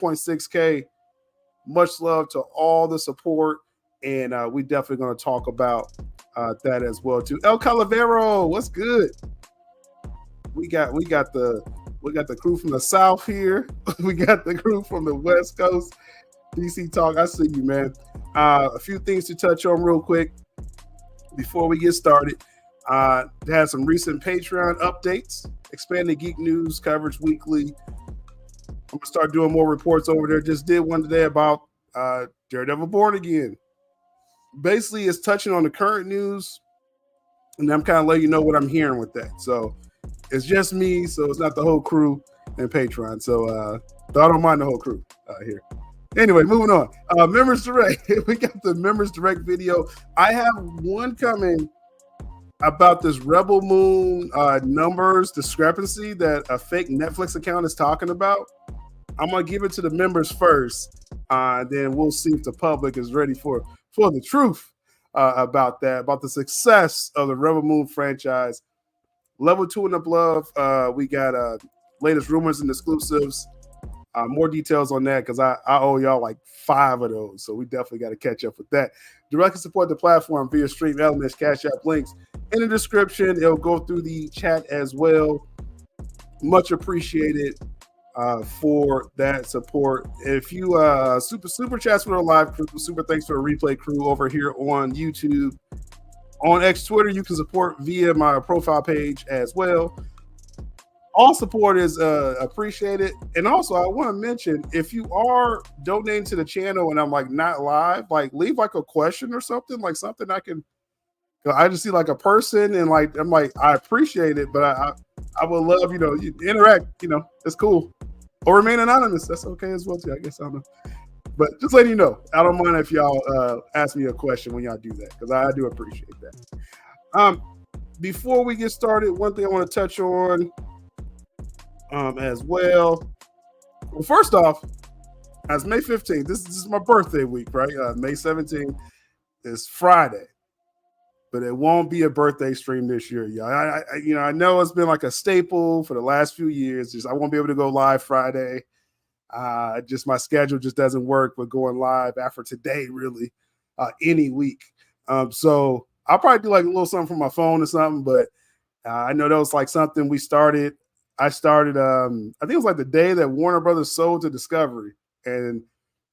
2.6K. Much love to all the support, and we definitely going to talk about that as well too. El Calavero, what's good? We got the crew from the South here. We got the crew from the West Coast. DC Talk, I see you, man. A few things to touch on real quick before we get started. Had some recent Patreon updates, expanded geek news coverage weekly. I'm gonna start doing more reports over there. Just did one today about Daredevil Born Again. Basically, it's touching on the current news, and I'm kind of letting you know what I'm hearing with that. So it's just me, so it's not the whole crew and Patreon. So but I don't mind the whole crew here. Anyway, moving on. Members Direct. We got the Members Direct video. I have one coming about this Rebel Moon numbers discrepancy that a fake Netflix account is talking about. I'm going to give it to the members first. Then we'll see if the public is ready for the truth about that, about the success of the Rebel Moon franchise. Level 2 and above, we got latest rumors and exclusives. More details on that because I owe y'all like 5 of those. So we definitely got to catch up with that. Directly support the platform via Stream Elements, CashApp links in the description. It'll go through the chat as well. Much appreciated for that support. If you super chats for the live crew, super thanks for the replay crew over here on YouTube. On X Twitter, you can support via my profile page as well. All support is appreciated. And also, I want to mention, if you are donating to the channel and I'm like not live, like leave like a question or something, like something I can. I just see like a person and like I'm like I appreciate it, but I would love you interact. It's cool. Or remain anonymous. That's okay as well too. I guess I don't know. But just letting you know, I don't mind if y'all ask me a question when y'all do that because I do appreciate that. Before we get started, one thing I want to touch on. As well. Well, first off, as May 15th, this is my birthday week, right? May 17th is Friday, but it won't be a birthday stream this year, y'all. I know it's been like a staple for the last few years. Just I won't be able to go live Friday. Just my schedule just doesn't work with going live after today, really, any week. So I'll probably do like a little something from my phone or something, but I know that was like something we started. I started, I think it was like the day that Warner Brothers sold to Discovery. And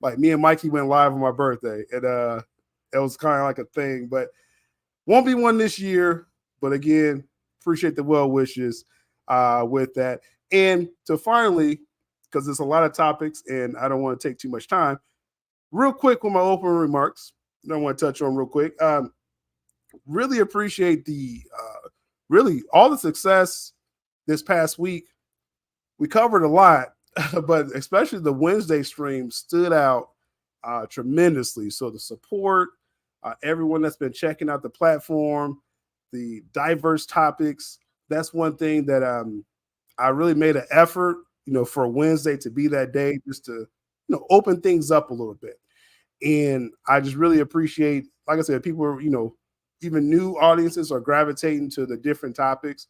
like me and Mikey went live on my birthday. And it was kind of like a thing, but won't be one this year. But again, appreciate the well wishes with that. And to finally, because there's a lot of topics and I don't want to take too much time, real quick with my opening remarks, I want to touch on real quick. Really appreciate really all the success this past week. We covered a lot, but especially the Wednesday stream stood out tremendously. So the support, everyone that's been checking out the platform, the diverse topics, that's one thing that I really made an effort, for Wednesday to be that day, just to, open things up a little bit. And I just really appreciate, like I said, people are, even new audiences are gravitating to the different topics.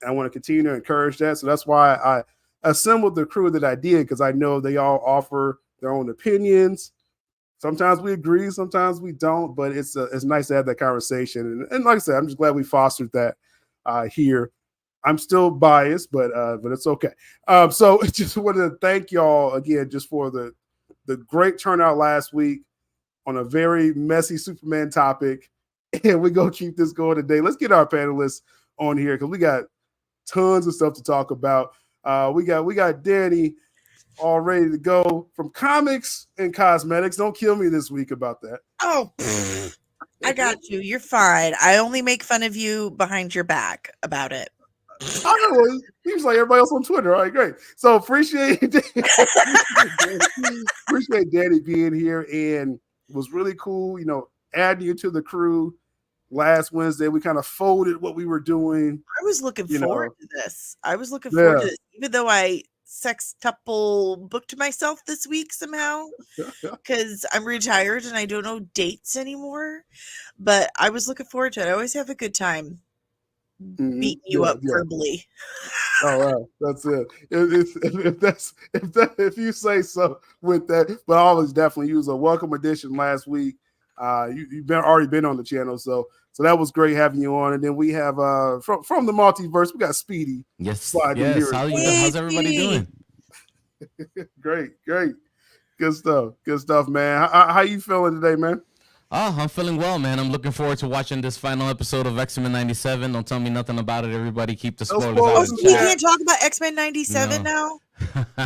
I want to continue to encourage that. So that's why I assembled the crew that I did, because I know they all offer their own opinions. Sometimes we agree, sometimes we don't, but it's nice to have that conversation. And like I said, I'm just glad we fostered that here. I'm still biased, but it's okay. So just wanted to thank y'all again just for the great turnout last week on a very messy Superman topic. And we're going to keep this going today. Let's get our panelists on here because we got tons of stuff to talk about. We got Dani all ready to go from comics and cosmetics. Don't kill me this week about that. Oh, I got you. You're fine. I only make fun of you behind your back about it. I know. Seems like everybody else on Twitter. All right, great. So appreciate Dani being here, and it was really cool, adding you to the crew. Last Wednesday, we kind of folded what we were doing. I was looking forward to this. Even though I sextuple booked myself this week somehow because I'm retired and I don't know dates anymore. But I was looking forward to it. I always have a good time. beating you up verbally. Oh wow, that's it. If you say so with that, but I always definitely use a welcome edition last week. You've already been on the channel, so that was great having you on. And then we have from the multiverse, we got Speedy. Yes, in here. How's everybody doing? Great, good stuff, man. How you feeling today, man? Oh, I'm feeling well, man. I'm looking forward to watching this final episode of X-Men 97. Don't tell me nothing about it, everybody. Keep the spoilers out. We can't talk about X-Men 97 now?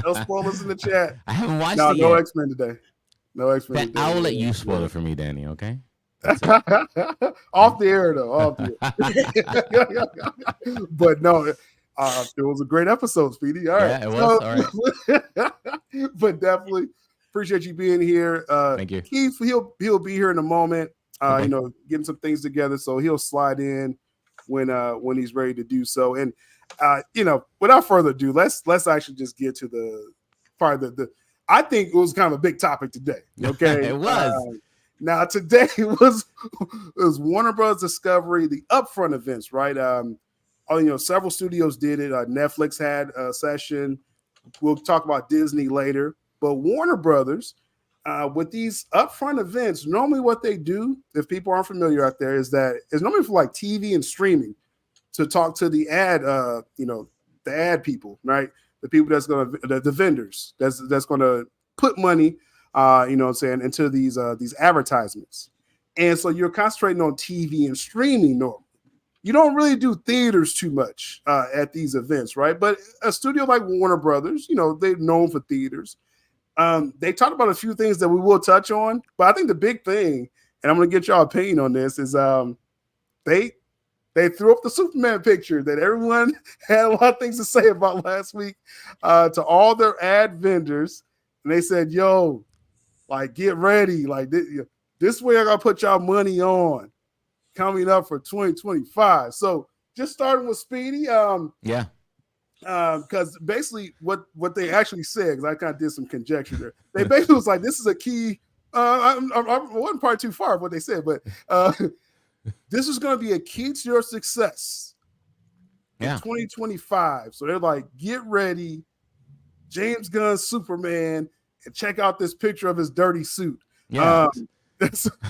No spoilers in the chat. I haven't watched it yet. No X-Men today. No X-Men today. I will let you spoil it for me, Danny, okay? Off the air, though. But no, it was a great episode, Speedy. All right. Yeah, it was. All right. But definitely appreciate you being here. Thank you. Keith, he'll be here in a moment. Okay. Getting some things together, so he'll slide in when he's ready to do so. And without further ado, let's actually just get to the part that I think it was kind of a big topic today. Okay, it was. Now today was Warner Bros. Discovery, the Upfront events, right? Several studios did it. Netflix had a session. We'll talk about Disney later. But Warner Brothers, with these upfront events, normally what they do, if people aren't familiar out there, is that it's normally for like TV and streaming to talk to the ad, the ad people, right? The people that's going to, the vendors that's going to put money, into these advertisements. And so you're concentrating on TV and streaming normally. You don't really do theaters too much at these events, right? But a studio like Warner Brothers, they're known for theaters. They talked about a few things that we will touch on, but I think the big thing, and I'm going to get y'all opinion on this, is they threw up the Superman picture that everyone had a lot of things to say about last week to all their ad vendors, and they said, "Yo, like get ready, like this way I got to put y'all money on coming up for 2025." So just starting with Speedy, yeah. Because basically what they actually said, because I kind of did some conjecture there. They basically was like, this is a key. I wasn't probably too far of what they said, but this is going to be a key to your success in 2025. So they're like, get ready, James Gunn, Superman, and check out this picture of his dirty suit. Yeah.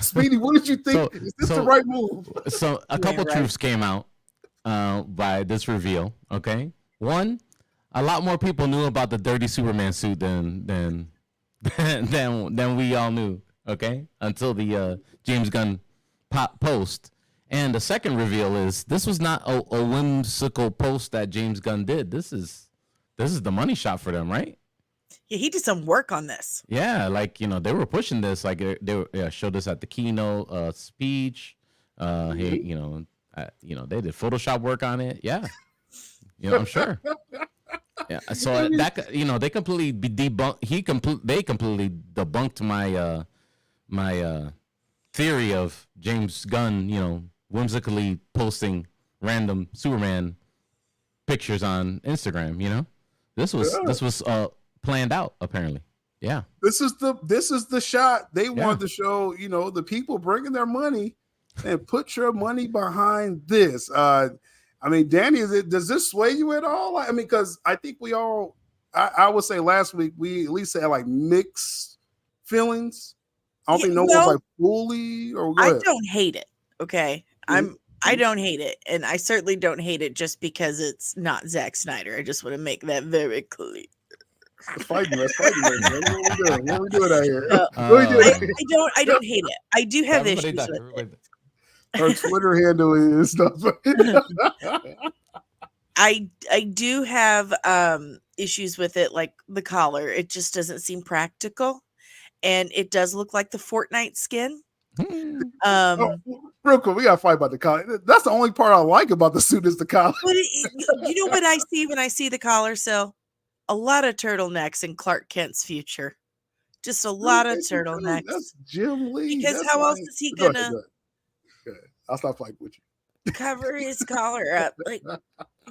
Speedy, what did you think? Is this the right move? So a couple truths came out by this reveal. Okay. One, a lot more people knew about the dirty Superman suit than we all knew. Okay, until the James Gunn post. And the second reveal is this was not a whimsical post that James Gunn did. This is the money shot for them, right? Yeah, he did some work on this. Yeah, like they were pushing this. Like they showed us at the keynote speech. They did Photoshop work on it. Yeah. I'm sure. Yeah. So that they completely debunked. They completely debunked my theory of James Gunn, whimsically posting random Superman pictures on Instagram. This was planned out apparently. Yeah. This is the shot they wanted to show. The people bringing their money and put your money behind this. I mean, Danny, does this sway you at all? I mean, because I think we all, I would say last week, we at least had like mixed feelings. I don't think no one's like fully or what. I don't hate it. Okay. I don't hate it. And I certainly don't hate it just because it's not Zack Snyder. I just want to make that very clear. Fighting us. What are we doing out here? I don't hate it. I do have issues with it. Her Twitter handle and stuff. I do have issues with it, like the collar. It just doesn't seem practical, and it does look like the Fortnite skin. Real quick, we gotta fight about the collar. That's the only part I like about the suit is the collar. But you know what I see when I see the collar? So a lot of turtlenecks in Clark Kent's future. Just a lot of turtlenecks. That's Jim Lee. Because how else is he gonna? I'll stop fighting with you. Cover his collar up, like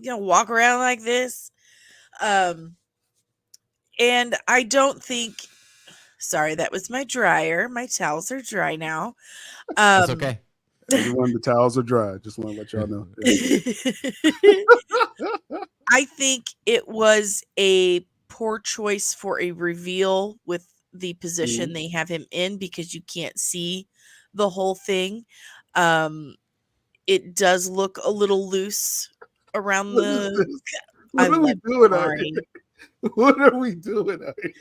walk around like this. And I don't think. Sorry, that was my dryer. My towels are dry now. That's okay. Everyone, the towels are dry. Just want to let y'all know. I think it was a poor choice for a reveal with the position they have him in because you can't see the whole thing. It does look a little loose around the. What are we doing out here? What are we doing out here?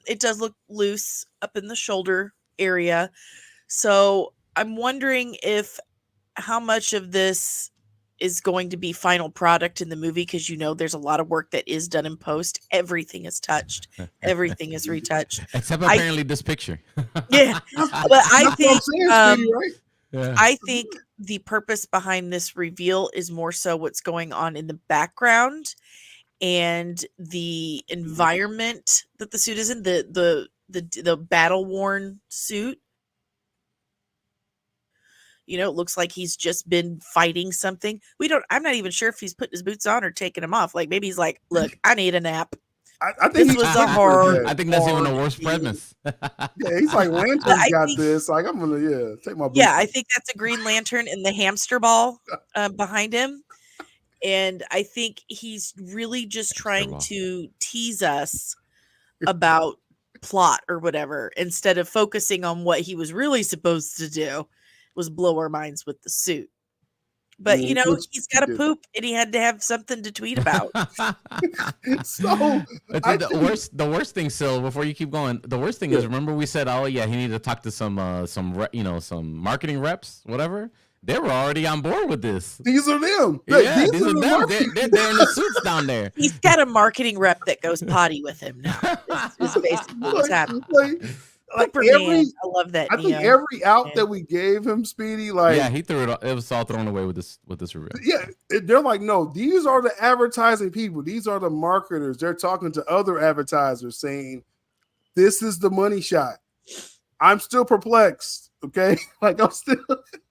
It does look loose up in the shoulder area. So I'm wondering if how much of this is going to be final product in the movie, because there's a lot of work that is done in post. Everything is touched. Everything is retouched. Except apparently this picture. Yeah. But I think Yeah. I think the purpose behind this reveal is more so what's going on in the background and the environment that the suit is in, the battle worn suit. It looks like he's just been fighting something. I'm not even sure if he's putting his boots on or taking them off. Like maybe he's like, look, I need a nap. I think this was a horror. I think that's even a worse premise. Yeah, he's like, Lantern's got this. Like, I'm gonna take my boots. Yeah, I think that's a Green Lantern and the hamster ball behind him. And I think he's really just trying to tease us about plot or whatever, instead of focusing on what he was really supposed to do, was blow our minds with the suit. But he's got to poop, and he had to have something to tweet about. So the worst thing, Syl, before you keep going, the worst thing is, remember we said, oh yeah, he needed to talk to some marketing reps, whatever. They were already on board with this. These are them. Yeah, these are them. They're in the suits down there. He's got a marketing rep that goes potty with him now. It's basically what's happening. Superman, I love that. I think every out that we gave him, Speedy, he threw it. It was all thrown away with this reveal. Yeah, they're like, no, these are the advertising people. These are the marketers. They're talking to other advertisers, saying, "This is the money shot." I'm still perplexed. Okay, like I'm still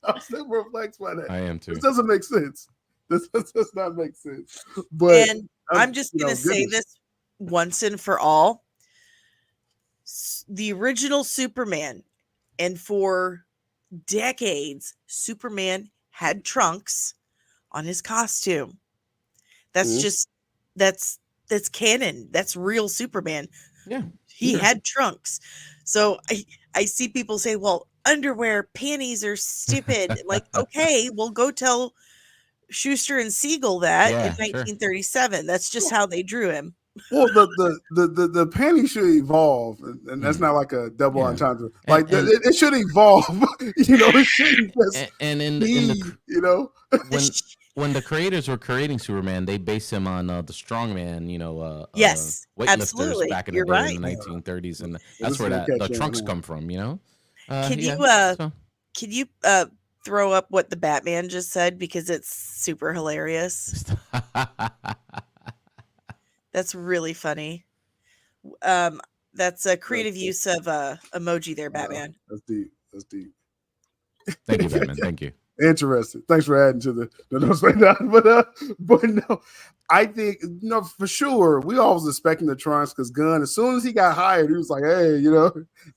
perplexed by that. I am too. This doesn't make sense. This does not make sense. But I'm just gonna say this once and for all. The original Superman, and for decades, Superman had trunks on his costume. That's that's canon. That's real Superman. Yeah, he had trunks. So I see people say, well, underwear, panties are stupid. Like, okay, well, go tell Schuster and Siegel that in 1937. Sure. That's just how they drew him. Well, the panties should evolve, and that's not like a double entendre. Like it should evolve. It shouldn't just when the creators were creating Superman, they based him on the strongman, yes, weightlifters absolutely. back in the day in the 1930s, and that's where the trunks come from. Can you throw up what the Batman just said, because it's super hilarious? That's really funny. That's a creative use of emoji there, Batman. That's deep. Thank you, Batman. Thank you. Interesting. Thanks for adding to the notes right now. But no, I think for sure we all was expecting the trunks, because Gunn, as soon as he got hired, he was like, "Hey,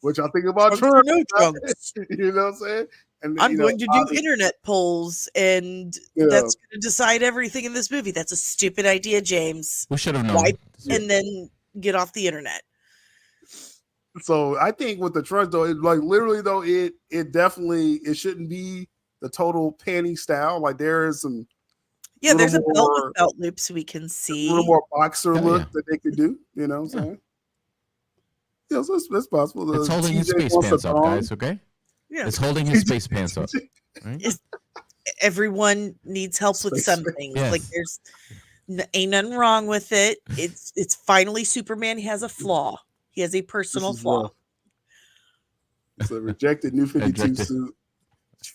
what y'all think about trunks?" No trunks. You know what I'm saying? And I'm going to do internet polls, and that's going to decide everything in this movie. That's a stupid idea, James. We should have known. Wipe and then get off the internet. So I think with the trunks, though, literally though, it definitely shouldn't be the total panty style. Like there is some. Yeah, there's a belt with belt loops we can see. A little more boxer look that they could do. You know what I'm saying? Yeah, so it's possible. It's holding his space pants up, guys. Okay. Yeah. It's holding his space pants up. Right? Everyone needs help with some things. Yes. Like there's ain't nothing wrong with it. It's finally Superman. He has a flaw. He has a personal flaw. It's a rejected New 52 suit.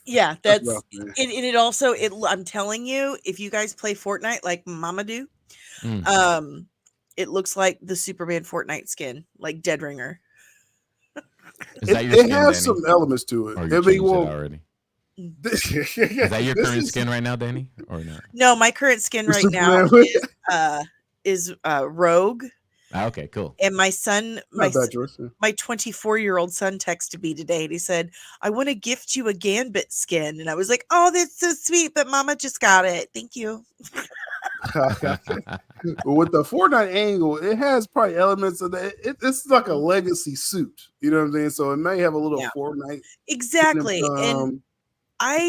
Yeah, that's rough, and it also I'm telling you, if you guys play Fortnite like Mama do, it looks like the Superman Fortnite skin, like Dead Ringer. It has some elements to it. Already. Is that your current skin right now, Dani, or not? No, my current skin right now is Rogue, Okay, cool. And my son, Not bad, George. my 24-year-old son texted me today and he said, I want to gift you a Gambit skin. And I was like, oh, that's so sweet, but Mama just got it. Thank you. With the Fortnite angle, it has probably elements of that. It's like a legacy suit. You know what I'm saying? So it may have a little Fortnite. Exactly. And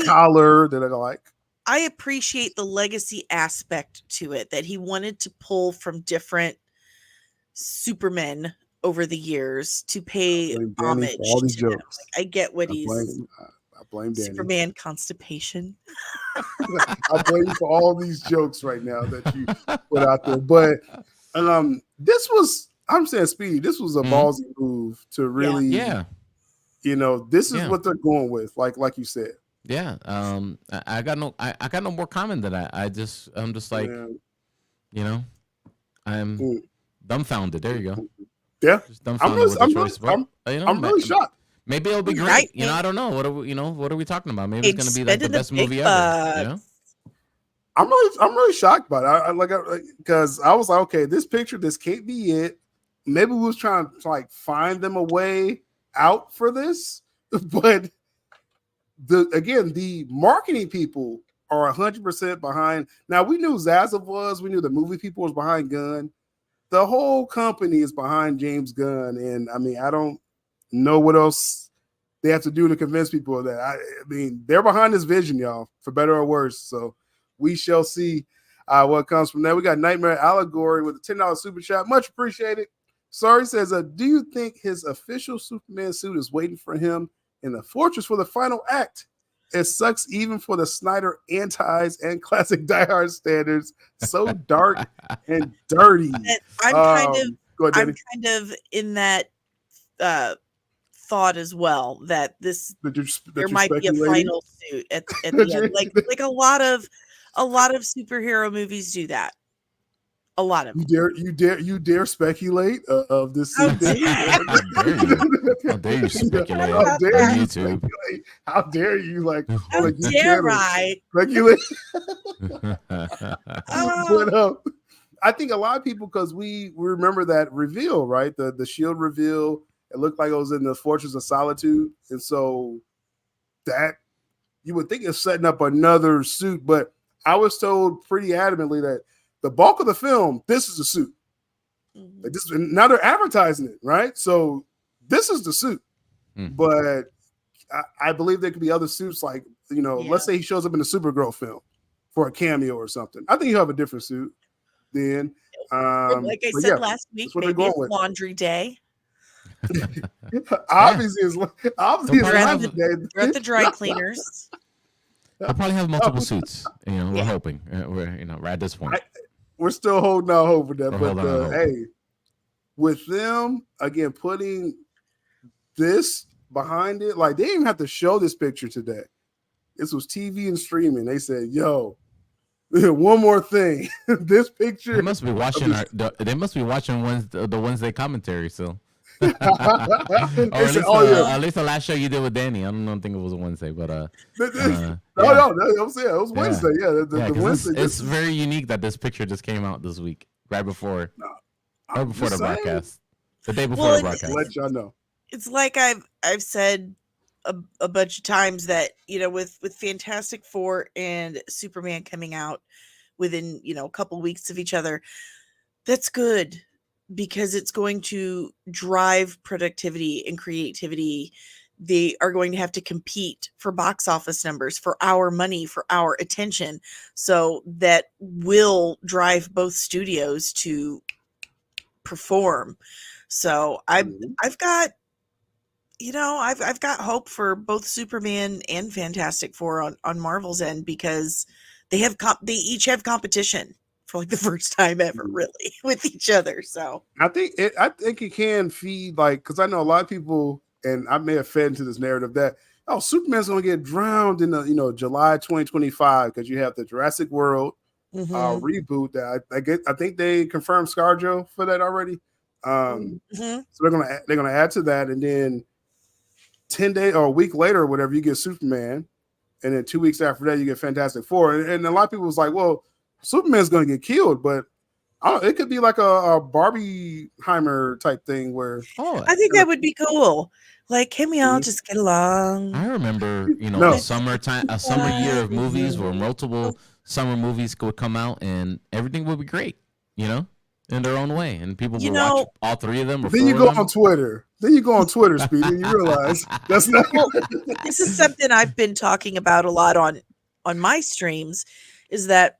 collar that I like. I appreciate the legacy aspect to it, that he wanted to pull from different Supermen over the years to pay homage for all these to jokes. them. Like, I get what I blame Dani. Superman constipation. I blame you for all these jokes right now that you put out there. But this was, I'm saying, Speedy, this was a ballsy move to really, you know, this is what they're going with, like you said. Yeah. I got no more comment than that. I'm just like, you know, I'm dumbfounded. There you go. Yeah. I'm really shocked. Maybe it'll be great. You know, I don't know. What are we talking about? Maybe it's gonna be like the best movie ever. You know? I'm really shocked by it. Because I was like, okay, this can't be it. Maybe we was trying to like find them a way out for this, but the marketing people are 100% behind. Now we knew Zaslav was, we knew the movie people was behind Gunn. The whole company is behind James Gunn, and I mean, I don't know what else they have to do to convince people of that. I mean, they're behind this vision, y'all, for better or worse. So we shall see what comes from that. We got Nightmare Allegory with a $10 super chat. Much appreciated. Sorry says, do you think his official Superman suit is waiting for him in the fortress for the final act? It sucks even for the Snyder antis and classic Die Hard standards. So dark and dirty. I'm kind of in that thought as well, that there might be a final suit at the end. Like a lot of superhero movies do that. A lot of you dare speculate of this How dare you speculate on YouTube? How dare you how dare I speculate? But I think a lot of people, because we remember that reveal, right? The shield reveal. It looked like it was in the Fortress of Solitude, and so that you would think it's setting up another suit. But I was told pretty adamantly that the bulk of the film, this is the suit. Like this, now they're advertising it, right? So this is the suit. But I believe there could be other suits, like, you know, let's say he shows up in the Supergirl film for a cameo or something. I think he'll have a different suit then. Like I said last week, maybe it's laundry day. Obviously, it's laundry day. We're at the dry cleaners. I'll probably have multiple suits. You know, we're hoping. We're at this point. We're still holding out hope for that. But hey, with them again putting this behind it, like they didn't even have to show this picture today. This was TV and streaming. They said, "Yo, one more thing. This picture." They must be watching the ones they commentary. So. Or at least the last show you did with Dani. I don't think it was a Wednesday, but no, I'm saying it was Wednesday. The Wednesday. It's very unique that this picture just came out this week, right before the broadcast, the day before the broadcast. Let y'all know. It's like I've said a bunch of times that, you know, with Fantastic Four and Superman coming out within, you know, a couple weeks of each other, that's good. Because it's going to drive productivity and creativity. They are going to have to compete for box office numbers, for our money, for our attention. So that will drive both studios to perform. So I've got hope for both Superman and Fantastic Four on Marvel's end, because they each have competition for like the first time ever, really, with each other. So I think it can feed, like, because I know a lot of people, and I may have fed into this narrative that, oh, Superman's going to get drowned in the, you know, July 2025 because you have the Jurassic World reboot that I think they confirmed ScarJo for that already. So they're gonna add to that, and then 10 days or a week later or whatever, you get Superman, and then 2 weeks after that you get Fantastic Four, and a lot of people was like, well, Superman's going to get killed, but It could be like a Barbieheimer type thing where. Oh, I think that would be cool. Like, can we all just get along? I remember, No. a summer year of movies where multiple summer movies would come out and everything would be great, in their own way, and people would watch all three of them. Or Then you go on Twitter. Speedy, and you realize that's not. Well, this is something I've been talking about a lot on my streams. Is that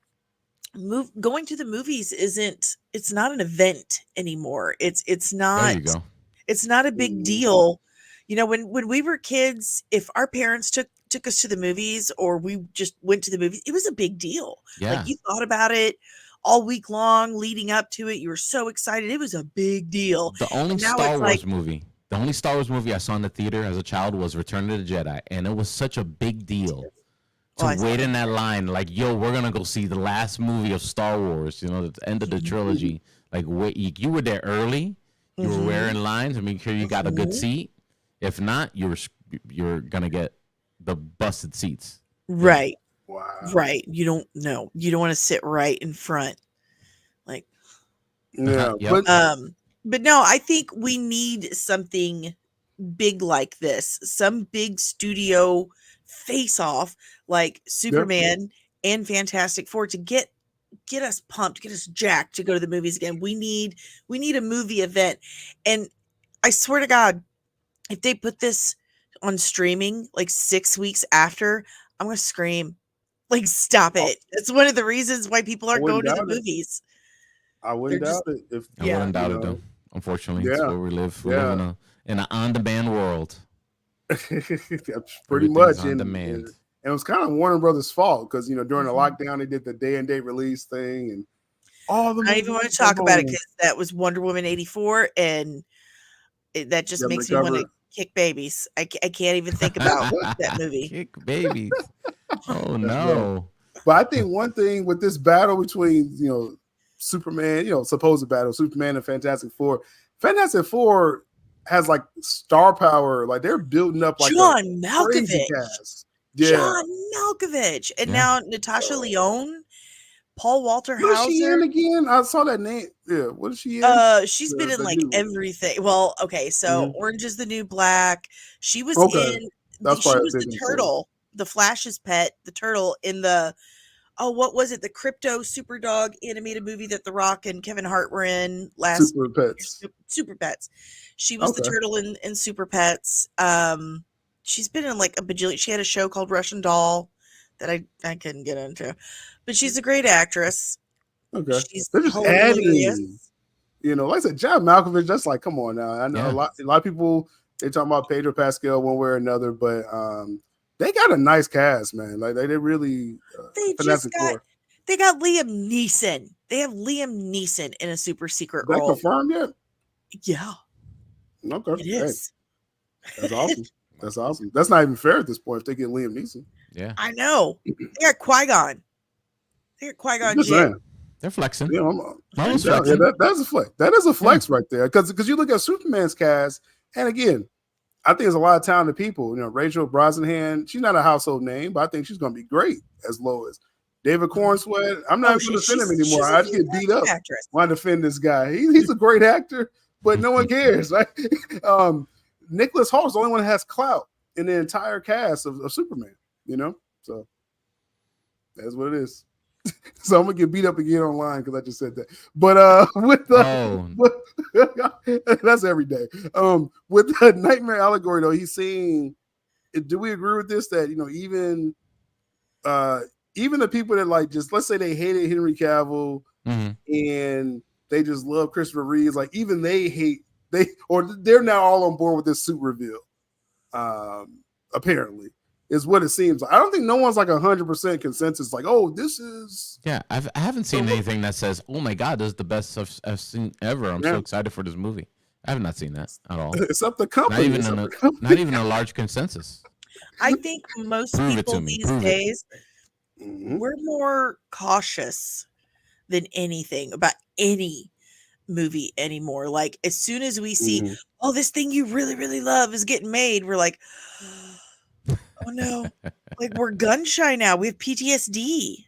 going to the movies it's not an event anymore. It's not. There you go. It's not a big deal. When we were kids, if our parents took us to the movies or we just went to the movies, it was a big deal. Yeah. Like, you thought about it all week long leading up to it. You were so excited. It was a big deal. The only Star Wars movie I saw in the theater as a child was Return of the Jedi, and it was such a big deal to wait in that line. Like, yo, we're gonna go see the last movie of Star Wars. The end of the trilogy. Like, wait, you were there early. You were wearing lines to make sure you got a good seat. If not, you're gonna get the busted seats. Right. Wow. Right. You don't want to sit right in front. Like, yeah. Yep. But no, I think we need something big like this. Some big studio face off like Superman and Fantastic Four to get us pumped, get us jacked to go to the movies again. We need a movie event. And I swear to God, if they put this on streaming like 6 weeks after, I'm going to scream. Like, stop it. It's one of the reasons why people aren't going to the movies. I wouldn't doubt it. I wouldn't doubt it, though. Unfortunately, it's where we live. We live in an on-demand world. Pretty much. On demand. And it was kind of Warner Brothers' fault because, during the lockdown, they did the day-and-date release thing. And all the I don't even want to talk about it because that was Wonder Woman 84, and that just makes me want to kick babies. I can't even think about that movie. Kick babies. Oh, no. But I think one thing with this battle between, Superman, supposed battle, Superman and Fantastic Four has like star power. Like, they're building up like John Malkovich. Cast. Yeah. John Malkovich. And now Natasha Lyonne, Paul Walter Hauser. What is she in again? I saw that name. Yeah, what is she in? She's been in like everything. Well, okay, so Orange is the New Black. She was in she was the turtle, the Flash's pet, the turtle in the what was it? The Crypto Superdog animated movie that The Rock and Kevin Hart were in last Super Pets. Super Pets. She was the turtle in Super Pets. She's been in like a bajillion. She had a show called Russian Doll that I couldn't get into, but she's a great actress. Okay, she's they're just adding. Like I said, John Malkovich. That's like, come on now. I know a lot of people they talking about Pedro Pascal one way or another, but they got a nice cast, man. Like they really. They got Liam Neeson. They have Liam Neeson in a super secret role. They confirmed yet? Yeah. Okay. It is. Hey, that's awesome. That's awesome. That's not even fair at this point if they get Liam Neeson. Yeah. I know. They got Qui-Gon. Jinn. They're flexing. Yeah, flexing. That's a flex. That is a flex right there. Because you look at Superman's cast, and again, I think there's a lot of talented people. Rachel Brosnahan, she's not a household name, but I think she's going to be great as Lois. David Cornsweet, I'm not going to defend him anymore. I just get beat up when I defend this guy. He's a great actor, but no one cares, right? Nicholas Hoult is the only one that has clout in the entire cast of Superman, So that's what it is. So I'm gonna get beat up again online because I just said that. But that's every day. With the nightmare allegory, though, he's saying, do we agree with this? That even the people that like just let's say they hated Henry Cavill and they just love Christopher Reeves, like even they're now all on board with this suit reveal. Apparently. Is what it seems like. I don't think no one's like 100% consensus. Like, oh, this is. Yeah, I haven't seen anything that says, "Oh my God, this is the best I've seen ever." I'm so excited for this movie. I have not seen that at all. It's up the company. Not even a large consensus. I think most people these days we're more cautious than anything about any movie anymore. Like as soon as we see, oh, this thing you really, really love is getting made, we're like. Oh no, like we're gun shy now. We have PTSD.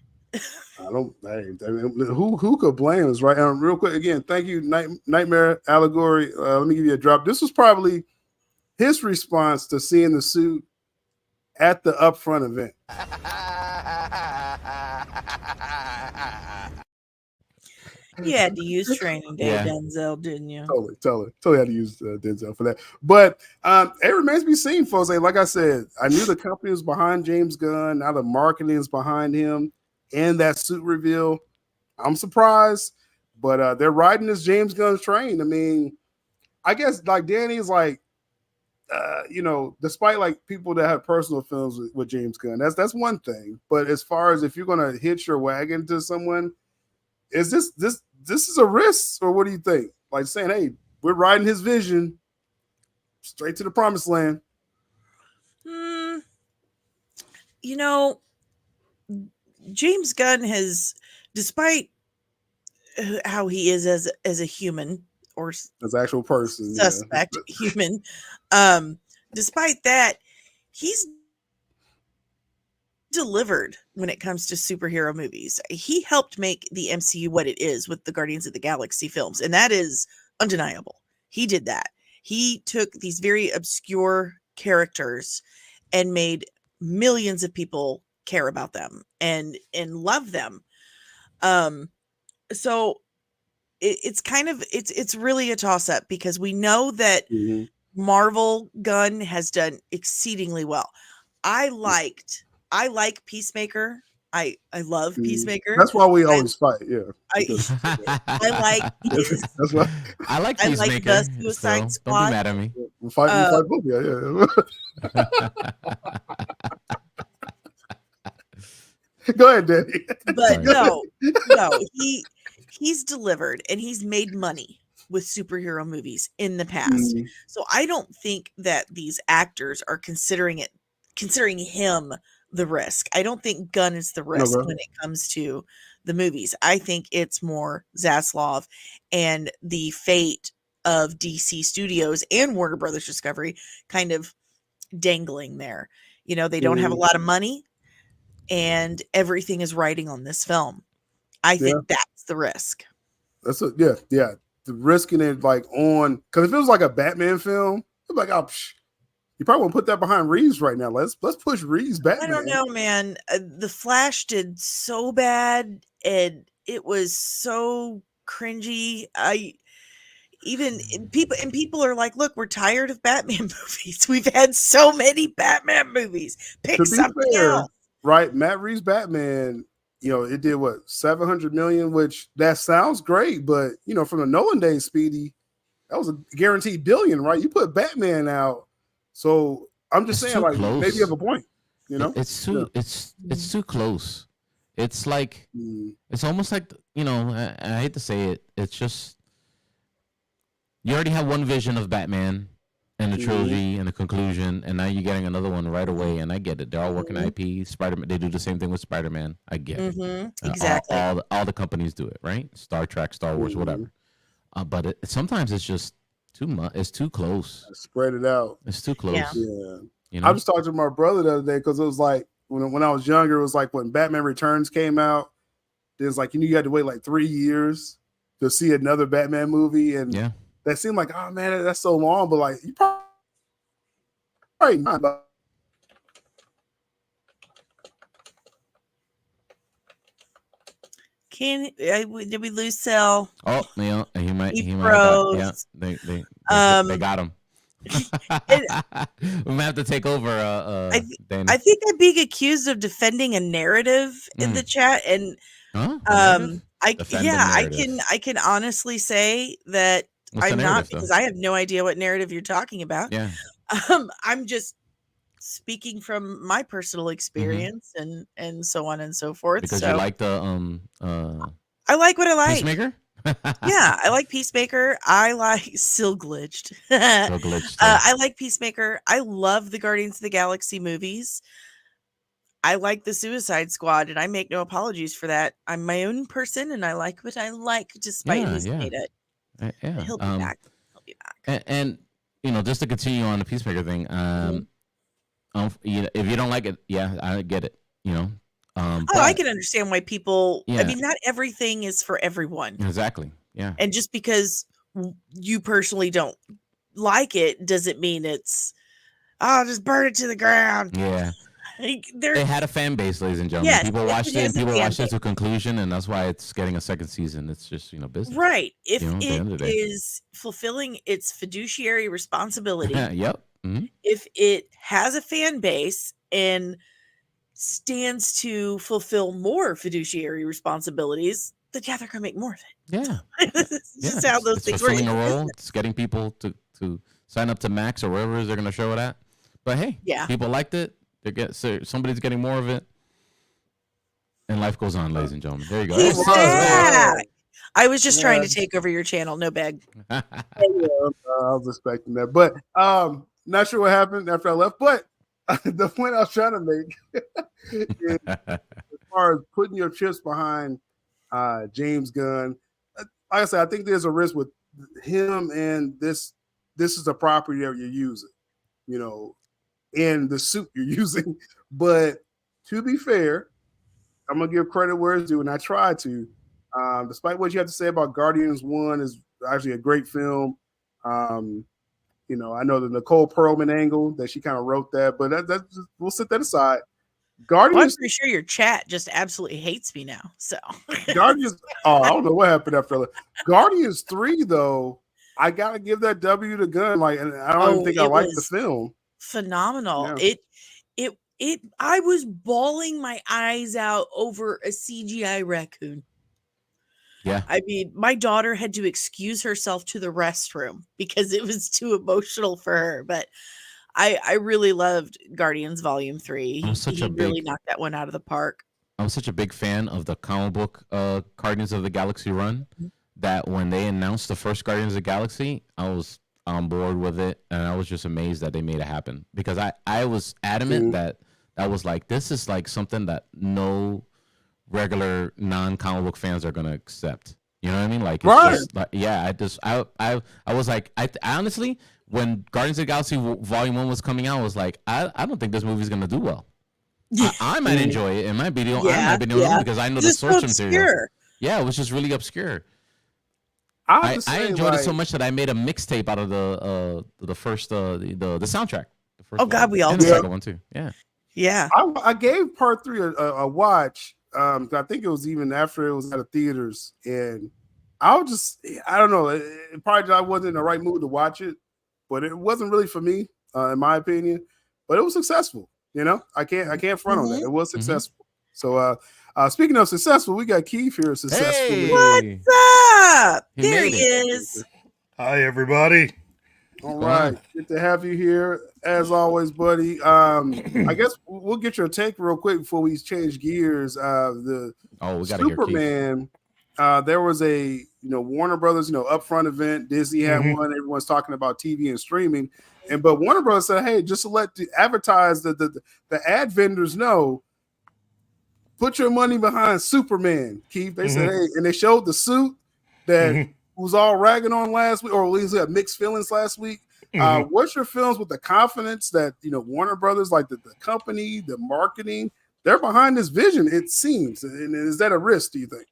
I don't. Hey, who could blame us, right? Real quick, again, thank you, Nightmare Allegory. Let me give you a drop. This was probably his response to seeing the suit at the Upfront event. You had to use Training Day, Denzel, didn't you? Totally had to use Denzel for that. But it remains to be seen, folks. Like I said, I knew the company was behind James Gunn. Now the marketing is behind him and that suit reveal. I'm surprised, but they're riding this James Gunn train. I mean, I guess like Danny's like, despite like people that have personal feelings with James Gunn, that's one thing. But as far as if you're gonna hitch your wagon to someone, is this is a risk, or what do you think? Like saying, hey, we're riding his vision straight to the promised land. James Gunn has, despite how he is as a human or as actual person, suspect human, despite that, he's delivered when it comes to superhero movies. He helped make the MCU what it is with the Guardians of the Galaxy films, and that is undeniable. He did that. He took these very obscure characters and made millions of people care about them and love them. So it's kind of it's really a toss-up, because we know that Marvel Gunn has done exceedingly well. I like Peacemaker. I love Peacemaker. That's why we always fight. Yeah, I like. That's why I like Peacemaker. I like the Suicide Squad. Don't be mad at me. We fight both. Yeah. Go ahead, Danny. But no, he's delivered and he's made money with superhero movies in the past. So I don't think that these actors are considering him the risk. I don't think Gunn is the risk when it comes to the movies. I think it's more Zaslav and the fate of DC Studios and Warner Brothers Discovery kind of dangling there. They don't have a lot of money and everything is riding on this film. I think that's the risk. That's the risking it like on, because if it was like a Batman film, I'm like, you probably won't put that behind Reeves right now. Let's push Reeves Batman. I don't know, man. The Flash did so bad and it was so cringy. People are like, look, we're tired of Batman movies. We've had so many Batman movies. Pick something else. Right, Matt Reeves' Batman, it did what, 700 million, which that sounds great, but from the Nolan days, Speedy, that was a guaranteed billion, right? You put Batman out, so I'm just saying, like, close. Maybe you have a point. It's too close. It's like it's almost like I hate to say it. It's just you already have one vision of Batman and the trilogy and the conclusion, and now you're getting another one right away. And I get it. They're all working IP. Spider-Man, they do the same thing with Spider-Man. I get it. Exactly. All the companies do it, right? Star Trek, Star Wars, whatever. But sometimes it's just too much. It's too close. Spread it out. It's too close. Yeah. I was talking to my brother the other day because it was like when I was younger, it was like when Batman Returns came out. There's like you had to wait like 3 years to see another Batman movie, and that seemed like, oh man, that's so long. But like you probably not. Did we lose Cell? Oh, he might. He froze. Yeah, they got him. We might have to take over. Dani. I think I'm being accused of defending a narrative in the chat, and I can honestly say that I'm not, because I have no idea what narrative you're talking about. Yeah. I'm just speaking from my personal experience and so on and so forth. Because you like the I like what I like. Peacemaker? Yeah, I like Peacemaker. I like SYL glitched. I like Peacemaker. I love the Guardians of the Galaxy movies. I like the Suicide Squad, and I make no apologies for that. I'm my own person, and I like what I like, despite who's made it. He'll be back. And just to continue on the Peacemaker thing, if you don't like it, I get it. I can understand why people. Yeah. I mean, not everything is for everyone. Exactly. Yeah. And just because you personally don't like it doesn't mean it's I'll just burn it to the ground. Yeah. Like, It had a fan base, ladies and gentlemen. Yes, People watched it, has and a people fan watched it base. to conclusion, and that's why it's getting a second season. It's just business, Right. If at the end of the day. it is fulfilling its fiduciary responsibility, Yep. Mhm. if it has a fan base and stands to fulfill more fiduciary responsibilities, then yeah, they're gonna make more of it. Yeah. It's Yeah. just how those It's things work. fulfilling a It's role. business. It's getting people to sign up to Max or wherever it is they're going to show it at. But hey, Yeah. people liked it. Somebody's getting more of it, and life goes on, ladies and gentlemen. There you go. He's That was back. I was just trying to Yeah. take over your channel. No bag. Yeah, I was expecting that, but not sure what happened after I left. But the point I was trying to make is, as far as putting your chips behind James Gunn, like I said, I think there's a risk with him, and this is a property that you're using, in the suit you're using. But to be fair, I'm gonna give credit where it's due, and I try to. Despite what you have to say about Guardians 1 is actually a great film. I know the Nicole Perlman angle that she kind of wrote that, but that's just, we'll set that aside. Well, I'm Guardians, pretty sure your chat just absolutely hates me now. So Guardians. Oh, I don't know what happened after Guardians 3, though. I gotta give that W to Gunn. And I don't even think I like the film. Phenomenal. Yeah. I was bawling my eyes out over a CGI raccoon. Yeah. I mean, my daughter had to excuse herself to the restroom because it was too emotional for her. But I really loved Guardians Volume 3. He really knocked that one out of the park. I'm such a big fan of the comic book Guardians of the Galaxy run that when they announced the first Guardians of the Galaxy, I was on board with it, and I was just amazed that they made it happen, because I was adamant that was this is something that no regular non-comic book fans are gonna accept. You know what I mean? It's I was I honestly, when Guardians of the Galaxy Volume 1 was coming out, I was like, I don't think this movie's gonna do well. I might enjoy it. It might be the only because I know the source material. Yeah, it was just really obscure. I enjoyed it so much that I made a mixtape out of the first the soundtrack. The first God, we all did. did. The second one too. Yeah. Yeah. I gave part 3 a watch. I think it was even after it was at the theaters, and I don't know. I wasn't in the right mood to watch it, but it wasn't really for me, in my opinion. But it was successful. I can't front on that. It was successful. So, speaking of successful, we got Keith here. Successful. Hey. What's up? There he is. Hi, everybody. All right, good to have you here as always, buddy. I guess we'll get your take real quick before we change gears. The Superman. There was a Warner Brothers upfront event. Disney had one. Everyone's talking about TV and streaming, but Warner Brothers said, "Hey, just to let the ad vendors know, put your money behind Superman." Keith, they said, "Hey," and they showed the suit that was all ragging on last week, or at least had mixed feelings last week. What's your feelings with the confidence that Warner Brothers, like the company, the marketing, they're behind this vision? It seems, and is that a risk? Do you think?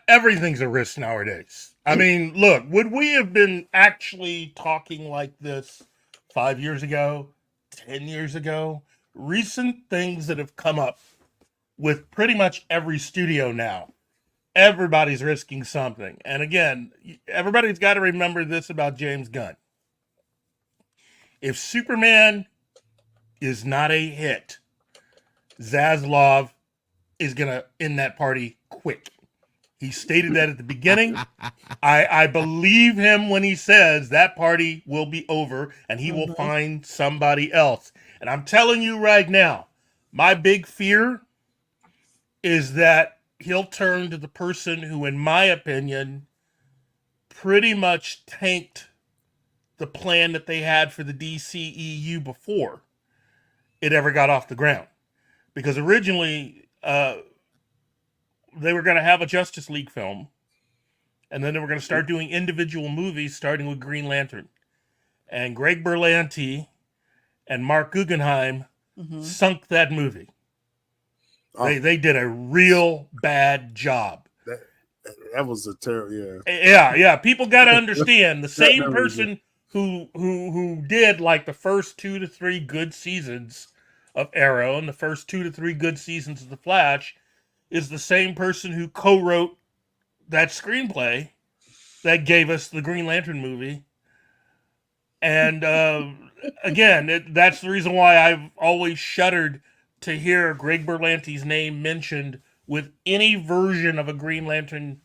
Everything's a risk nowadays. I mean, look, would we have been actually talking like this 5 years ago, 10 years ago? Recent things that have come up with pretty much every studio now. Everybody's risking something. And again, everybody's got to remember this about James Gunn. If Superman is not a hit, Zaslav is going to end that party quick. He stated that at the beginning. I believe him when he says that party will be over and he will find somebody else. And I'm telling you right now, my big fear is that he'll turn to the person who, in my opinion, pretty much tanked the plan that they had for the DCEU before it ever got off the ground. Because originally, they were going to have a Justice League film, and then they were going to start doing individual movies, starting with Green Lantern. And Greg Berlanti and Mark Guggenheim sunk that movie. Oh, They did a real bad job. that was a terrible. Yeah. People got to understand the same never person who did like the first 2 to 3 good seasons of Arrow and the first 2 to 3 good seasons of The Flash is the same person who co-wrote that screenplay that gave us the Green Lantern movie. And again, that's the reason why I've always shuddered to hear Greg Berlanti's name mentioned with any version of a Green Lantern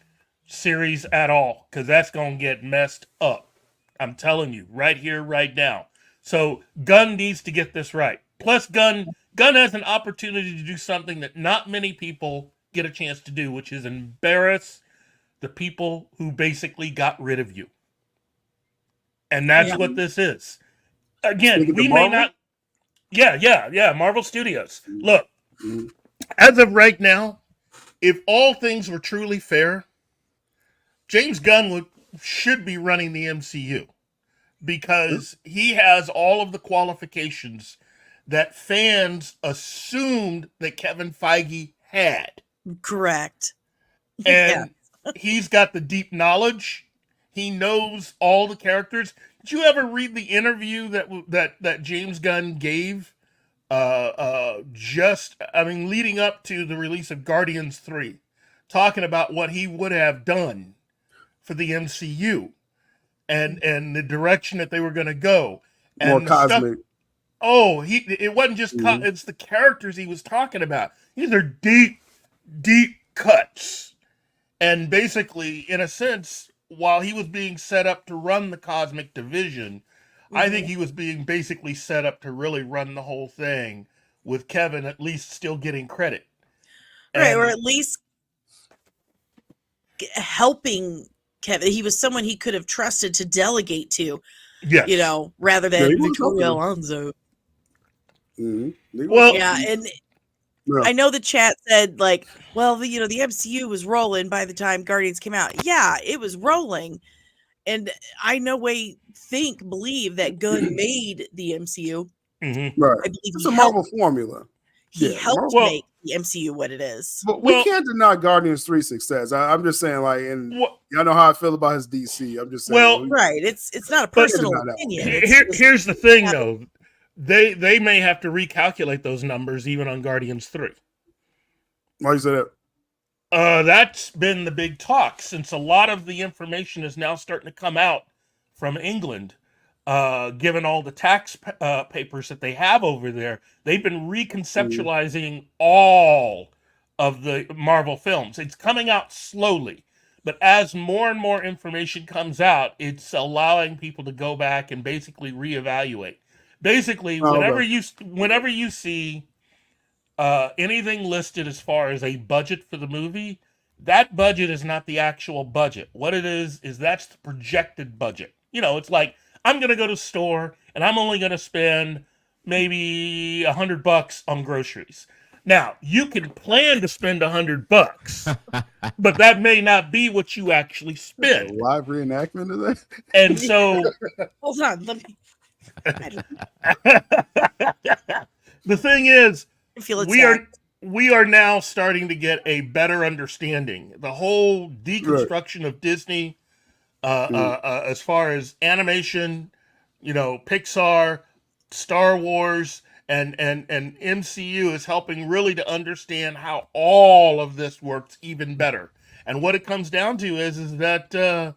series at all, because that's going to get messed up. I'm telling you, right here, right now. So Gunn needs to get this right. Plus, Gunn has an opportunity to do something that not many people get a chance to do, which is embarrass the people who basically got rid of you. And that's what this is. Again, Speaking we of may Marvel? not. Yeah, Marvel Studios. Look, as of right now, if all things were truly fair, James Gunn should be running the MCU because he has all of the qualifications that fans assumed that Kevin Feige had. Correct. And he's got the deep knowledge. He knows all the characters. Did you ever read the interview that James Gunn gave? Leading up to the release of Guardians 3, talking about what he would have done for the MCU and the direction that they were going to go. And More the cosmic. It wasn't just it's the characters he was talking about. These are deep cuts. And basically, in a sense, while he was being set up to run the Cosmic Division, I think he was being basically set up to really run the whole thing, with Kevin at least still getting credit. Right, or at least helping Kevin. He was someone he could have trusted to delegate to, yes. Rather than Victoria Alonso. Well, yeah, and I know the chat said, like, well, the MCU was rolling by the time Guardians came out. Yeah, it was rolling. And I believe that Gunn made the MCU. Right. I believe it's a Marvel formula. He helped make the MCU what it is. But we can't deny Guardians 3 success. I'm just saying, like, and y'all know how I feel about his DC. I'm just saying. Well, right. It's not a personal opinion. Here's the thing, though. They may have to recalculate those numbers even on Guardians 3. Why you say that? That's been the big talk, since a lot of the information is now starting to come out from England. Given all the tax papers that they have over there, they've been reconceptualizing all of the Marvel films. It's coming out slowly, but as more and more information comes out, it's allowing people to go back and basically reevaluate. Basically, whenever you see anything listed as far as a budget for the movie, that budget is not the actual budget. What it is that's the projected budget. It's like, I'm going to go to the store and I'm only going to spend maybe $100 on groceries. Now, you can plan to spend $100, but that may not be what you actually spend. A live reenactment of that? And so... Hold on, let me... The thing is, we are now starting to get a better understanding. The whole deconstruction of Disney, as far as animation, Pixar, Star Wars, and MCU is helping really to understand how all of this works even better. And what it comes down to is that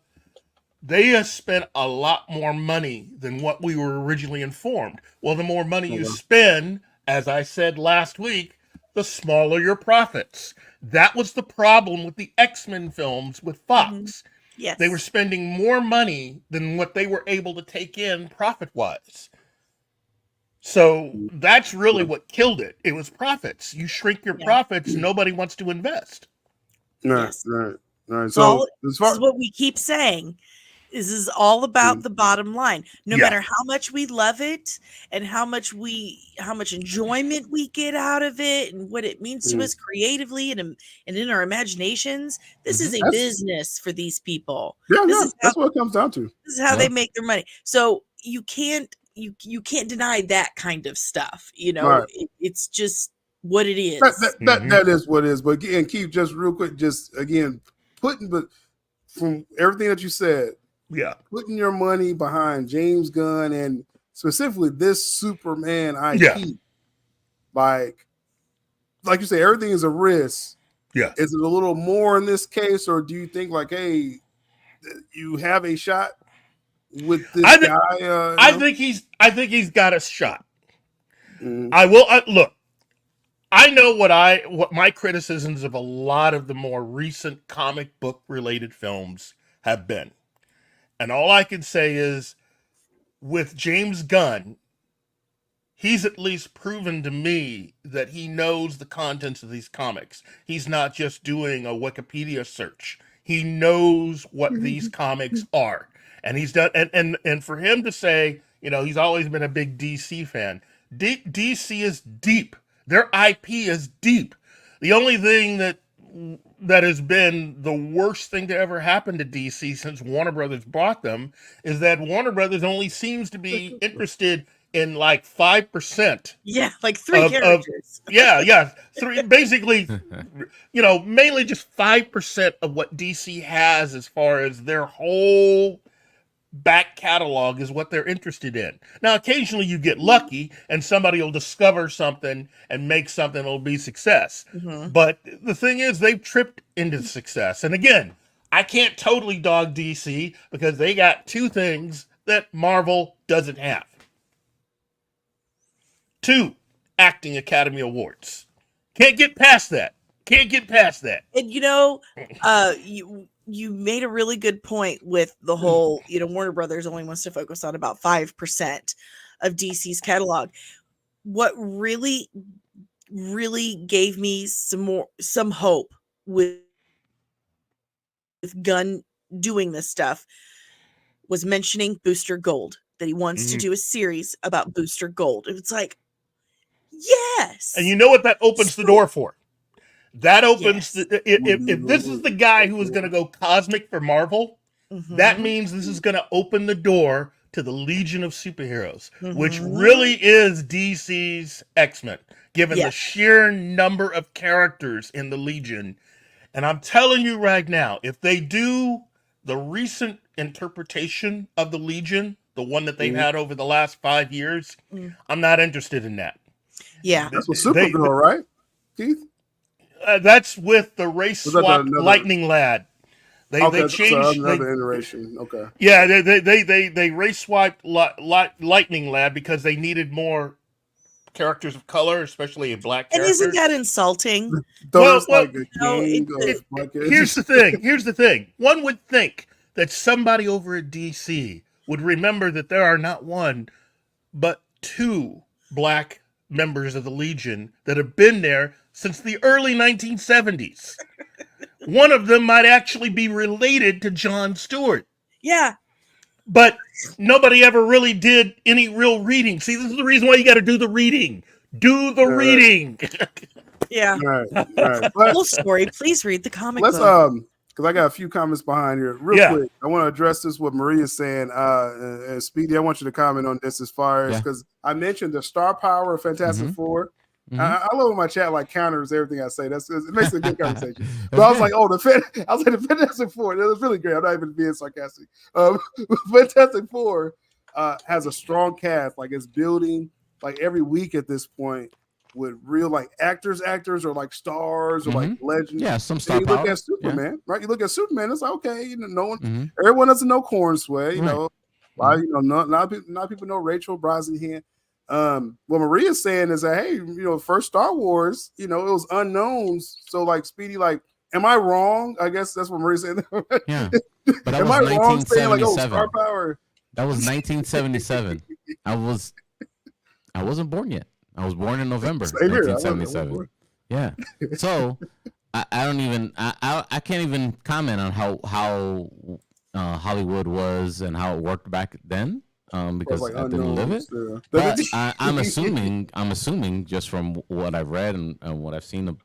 they have spent a lot more money than what we were originally informed. Well, the more money you spend, as I said last week, the smaller your profits. That was the problem with the X-Men films with Fox. Yes. They were spending more money than what they were able to take in profit-wise. So that's really what killed it. It was profits. You shrink your profits, nobody wants to invest. Right. So this is what we keep saying. This is all about the bottom line. No matter how much we love it and how much enjoyment we get out of it and what it means to us creatively and in our imaginations, this is a business for these people. Yeah, that's what it comes down to. This is how they make their money. So you can't deny that kind of stuff. It's just what it is. That is what it is. But again, Keith, just real quick, just again, but from everything that you said, putting your money behind James Gunn and specifically this Superman IP, like you say, everything is a risk. Yeah. Is it a little more in this case, or do you think like, hey, you have a shot with this guy? I think he's got a shot. I will look. I know what my criticisms of a lot of the more recent comic book related films have been. And all I can say is with James Gunn, he's at least proven to me that he knows the contents of these comics. He's not just doing a Wikipedia search. He knows what these comics are. And he's done and for him to say, he's always been a big DC fan. DC is deep. Their IP is deep. The only thing that has been the worst thing to ever happen to DC since Warner Brothers bought them is that Warner Brothers only seems to be interested in like 5%. Yeah, like 3 characters. Three, basically, mainly just 5% of what DC has as far as their whole back catalog is what they're interested in. Now, occasionally you get lucky and somebody will discover something and make something that'll be success. But the thing is, they've tripped into success. And again, I can't totally dog DC because they got 2 things that Marvel doesn't have. 2 acting Academy Awards. Can't get past that. And you made a really good point with the whole, Warner Brothers only wants to focus on about 5% of DC's catalog. What really, really gave me some hope with Gunn doing this stuff was mentioning Booster Gold, that he wants to do a series about Booster Gold. It's like, yes. And you know what that opens the door for? That opens if this is the guy who is going to go cosmic for Marvel, that means this is going to open the door to the Legion of Superheroes, which really is DC's X-Men, given the sheer number of characters in the Legion. And I'm telling you right now, if they do the recent interpretation of the Legion, the one that they've had over the last 5 years, I'm not interested in that. Yeah. That's what Supergirl, right, Keith? That's with the race swap Lightning Lad. They changed another iteration. Okay. Yeah, they race swiped Lightning Lad because they needed more characters of color, especially a black character. And isn't that insulting? Here's the thing. One would think that somebody over at DC would remember that there are not 1, but 2 black members of the Legion that have been there since the early 1970s. One of them might actually be related to John Stewart. Yeah. But nobody ever really did any real reading. See, this is the reason why you got to do the reading. Do the reading. Yeah. All right. Full story. Please read the comic book. Because I got a few comments behind here. Real quick, I want to address this, what Maria's saying. And Speedy, I want you to comment on this as far as, because I mentioned the star power of Fantastic Four. I love when my chat counters everything I say. It makes a good conversation. So I was like, the Fantastic Four. That was really great. I'm not even being sarcastic. Fantastic Four has a strong cast. It's building every week at this point with real actors or stars or legends. Yeah, some star you power. Look at Superman, right? You look at Superman. It's okay. No one, everyone doesn't know Cornsway. Not people know Rachel Brosnahan. What Maria's saying is that, hey, first Star Wars, it was unknowns. So Speedy, am I wrong? I guess that's what Maria's saying. Yeah. But that am was I wrong saying star power? That was 1977. I wasn't born yet. I was born in November 1977. Yeah. So I can't even comment on how Hollywood was and how it worked back then. Because I didn't live it. But I'm assuming just from what I've read and what I've seen of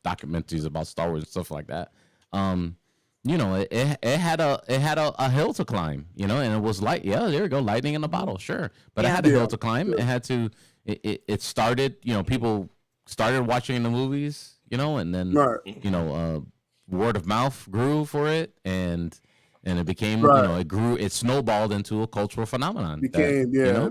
documentaries about Star Wars and stuff like that. It had a hill to climb, and it was there we go, lightning in a bottle, sure. But it had a hill to climb. It had to. It started. People started watching the movies, and then Right. word of mouth grew for it, and it became, Right. it grew, it snowballed into a cultural phenomenon. Became Yeah.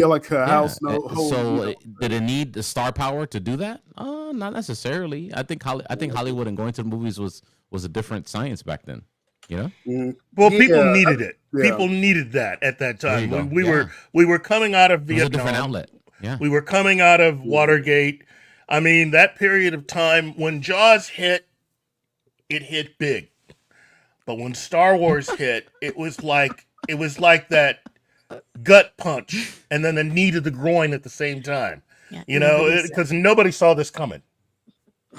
like a house. Did it need the star power to do that? Not necessarily. I think Hollywood and going to the movies was a different science back then. Well, people needed it. Yeah. People needed that at that time. There you We go. we were coming out of It was a Vietnam. different outlet. Yeah. We were coming out of Watergate. I mean, that period of time when Jaws hit, it hit big. But when Star Wars hit, it was like that gut punch and then a knee to the groin at the same time. Yeah, because nobody saw this coming.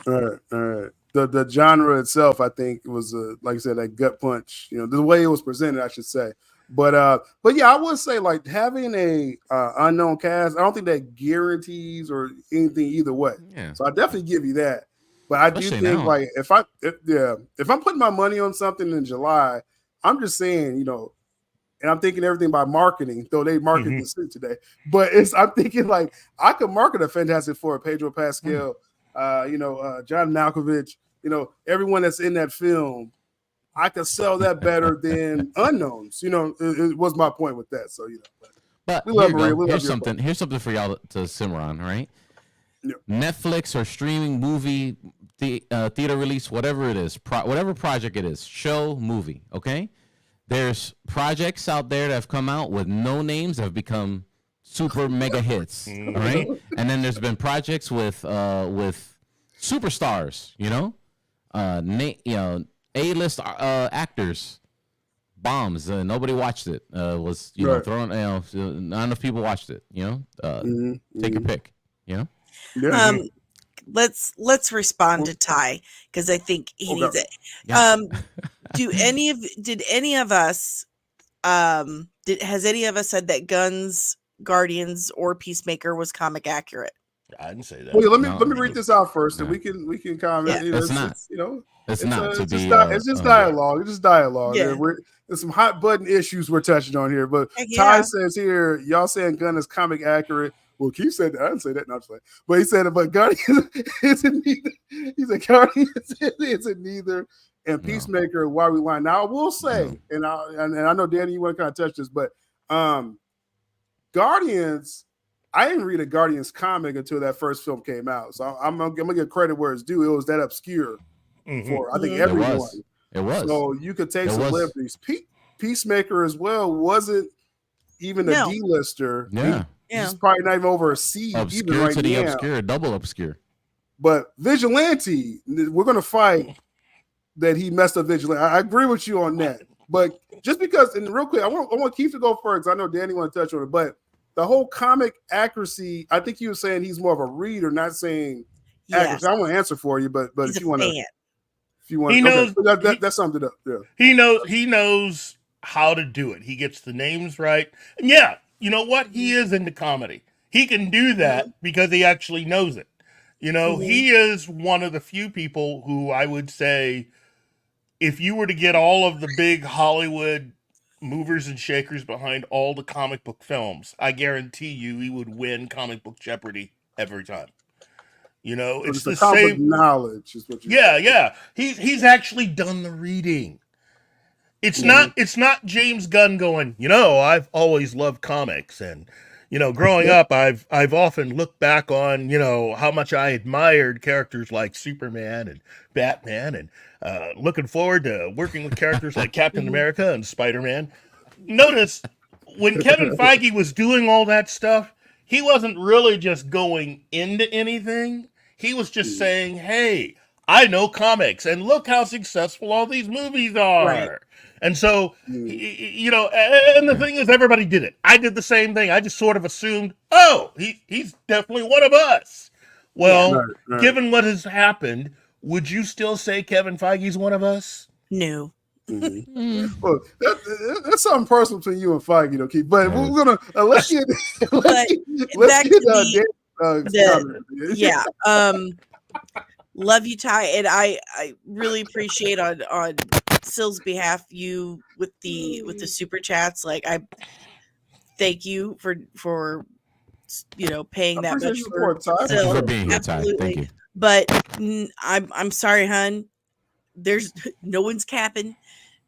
All right. The genre itself, I think, was like I said, that gut punch. The way it was presented, I should say. But yeah, I would say like having a unknown cast, I don't think that guarantees or anything either way. Yeah. So I definitely give you that. But I Especially do think now. like if I'm putting my money on something in July, I'm just saying, and I'm thinking everything by marketing, though they market the suit today. But I'm thinking like I could market a Fantastic Four, Pedro Pascal, John Malkovich, everyone that's in that film. I could sell that better than unknowns. It was my point with that. So But we love here you Maria. go. We love Here's something for y'all to simmer on, right? Yeah. Netflix or streaming movie, theater release, whatever it is, whatever project it is, show, movie, okay? There's projects out there that have come out with no names that have become super mega hits, all right? And then there's been projects with superstars, A-list actors, bombs. Nobody watched it. Was Right. thrown. Not enough people watched it. Take your pick. Yeah. Let's respond to Ty because I think he needs it. Yeah. Did any of us has any of us said that Gunn's Guardians or Peacemaker was comic accurate? I didn't say that. Well, let No. me read this out first, and No. we can comment. Yeah. It's not. It's Just dialogue. It's just dialogue. Yeah. There's some hot button issues we're touching on here. But Heck Ty yeah. says here, y'all saying Gunn is comic accurate. Well, Keith said that. I didn't say that. Not saying. But he said, but Guardians isn't neither. He said Guardians isn't neither. And No. Peacemaker, why we line. Now I will say, and I know Danny, you want to kind of touch this, but Guardians, I didn't read a Guardians comic until that first film came out. So I'm gonna give credit where it's due. It was that obscure for I think Mhm. everyone. It was. So you could take It some was. liberties. Peacemaker as well wasn't even a No. D-lister. Yeah. He's probably not even over a C even Obscure right to the now. obscure, double obscure. But Vigilante, we're gonna fight that he messed up Vigilante. I agree with you on that. But just because, and real quick, I want Keith to go first. I know Danny want to touch on it, but the whole comic accuracy, I think you were saying he's more of a reader, not saying Yes. accuracy. I want to answer for you, but He's if a you want to, fan. He knows- that summed it up. Yeah. He knows how to do it. He gets the names right. And yeah, you know what? He is into comedy. He can do that because he actually knows it. He is one of the few people who I would say, if you were to get all of the big Hollywood movers and shakers behind all the comic book films, I guarantee you he would win Comic Book Jeopardy every time. It's the same knowledge is what you Yeah. He's actually done the reading. It's not James Gunn going, I've always loved comics, and growing up I've often looked back on, how much I admired characters like Superman and Batman, and looking forward to working with characters like Captain America and Spider-Man. Notice when Kevin Feige was doing all that stuff, he wasn't really just going into anything. He was just saying, hey, I know comics, and look how successful all these movies are. Right. And so, and the thing is, everybody did it. I did the same thing. I just sort of assumed, he's definitely one of us. Well, Right. given what has happened, would you still say Kevin Feige's one of us? No. Well, that's something personal between you and Feige, Keith. But we're gonna let's get back to yeah. Love you, Ty, and I really appreciate on Syl's behalf you with the super chats. Like, I thank you for paying I that appreciate much your for. support, Ty. Thank you So, for being here, Ty. Thank absolutely. you. But I'm sorry, hun. There's no one's capping.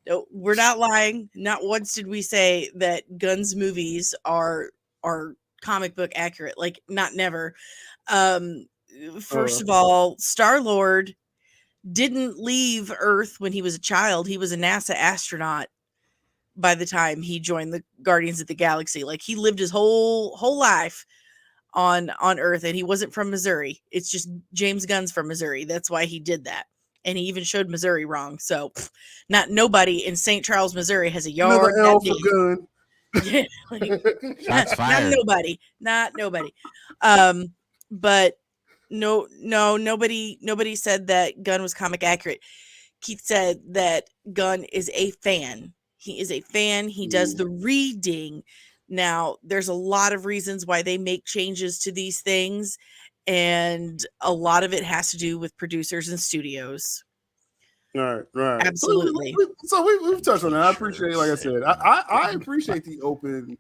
No, we're not lying. Not once did we say that Gunn's movies are comic book accurate. Like, not never. First of all, Star-Lord didn't leave Earth when he was a child. He was a NASA astronaut by the time he joined the Guardians of the Galaxy. Like, he lived his whole life on Earth, and he wasn't from Missouri. It's just James Gunn's from Missouri. That's why he did that. And he even showed Missouri wrong. So not nobody in St. Charles, Missouri has a yard. Another L for Gunn. Yeah, like, Shots fired. Not nobody. But nobody said that Gunn was comic accurate. Keith said that Gunn is a fan. He is a fan. He does the reading. Now, there's a lot of reasons why they make changes to these things, and a lot of it has to do with producers and studios. Right. Absolutely. So we've touched on that. I appreciate, like I said, I appreciate the open,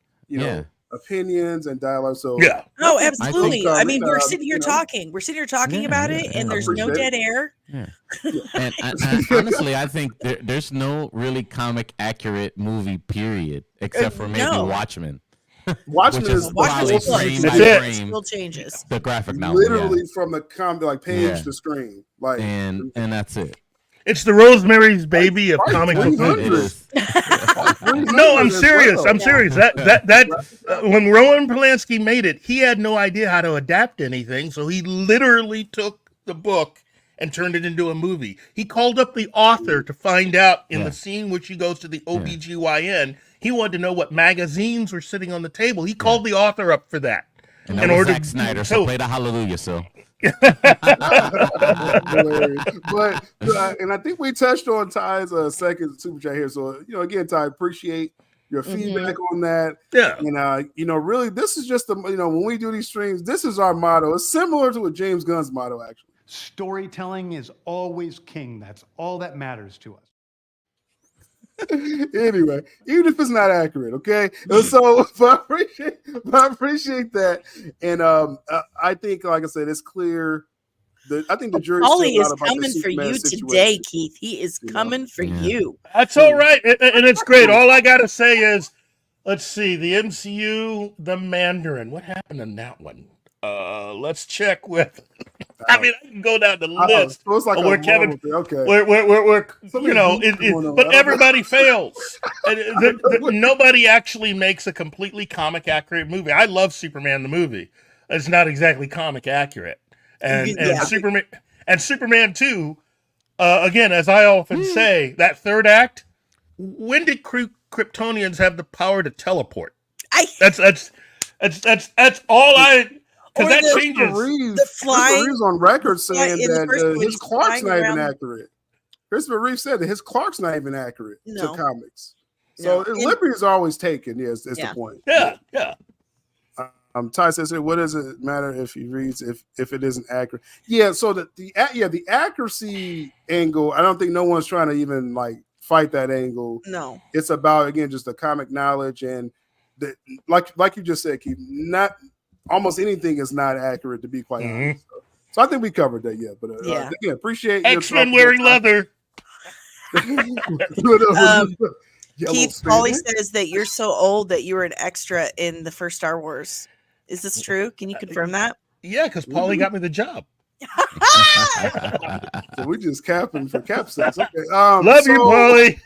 opinions and dialogue. So Yeah. Oh, absolutely. I mean, we're uh, sitting here talking. We're sitting here talking about it, and there's no dead air. Yeah. And honestly, I think there's no really comic accurate movie, period, except for maybe Watchmen. Watchmen is probably frame by That's it. frame Still changes. the graphic novel. literally from the page to screen. Like, and that's it. It's the Rosemary's Baby of comic book 300. movies. It is. No, I'm serious. I'm serious. That when Roman Polanski made it, he had no idea how to adapt anything, so he literally took the book and turned it into a movie. He called up the author to find out in the scene which he goes to the OBGYN. He wanted to know what magazines were sitting on the table. He called the author up for that. And that was Zack Snyder, so play the hallelujah, so. but and I think we touched on Ty's second super chat here. So again, Ty, appreciate your feedback on that. Yeah, and really, this is just the when we do these streams, this is our motto. It's similar to what James Gunn's motto actually. Storytelling is always king. That's all that matters to us. Anyway, even if it's not accurate, okay. So, but I appreciate that, and I think, like I said, it's clear. I think the jury is coming for you today, Keith. He is coming for you. That's all right, and it's great. All I gotta say is, let's see, the MCU, the Mandarin. What happened in that one? Let's check with. I mean, I can go down the list so it's like where Kevin, okay, where but everybody fails. Nobody actually makes a completely comic accurate movie. I love Superman the movie. It's not exactly comic accurate, and Superman 2. Again, as I often say, that third act. When did Kryptonians have the power to teleport? That's all I. Because that changes. The flying. Reeves on record saying that his Clark's not even accurate. Christopher Reeve said that his Clark's not even accurate to comics. So liberty is always taken. Yes, that's the point. Yeah. Ty says here, what does it matter if he reads if it isn't accurate? Yeah. So the accuracy angle. I don't think no one's trying to even fight that angle. No, it's about again just the comic knowledge and like you just said, Keith. Not almost anything is not accurate, to be quite honest. So I think we covered that, but again, appreciate X-Men wearing leather. Keith, Paulie says that you're so old that you were an extra in the first Star Wars. Is this true? Can you confirm that? Yeah, because Paulie got me the job. So we just capping for cap sense. Okay. Love you, Paulie.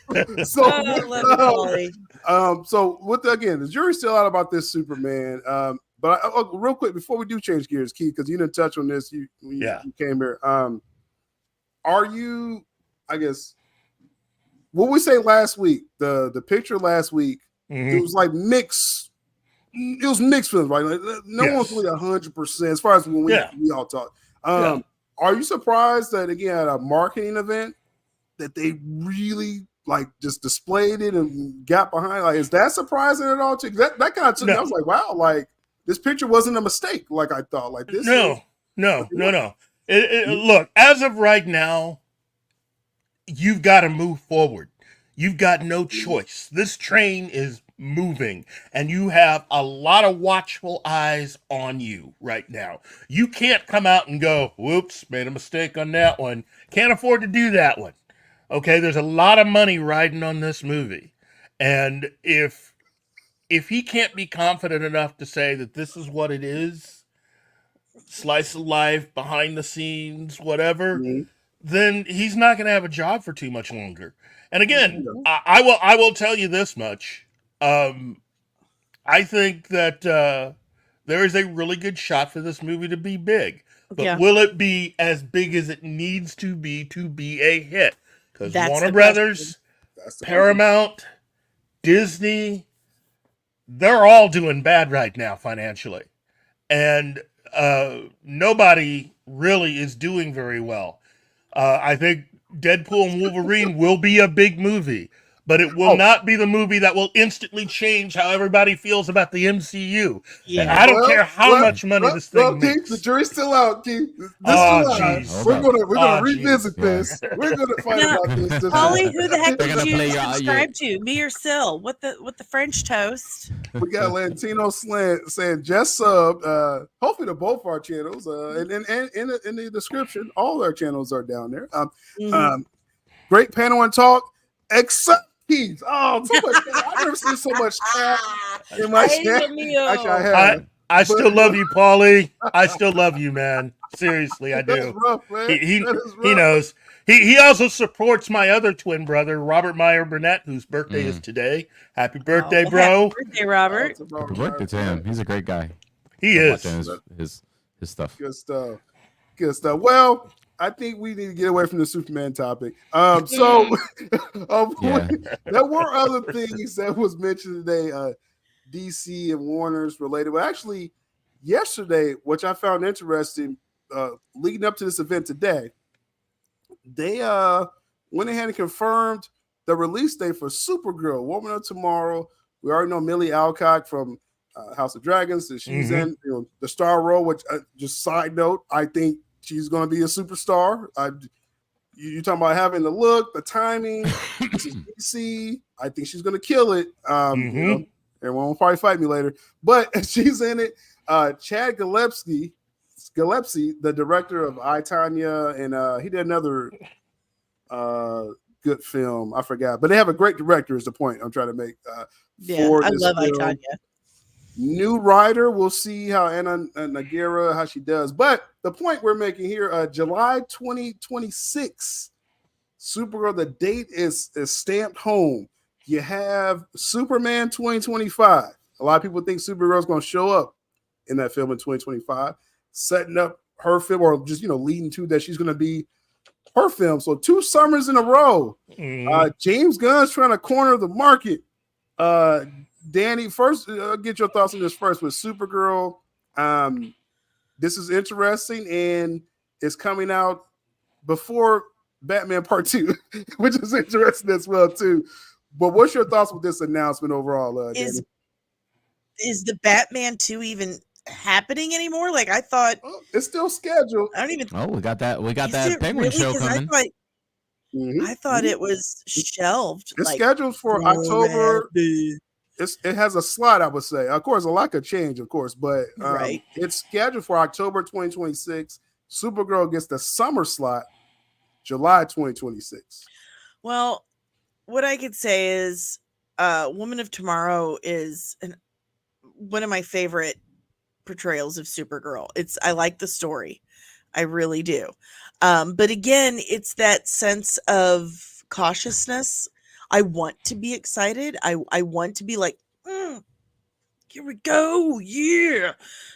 So with again, the jury's still out about this Superman. But real quick before we do change gears, Keith, because you didn't touch on this, you came here. Are you? I guess what we say last week, the picture last week, it was like mixed. It was mixed feelings, right? No one's really 100% as far as when we all talk. Are you surprised that again at a marketing event that they really just displayed it and got behind? Is that surprising at all? Too? That kind of took me. I was like, wow, this picture wasn't a mistake, like I thought. This. No. Look, as of right now, you've got to move forward. You've got no choice. This train is moving, and you have a lot of watchful eyes on you right now. You can't come out and go, whoops, made a mistake on that one. Can't afford to do that one. Okay, there's a lot of money riding on this movie. And if he can't be confident enough to say that this is what it is, slice of life, behind the scenes, whatever, Mhm. then he's not going to have a job for too much longer. And again, I will tell you this much. I think that there is a really good shot for this movie to be big. But Yeah. will it be as big as it needs to be a hit? Because That's Warner the Brothers, That's the Paramount, Disney, they're all doing bad right now financially. And nobody really is doing very well. I think Deadpool and Wolverine will be a big movie, but it will not be the movie that will instantly change how everybody feels about the MCU. Yeah. I don't care how much money this thing Keith, makes. the jury's still out, Keith. This Oh, July, jeez. we're gonna Oh, revisit jeez. this. We're gonna fight Now, about this. Polly, who the heck They're did gonna you play your- subscribe to? Me or Syl? What the French toast? We got Latino Slant saying just sub. Hopefully to both our channels. And in the description, all our channels are down there. Mhm. Great panel and talk, except Keith. Oh, so much! I've never seen so much chat in my Ay, chat. Dios mío. Actually, I have. I still love you, Paulie. I still love you, man. Seriously, I That's do. rough, man. He That is he rough. knows. He also supports my other twin brother, Robert Meyer Burnett, whose birthday is today. Happy birthday, Oh, bro. Happy birthday, Robert. Happy birthday to him. He's a great guy. He I'm is. watching his stuff. Good stuff. Good stuff. Well, I think we need to get away from the Superman topic. So Yeah. there were other things that was mentioned today, DC and Warner's related. Well, actually, yesterday, which I found interesting, leading up to this event today, they went ahead and confirmed the release date for Supergirl, Woman of Tomorrow. We already know Millie Alcock from House of Dragons. That she's in the star role, which just side note, I think she's going to be a superstar. You talking about having the look, the timing. This is DC. I think she's going to kill it. You know, everyone will probably fight me later, but she's in it. Chad Gillespie, the director of I, Tonya, and he did another good film. I forgot, but they have a great director. Is the point I'm trying to make? Yeah, for I this love film. Itanya. New writer, we'll see how Anna Nagara, how she does. But the point we're making here, July 2026, Supergirl, the date is stamped home. You have Superman 2025. A lot of people think Supergirl's going to show up in that film in 2025, setting up her film, or just, leading to that she's going to be her film. So 2 summers in a row. James Gunn's trying to corner the market. Dani, first, get your thoughts on this first with Supergirl. This is interesting, and it's coming out before Batman Part 2, which is interesting as well, too. But what's your thoughts with this announcement overall, Dani? Is the Batman 2 even happening anymore? Like, I thought it's still scheduled. I don't even. Oh, we got that. We got Is that it Penguin really? show 'Cause coming. I thought it was shelved. It's like, scheduled for October. forever. It has a slot, I would say. Of course, a lot could change, of course, but Right. It's scheduled for October 2026. Supergirl gets the summer slot, July 2026. Well, what I could say is Woman of Tomorrow is one of my favorite portrayals of Supergirl. I like the story. I really do. But again, it's that sense of cautiousness. I want to be excited. I want to be like, here we go. Yeah.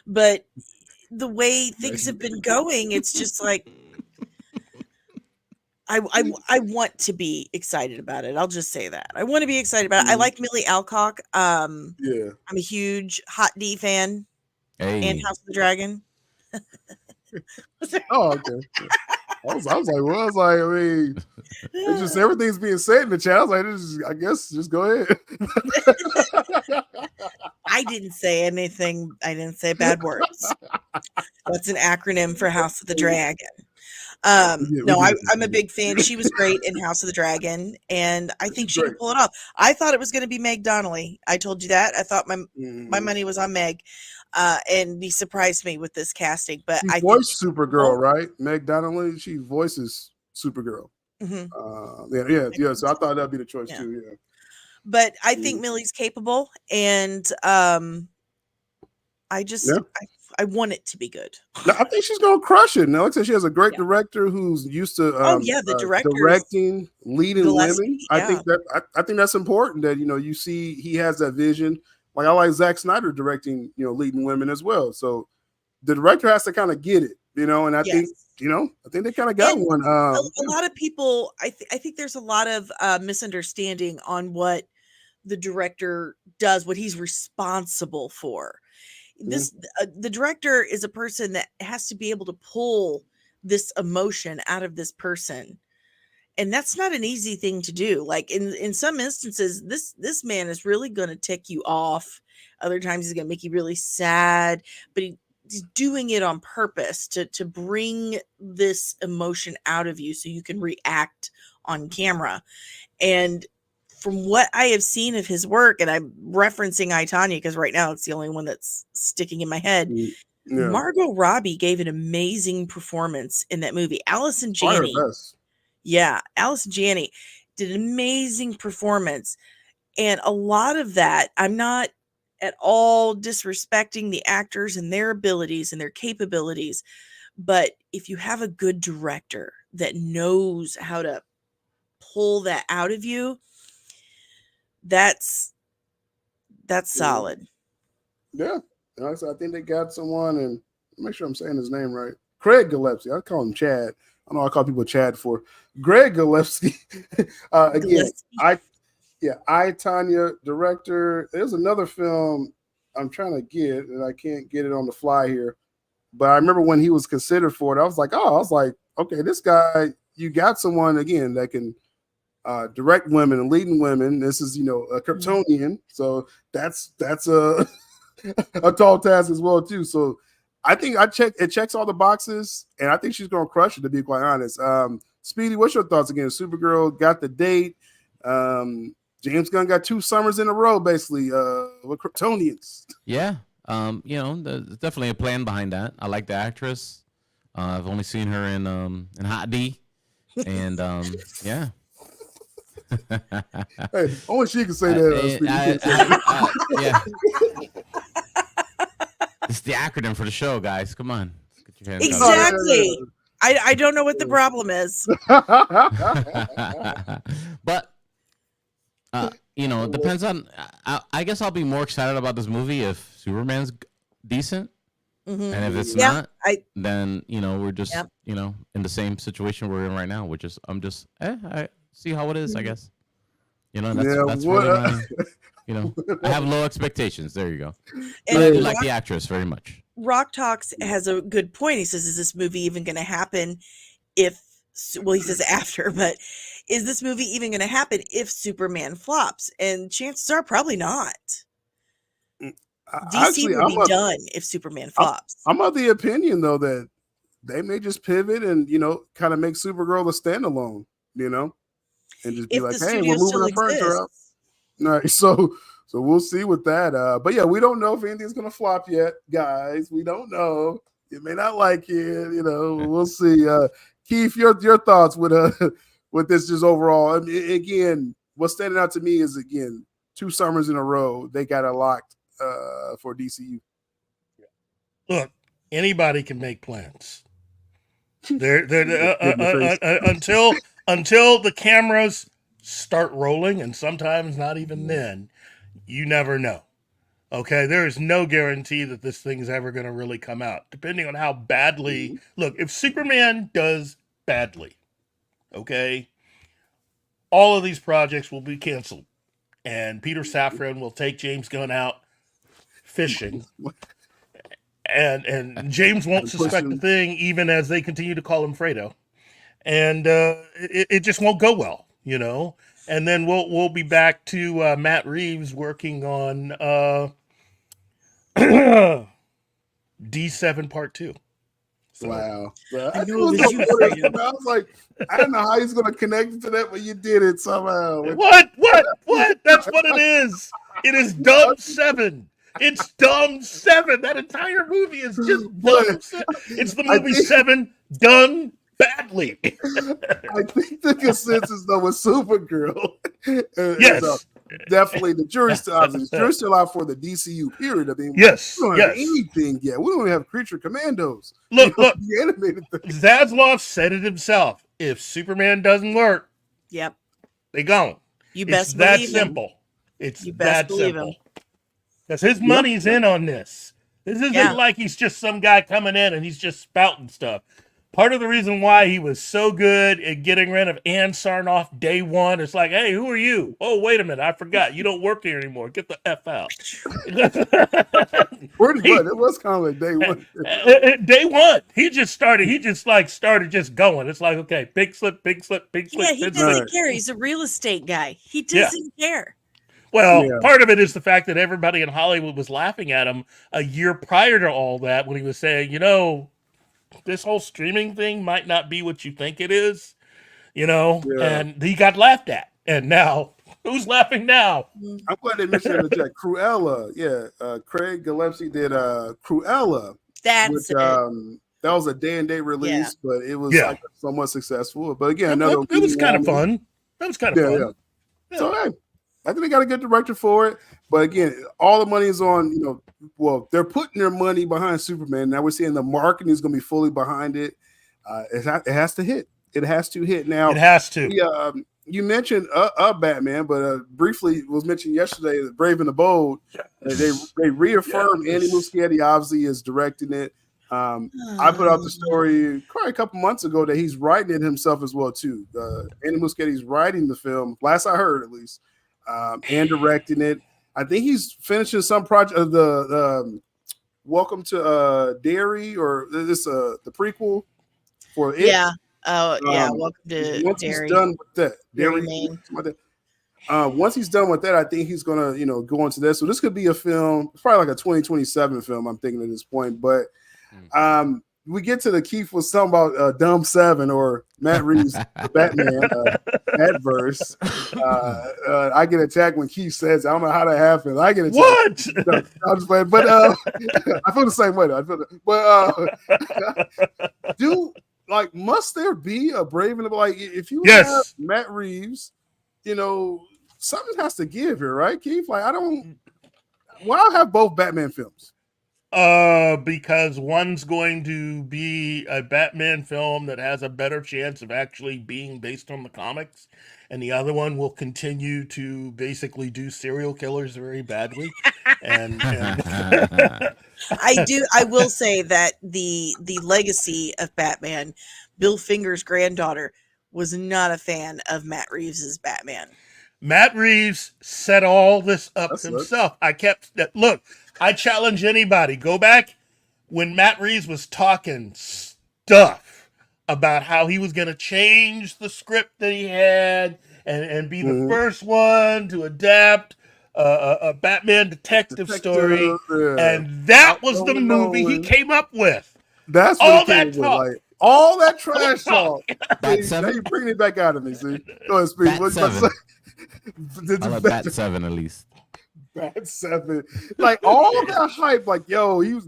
But the way things have been going, it's just like, I want to be excited about it. I'll just say that. I want to be excited about it. I like Millie Alcock. Yeah. I'm a huge Hot D fan and Hey, House of the Dragon. Oh, okay. I was like, I mean, it's just everything's being said in the chat. I was like, I guess just go ahead. I didn't say anything. I didn't say bad words. That's an acronym for House of the Dragon. No, I'm a big fan. She was great in House of the Dragon, and I think she could pull it off. I thought it was going to be Meg Donnelly. I told you that. I thought my money was on Meg, and he surprised me with this casting. But She I voiced Supergirl, right? Meg Donnelly. She voices Supergirl. Yeah. So I thought that'd be the choice too. Yeah. But I think Millie's capable, and I want it to be good. No, I think she's gonna crush it. Now, like I said, she has a great director who's used to the director directing, leading women. Yeah. I think that's important that you see he has that vision. Like I like Zack Snyder directing, leading women as well. So the director has to kind of get it, and I think they kind of got one. A lot of people, I think there's a lot of misunderstanding on what the director does, what he's responsible for. The director is a person that has to be able to pull this emotion out of this person, and that's not an easy thing to do. Like in some instances, this man is really going to tick you off. Other times he's going to make you really sad, but he's doing it on purpose to bring this emotion out of you so you can react on camera. And from what I have seen of his work, and I'm referencing I, Tonya because right now it's the only one that's sticking in my head. Yeah. Margot Robbie gave an amazing performance in that movie. Allison Janney. Yeah, Allison Janney did an amazing performance. And a lot of that, I'm not at all disrespecting the actors and their abilities and their capabilities. But if you have a good director that knows how to pull that out of you, that's solid. Yeah. I think they got someone, and make sure I'm saying his name right. Craig Gillespie. I call him Chad. I know I call people Chad for Greg Gillespie. Again, I, Tonya, director. There's another film I'm trying to get, and I can't get it on the fly here. But I remember when he was considered for it, I was like, okay, this guy, you got someone again that can direct women and leading women. This is, a Kryptonian, so that's a a tall task as well too. So I think it checks all the boxes, and I think she's gonna crush it, to be quite honest. Speedy, what's your thoughts again? Supergirl got the date. James Gunn got 2 summers in a row, basically, with Kryptonians. Yeah. There's definitely a plan behind that. I like the actress. I've only seen her in Hot D, and yeah. Hey, only she can say that. Yeah. It's the acronym for the show, guys. Come on. Get your hands exactly. I don't know what the problem is. But it depends on. I guess I'll be more excited about this movie if Superman's decent, and if it's not, then we're just in the same situation we're in right now, which is I see how it is, I guess. That's really my, I have low expectations. There you go. And I like the actress very much. Rock Talks has a good point. He says, is this movie even going to happen he says after, but is this movie even going to happen if Superman flops? And chances are probably not. DC will be done if Superman flops. I'm of the opinion, though, that they may just pivot and, kind of make Supergirl a standalone, and just be like, hey, we're moving our furniture up. All right, so we'll see with that. But yeah, we don't know if anything's gonna flop yet, guys. We don't know. You may not like it, we'll see. Keith, your thoughts with this just overall. I mean, again, what's standing out to me is 2 summers in a row they got it locked for DCU. Look, anybody can make plans. They're until the cameras start rolling, and sometimes not even then, you never know. Okay, there is no guarantee that this thing's ever going to really come out, depending on how badly. Look, if Superman does badly, okay, all of these projects will be canceled, and Peter Safran will take James Gunn out fishing, and James won't suspect a thing, even as they continue to call him Fredo, and it just won't go well. And then we'll be back to Matt Reeves working on D7 Part 2. So, Wow. Bro, I I know knew it was you, Fredo. I was like, I don't know how he's going to connect it to that, but you did it somehow. what? That's what it is. It is dumb 7. It's dumb 7. That entire movie is just But dumb 7. It's the I movie think, 7 done badly. I think the consensus, though, with Supergirl is Yes. definitely the jury's still out. The jury's still out for the DCU period. I mean, Yes. we don't have Yes. anything yet. We don't even have Creature Commandos. Look. The animated thing. Zaslav said it himself. If Superman doesn't work, Yep. they gone. You It's best that believe him. simple. It's You best that believe simple. him. Because his money's in on this. This isn't like he's just some guy coming in and he's just spouting stuff. Part of the reason why he was so good at getting rid of Ann Sarnoff day one, it's like, hey, who are you? Oh, wait a minute, I forgot. You don't work here anymore. Get the F out. Pretty much. It was kind of like day one. Day one. He just started just going. It's like, okay, big slip, big slip, big slip. Yeah, he big doesn't slip. care. He's a real estate guy. He doesn't care. Well, Yeah. part of it is the fact that everybody in Hollywood was laughing at him a year prior to all that when he was saying, this whole streaming thing might not be what you think it is, and he got laughed at. And now, who's laughing now? I'm glad they mentioned it in the chat. Cruella. Yeah. Craig Gillespie did Cruella. That's Which, it. that was a day and date release, but it was like somewhat successful. But again, another It was kind of fun. That was kind of fun. Yeah. So hey, I think they got a good director for it. But again, all the money is on, they're putting their money behind Superman. Now we're seeing the marketing is going to be fully behind it. It has to hit. It has to hit. Now it has to. Yeah. You mentioned Batman, but briefly was mentioned yesterday, Brave and the Bold. They reaffirmed Andy Muschietti obviously is directing it. I put out the story quite a couple months ago that he's writing it himself as well too. Andy Muschietti's writing the film, last I heard at least, and directing it. I think he's finishing some project of the Welcome to Derry, or this the prequel for it. Yeah. Oh yeah. Welcome to once Derry. he's done with that, Derry, Derry, once he's done with that, I think he's gonna go into this. So this could be a film. It's probably like a 2027 film. I'm thinking at this point, but we get to the Keith was talking about Dumb 7 or Matt Reeves Batman that verse. I get attacked when Keith says, I don't know how that happened. I get attacked. What? No, I'm just playing, but I feel the same way though. Must there be a Brave and the Bold? Like if you have Matt Reeves, something has to give here, right, Keith? Like why have both Batman films? Because one's going to be a Batman film that has a better chance of actually being based on the comics, and the other one will continue to basically do serial killers very badly. and I will say that the legacy of Batman, Bill Finger's granddaughter, was not a fan of Matt Reeves's Batman. Matt Reeves set all this up himself. I challenge anybody. Go back when Matt Reeves was talking stuff about how he was going to change the script that he had and be the first one to adapt a Batman detective story. And that was the movie he came up with. That's what all that talk. Like, all that trash talk. Now you're bringing it back out of me, see? Go ahead, speak. What you about to say? I like Bat 7 at least. Bat 7. Like all that hype, like, yo, he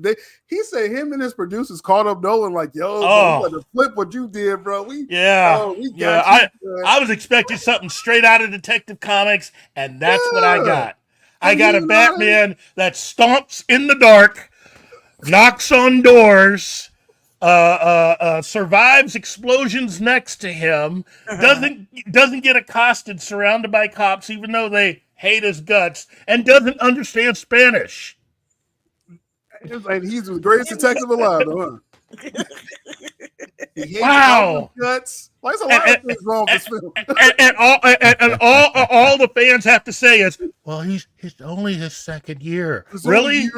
said him and his producers called up Nolan, like, yo, bro, you got to flip what you did, bro. I was expecting something straight out of Detective Comics, and that's what I got. I got a Batman that stomps in the dark, knocks on doors, survives explosions next to him, doesn't get accosted, surrounded by cops, even though they hate his guts, and doesn't understand Spanish. And he's the greatest detective alive, though, huh? He hates wow. Guts. Like, there's a lot of things wrong with this film. And all the fans have to say is, well, it's only his second year. Really?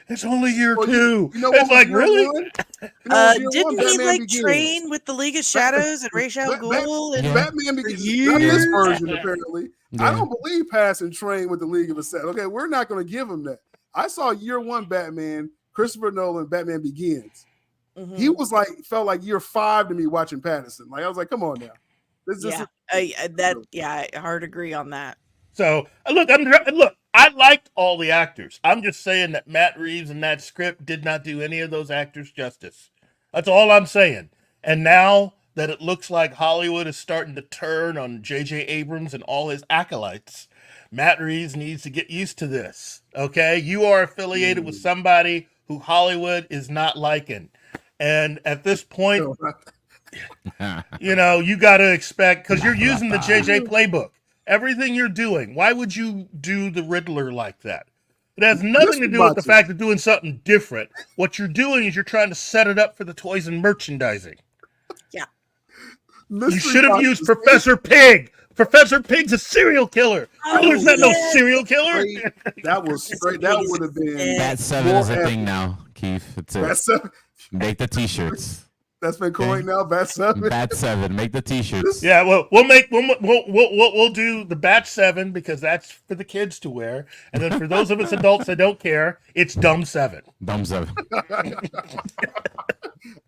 It's only year two. It's like, really? Didn't he train with the League of Shadows and Ra's al Ghul? And Batman Begins. Not this version, apparently. Yeah. I don't believe Pass and Train with the League of Assassins. Okay, we're not going to give him that. I saw year one Batman, Christopher Nolan, Batman Begins. He was like, felt like year 5 to me watching Pattinson. Like I was like, come on now. I hard agree on that. So look, I liked all the actors. I'm just saying that Matt Reeves and that script did not do any of those actors justice. That's all I'm saying. And now that it looks like Hollywood is starting to turn on J.J. Abrams and all his acolytes, Matt Reeves needs to get used to this. Okay, you are affiliated with somebody who Hollywood is not liking, and at this point, you know, you got to expect, because you're using the JJ playbook. Everything you're doing, why would you do the Riddler like that? It has nothing to do with the fact of doing something different. What you're doing is you're trying to set it up for the toys and merchandising. Yeah. Mystery You should have Box used is Professor Pig. Professor Pig's a serial killer. Riddler's not no serial killer. straight. That was straight. That would have been. Bat 7 is a thing now, Keith. It's it. Bat 7. Make the t-shirts. That's been coined now. Bat 7. Bat 7. Make the t-shirts. Yeah, well, we'll do the Bat 7 because that's for the kids to wear, and then for those of us adults that don't care, it's Dumb 7. Dumb 7.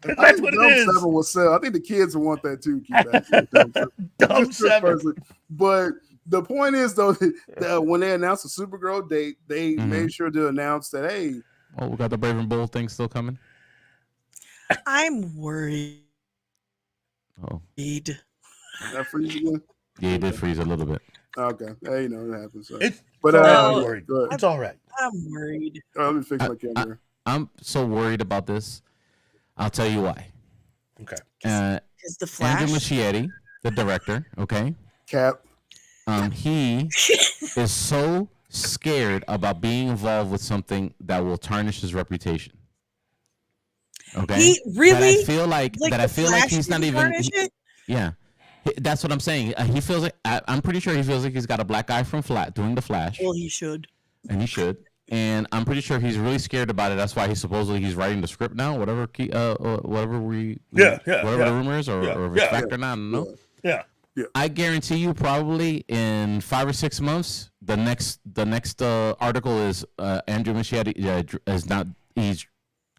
That's what it is. Dumb 7 will sell. I think the kids will want that too. Keep Dumb 7. But the point is though, that when they announced the Supergirl date, they made sure to announce that Oh, we got the Brave and Bold thing still coming. I'm worried. Oh, that freeze again. yeah, it did freeze a little bit. Okay, hey, you know it happens. So. It's But all go right. ahead. It's all right. I'm worried. Let me fix my camera. I'm so worried about this. I'll tell you why. Okay. Is the Flash? Andrew Muschietti, the director, okay? Cap. He is so scared about being involved with something that will tarnish his reputation. Okay. He really I feel like he's not even. Yeah, that's what I'm saying. He feels like I'm pretty sure he feels like he's got a black eye from doing the Flash. Well, he should. And he should. And I'm pretty sure he's really scared about it. That's why he's writing the script now. Whatever the rumor is, or if it's fact or not, I don't know. Yeah. I guarantee you, probably in 5 or 6 months, the next article is Andrew Muschietti is not. He's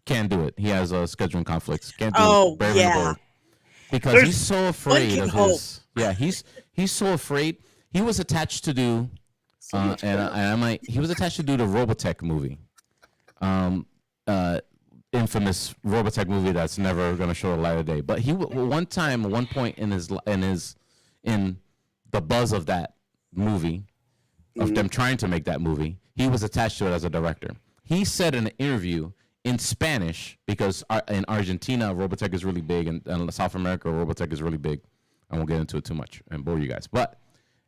can't do it. He has scheduling conflicts. Can't do it. Yeah. Because he's so afraid of his. Yeah, he's so afraid. He was attached to do. He was attached to do the Robotech movie, infamous Robotech movie that's never going to show the light of day. But he one point in the buzz of that movie, of them trying to make that movie, he was attached to it as a director. He said in an interview in Spanish, because in Argentina Robotech is really big, and South America Robotech is really big. I won't get into it too much and bore you guys. But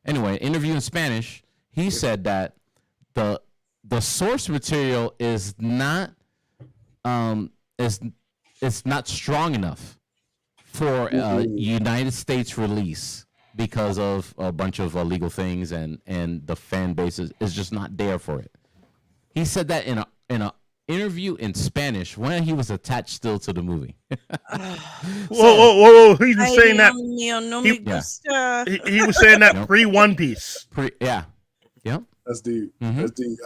anyway, interview in Spanish. He said that the source material is not strong enough for United States release because of a bunch of legal things, and the fan base is just not there for it. He said that in a interview in Spanish when he was attached still to the movie. Whoa! He was saying that. He was saying that pre One Piece. Yeah. That's deep. Mm-hmm. That's deep.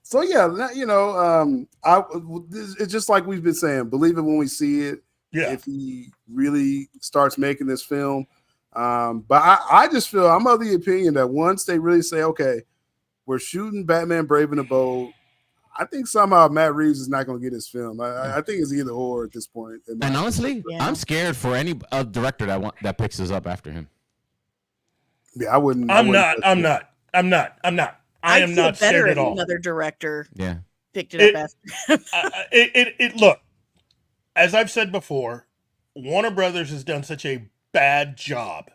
So yeah, it's just like we've been saying. Believe it when we see it. Yeah. If he really starts making this film, but I just feel I'm of the opinion that once they really say, okay, we're shooting Batman Brave and the Bold, I think somehow Matt Reeves is not going to get his film. I think it's either or at this point. And honestly, I'm scared for any director that picks this up after him. Yeah, I wouldn't. I'm not. I am not scared at all. Another director, picked it up after. Look, as I've said before, Warner Brothers has done such a bad job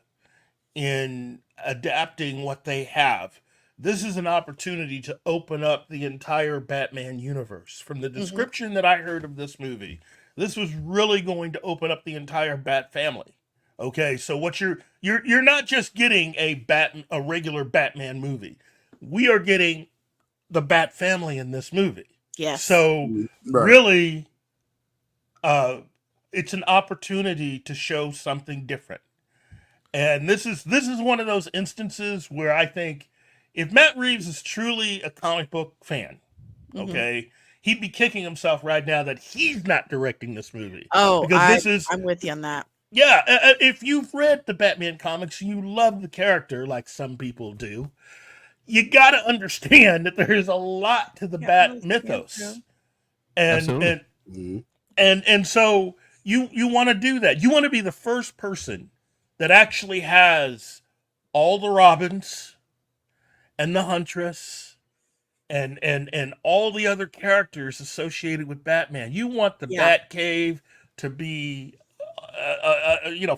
in adapting what they have. This is an opportunity to open up the entire Batman universe. From the description that I heard of this movie, this was really going to open up the entire Bat family. Okay, so what you're not just getting a regular Batman movie. We are getting the Bat family in this movie. Yes. So really, it's an opportunity to show something different. And this is one of those instances where I think if Matt Reeves is truly a comic book fan, okay, he'd be kicking himself right now that he's not directing this movie. Oh, Because I'm with you on that. yeah, if you've read the Batman comics, you love the character like some people do. You got to understand that there's a lot to the Bat mythos, and Absolutely. and so you want to do that. You want to be the first person that actually has all the Robins and the Huntress and all the other characters associated with Batman. You want the Batcave to be,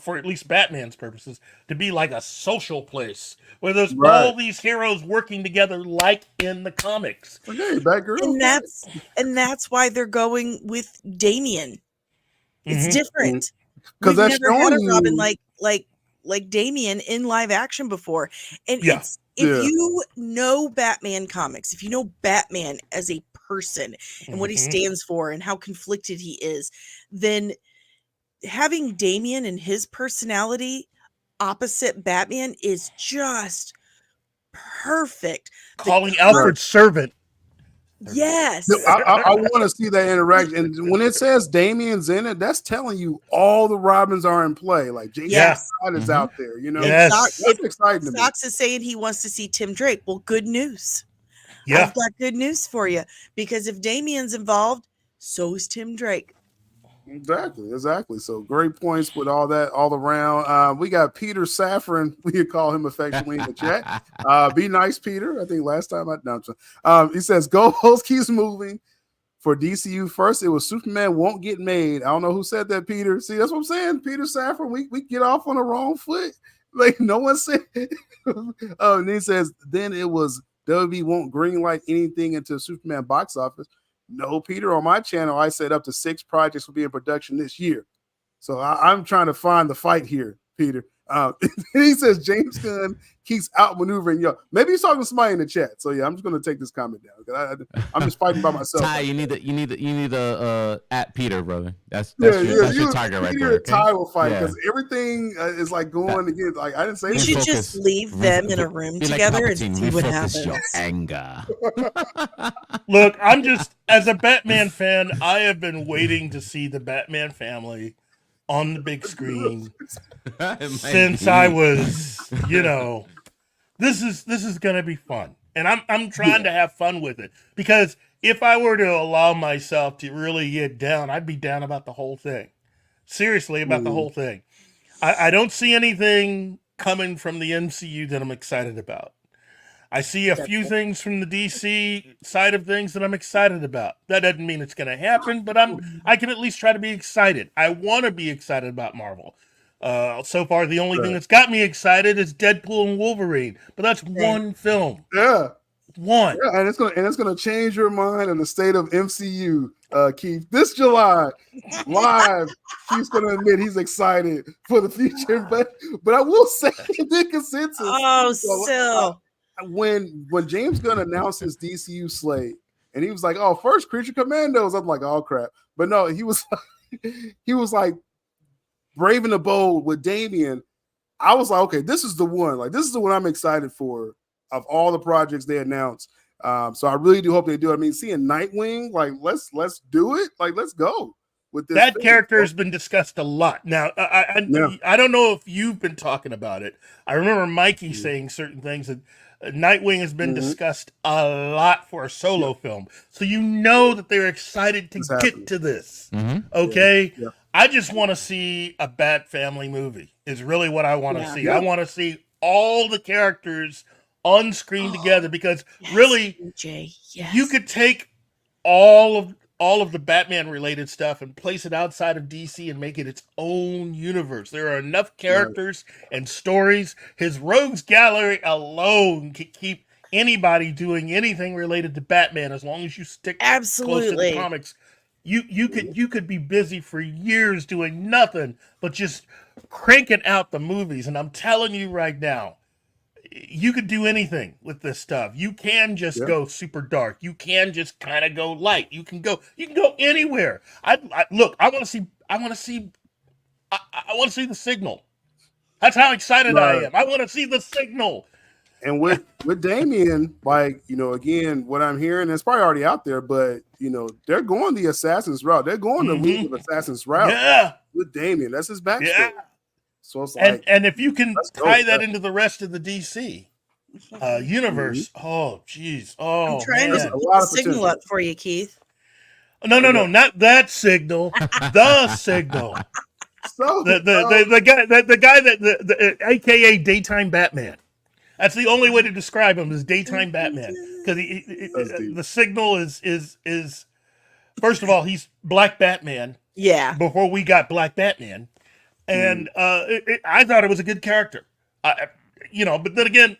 for at least Batman's purposes, to be like a social place where there's all these heroes working together, like in the comics. Okay, Batgirl. And that's why they're going with Damian. It's different because we've that's never had a showing Robin you like Damian in live action before, and Yeah. if you know Batman comics, if you know Batman as a person and what he stands for and how conflicted he is, then having Damian and his personality opposite Batman is just perfect. Calling Alfred servant. Yes. I want to see that interaction. And when it says Damian's in it, that's telling you all the Robins are in play. Like Jason Todd is out there, you know. Yes. That's exciting to me. Fox is saying he wants to see Tim Drake. Well, good news. Yeah. I've got good news for you, because if Damian's involved, so is Tim Drake. Exactly. So great points with all that all around. We got Peter Safran. We could call him affectionately in the chat. Be nice, Peter. I think last time he says, "Go host keeps moving for DCU first. It was Superman won't get made." I don't know who said that, Peter. See, that's what I'm saying. Peter Safran. We get off on the wrong foot. Like no one said. And he says, then it was WB won't greenlight anything into Superman box office. No, Peter, on my channel, I said up to 6 projects will be in production this year. So I'm trying to find the fight here, Peter. He says James Gunn keeps outmaneuvering. Maybe he's talking to somebody in the chat. So yeah, I'm just going to take this comment down. I'm just fighting by myself. Ty, you need to at Peter, brother. That's your target right there. Okay? Ty will fight because everything is like going again. Like I didn't say. We should just leave them in a room together and see what happens. Your anger. Look, I'm just as a Batman fan, I have been waiting to see the Batman family on the big screen since I was, this is gonna be fun, and I'm trying to have fun with it, because if I were to allow myself to really get down, I'd be down about the whole thing. Seriously, about the whole thing. I don't see anything coming from the MCU that I'm excited about. I see a few things from the DC side of things that I'm excited about. That doesn't mean it's going to happen, but I can at least try to be excited. I want to be excited about Marvel. So far, the only thing that's got me excited is Deadpool and Wolverine, but that's one film. Yeah. One. Yeah, and it's gonna change your mind on the state of MCU, Keith. This July, live, Keith's gonna admit he's excited for the future. But I will say the consensus. Oh, still. When James Gunn announced his DCU slate, and he was like, "Oh, first Creature Commandos," I'm like, "Oh crap!" But no, he was like Brave and the Bold with Damian. I was like, "Okay, this is the one. Like, this is the one I'm excited for of all the projects they announced." So I really do hope they do it. I mean, seeing Nightwing, like, let's do it. Like, let's go with this. That character has been discussed a lot. Now, I don't know if you've been talking about it. I remember Mikey saying certain things that. Nightwing has been discussed a lot for a solo film. So you know that they're excited to get to this. Okay? Yeah. I just want to see a Bat family movie is really what I want to see. I want to see all the characters on screen together, because really you could take all of the Batman related stuff and place it outside of DC and make it its own universe. There are enough characters and stories. His rogues gallery alone can keep anybody doing anything related to Batman, as long as you stick close to the comics. You could be busy for years doing nothing but just cranking out the movies. And I'm telling you right now, you could do anything with this stuff. You can just go super dark. You can just kind of go light. You can go anywhere. I want to see the Signal. That's how excited I am. I want to see the Signal. And with Damian, like, you know, again, what I'm hearing, it's probably already out there, but you know, they're going the Assassin's route. They're going the League of Assassins route. Yeah. With Damian. That's his backstory. Yeah. So it's like, And if you can let's go tie with that that. into the rest of the DC universe, oh geez, oh I'm trying There's to a put lot the of signal potential. up for you, Keith. no, not that signal, the signal. So The guy that AKA Daytime Batman. That's the only way to describe him is Daytime Batman, because the signal is first of all, he's Black Batman. Yeah. Before we got Black Batman, and I thought it was a good character. You know, but then again,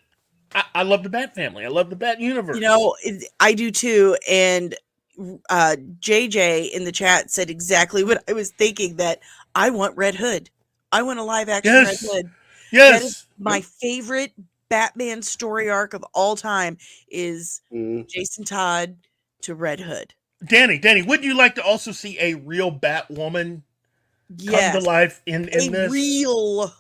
I love the Bat family. I love the Bat universe. You know, I do too. And JJ in the chat said exactly what I was thinking, that I want Red Hood. I want a live action Red Hood. Yes. That is my favorite Batman story arc of all time is Jason Todd to Red Hood. Dani, would you like to also see a real Batwoman come to life in this? Real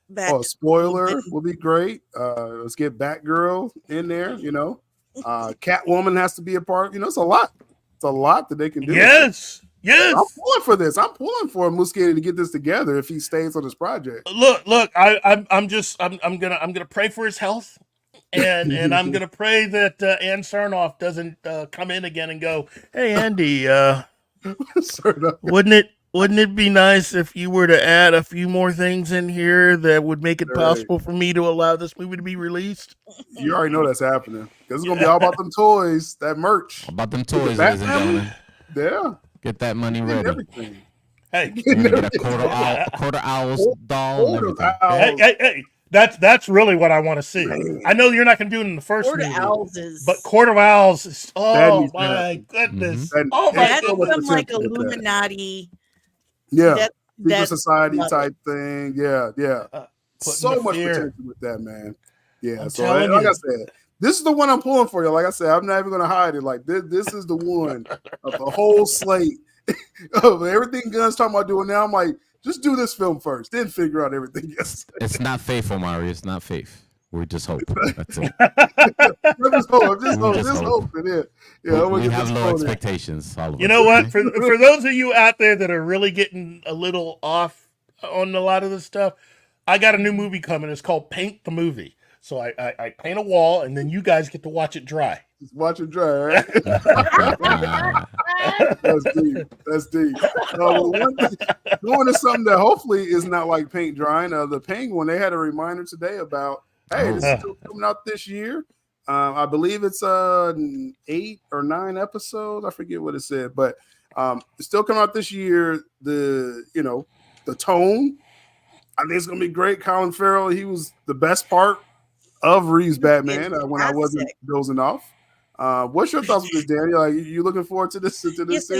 Bat. Oh, spoiler will be great. Let's get Batgirl in there, you know. Catwoman has to be a part. You know, it's a lot. It's a lot that they can do. Yes. I'm pulling for this. I'm pulling for Muschietti to get this together if he stays on this project. Look, I'm gonna pray for his health. And I'm gonna pray that Ann Sarnoff doesn't come in again and go, "Hey Andy, wouldn't it be nice if you were to add a few more things in here that would make it possible for me to allow this movie to be released?" You already know that's happening because it's gonna be all about them toys, that merch, about them toys, ladies and gentlemen. Yeah, get that money ready. Everything. Hey, you're gonna get a quarter owls doll and everything. Hey. That's really what I want to see. I know you're not going to do it in the first movie, but Court of Owls is, oh my goodness. Oh my goodness. That's like Illuminati. Yeah. Secret society type thing. Yeah. So much potential with that, man. Yeah. I'm so like I said, this is the one I'm pulling for you. Like I said, I'm not even going to hide it. Like this is the one of the whole slate of everything Gunn's talking about doing now. I'm like, just do this film first, then figure out everything else. It's not faith, Omari. It's not faith. We just hope. That's it. Just hoping. Yeah. We have low expectations. All of you know what? For those of you out there that are really getting a little off on a lot of this stuff, I got a new movie coming. It's called Paint the Movie. So I paint a wall, and then you guys get to watch it dry. Just watch it dry, right? That's deep. Going to something that hopefully is not like paint drying. The Penguin, they had a reminder today about, hey, this is still coming out this year. I believe it's 8 or 9 episodes. I forget what it said, but it's still coming out this year. The tone, I think it's gonna be great. Colin Farrell, he was the best part of Reeves Batman when I wasn't dozing off. What's your thoughts on this, Dani? Like, you looking forward to this series?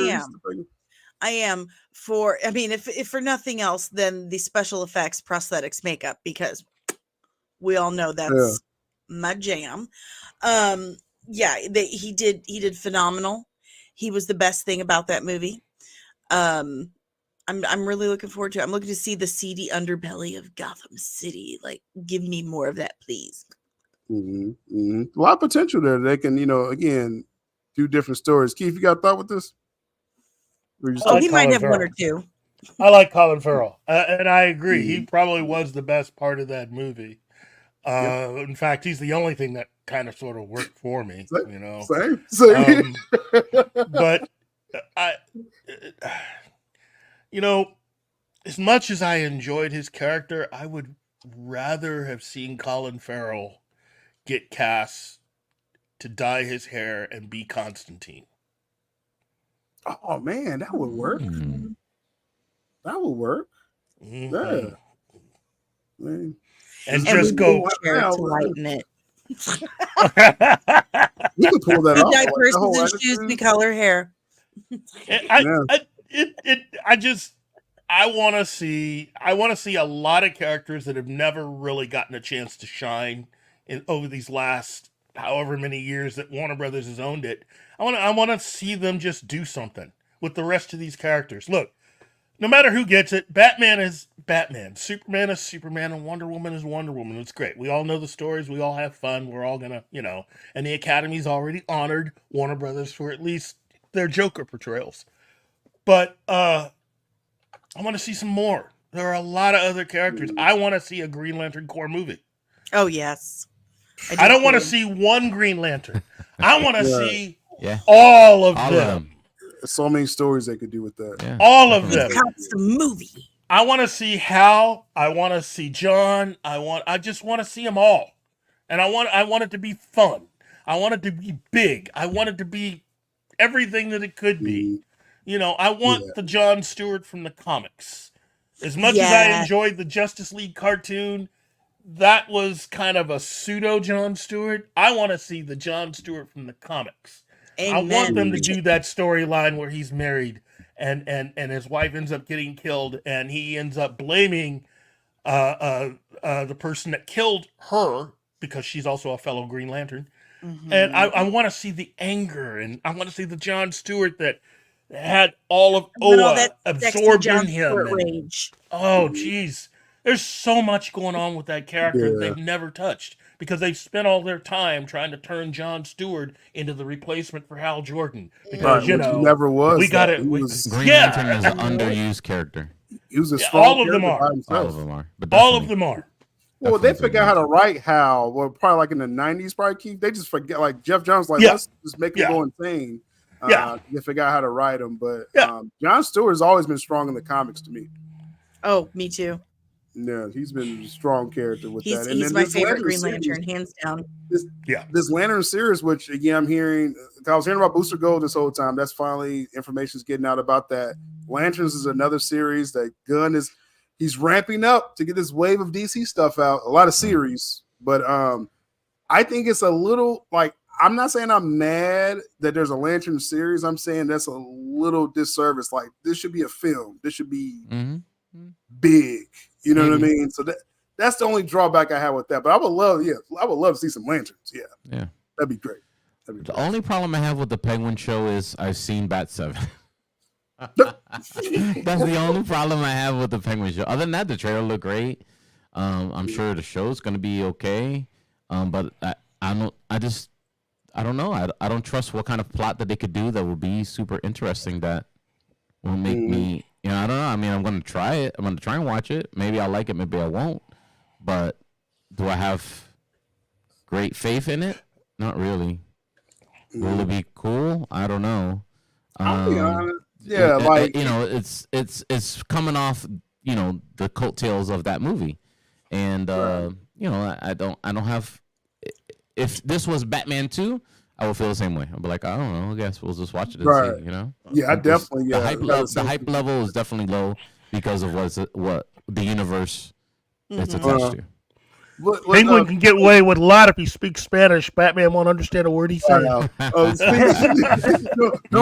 I am. If for nothing else than the special effects, prosthetics, makeup, because we all know that's my jam. He did phenomenal. He was the best thing about that movie. I'm really looking forward to it. I'm looking to see the seedy underbelly of Gotham City. Like, give me more of that, please. A lot of potential there. They can, again, do different stories. Keith, you got a thought with this? He might have one or two. I like Colin Farrell, and I agree. He probably was the best part of that movie. In fact, he's the only thing that kind of sort of worked for me. Same. But as much as I enjoyed his character, I would rather have seen Colin Farrell get cast to dye his hair and be Constantine. Oh man, that would work. That would work. Yeah. Man. And just go to lighten it. You can pull that off. Dye persons and shoes me color hair. I want to see a lot of characters that have never really gotten a chance to shine over these last however many years that Warner Brothers has owned it. I want to see them just do something with the rest of these characters. Look, no matter who gets it, Batman Batman. Superman is Superman and Wonder Woman is Wonder Woman. It's great. We all know the stories. We all have fun. We're all gonna, and the Academy's already honored Warner Brothers for at least their Joker portrayals. But I want to see some more. There are a lot of other characters. I want to see a Green Lantern Corps movie. Oh yes. I don't want to see one Green Lantern. I want to see Yeah. all of them. There's so many stories they could do with that. Yeah. All of them. It's the movie. I want to see Hal. I want to see John. I just want to see them all. And I want it to be fun. I want it to be big. I want it to be everything that it could be. I want the John Stewart from the comics. As much as I enjoyed the Justice League cartoon, that was kind of a pseudo John Stewart. I want to see the John Stewart from the comics. Amen. I want them to do that storyline where he's married and his wife ends up getting killed and he ends up blaming the person that killed her because she's also a fellow Green Lantern. Mm-hmm. And I want to see the anger, and I want to see the John Stewart that had all of Oa absorbed in him. Rage. Oh, geez. There's so much going on with that character that they've never touched because they've spent all their time trying to turn John Stewart into the replacement for Hal Jordan. Because, he never was. We got it. Green Lantern is an underused character. He was a strong all of them are. All of them are. All of them are. Well, they forgot how to write Hal. Well, probably like in the 90s, probably, Keith. They just forget, like Jeff Jones, let's just make him go insane. They forgot how to write him. But John Stewart has always been strong in the comics to me. Oh, me too. Yeah, he's been a strong character with that. And he's my favorite Green Lantern, hands down. This Lantern series, which again I'm hearing, I was hearing about Booster Gold this whole time. That's finally information's getting out about that. Lanterns is another series that Gunn he's ramping up to get this wave of DC stuff out. A lot of series, but I think it's a little like, I'm not saying I'm mad that there's a Lantern series. I'm saying that's a little disservice. Like, this should be a film. This should be big. You know what I mean? So that's the only drawback I have with that. But I would love to see some Lanterns. Yeah. That'd be great. The only problem I have with the Penguin show is I've seen Bat 7. That's the only problem I have with the Penguin show. Other than that, the trailer looked great. I'm sure the show's gonna be okay. But I don't know. I don't trust what kind of plot that they could do that will be super interesting that will make me, I don't know. I mean, I'm going to try it. I'm going to try and watch it. Maybe I'll like it. Maybe I won't. But do I have great faith in it? Not really. Will it be cool? I don't know. I'll be honest. Yeah, like, it's coming off, the coattails of that movie. And, I don't have, if this was Batman 2, I would feel the same way. I'd be like, I don't know. I guess we'll just watch it and see, Yeah, I definitely. The hype level is definitely low because of what the universe it's attached to. Penguin can get away with a lot if he speaks Spanish. Batman won't understand a word he says. Don't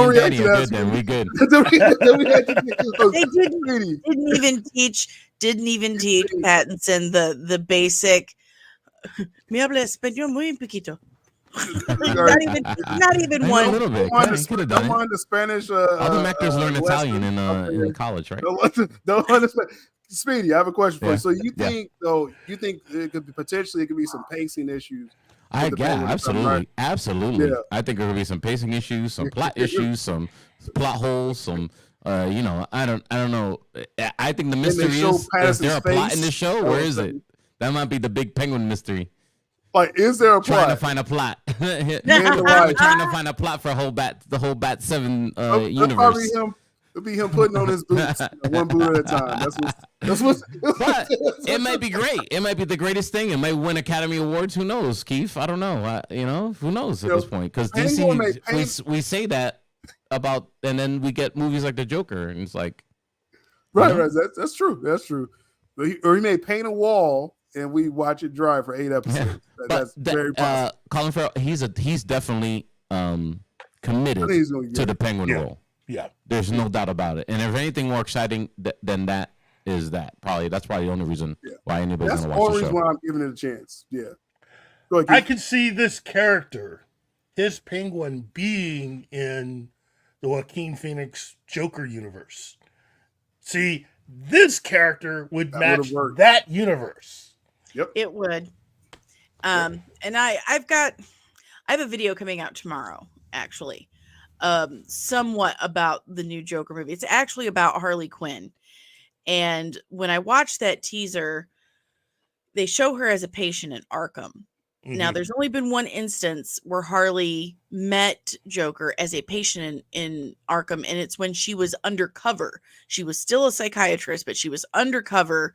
react to that. We good. They didn't even teach Pattinson the basic. Me habla español muy poquito. Not even one. A little bit. Don't mind the Spanish. Other actors learn Italian in college, right? Don't understand. Speedy, I have a question for you. So you think it could potentially be some pacing issues? Absolutely. Yeah. I think there could be some pacing issues, some plot issues, some plot holes, some. I don't know. I think the mystery is there a plot in the show? Where is it? That might be the big Penguin mystery. Like, is there a plot? Trying to find a plot. Trying to find a plot for the whole Bat 7 universe. It'll be him putting on his boots, one boot at a time. That's what. But it might be great. It might be the greatest thing. It might win Academy Awards. Who knows, Keith? I don't know. Who knows at this point? Because DC, we say that about, and then we get movies like The Joker, and it's like, right. That's true. That's true. Or he may paint a wall and we watch it dry for 8 episodes. Yeah. That's very possible. Colin Farrell, he's definitely committed to the Penguin role. Yeah, there's no doubt about it. And if anything more exciting than that is that, that's probably the only reason why anybody's going to watch the show. That's the only reason why I'm giving it a chance. Yeah, ahead, I can see this character, his Penguin, being in the Joaquin Phoenix Joker universe. See, this character would That match would've worked. that universe. Yep. It would. And I have a video coming out tomorrow, actually, somewhat about the new Joker movie. It's actually about Harley Quinn. And when I watched that teaser, they show her as a patient in Arkham. Now, there's only been one instance where Harley met Joker as a patient in Arkham, and it's when she was undercover. She was still a psychiatrist, but she was undercover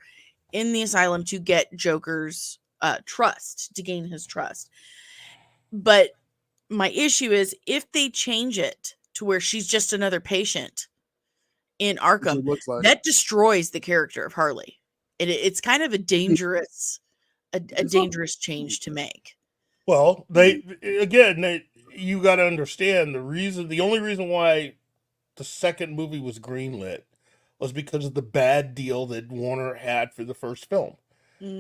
in the asylum to get Joker's trust, to gain his trust. But my issue is if they change it to where she's just another patient in Arkham, that destroys the character of Harley. It's kind of a dangerous change to make. Well, you got to understand the only reason why the second movie was greenlit was because of the bad deal that Warner had for the first film.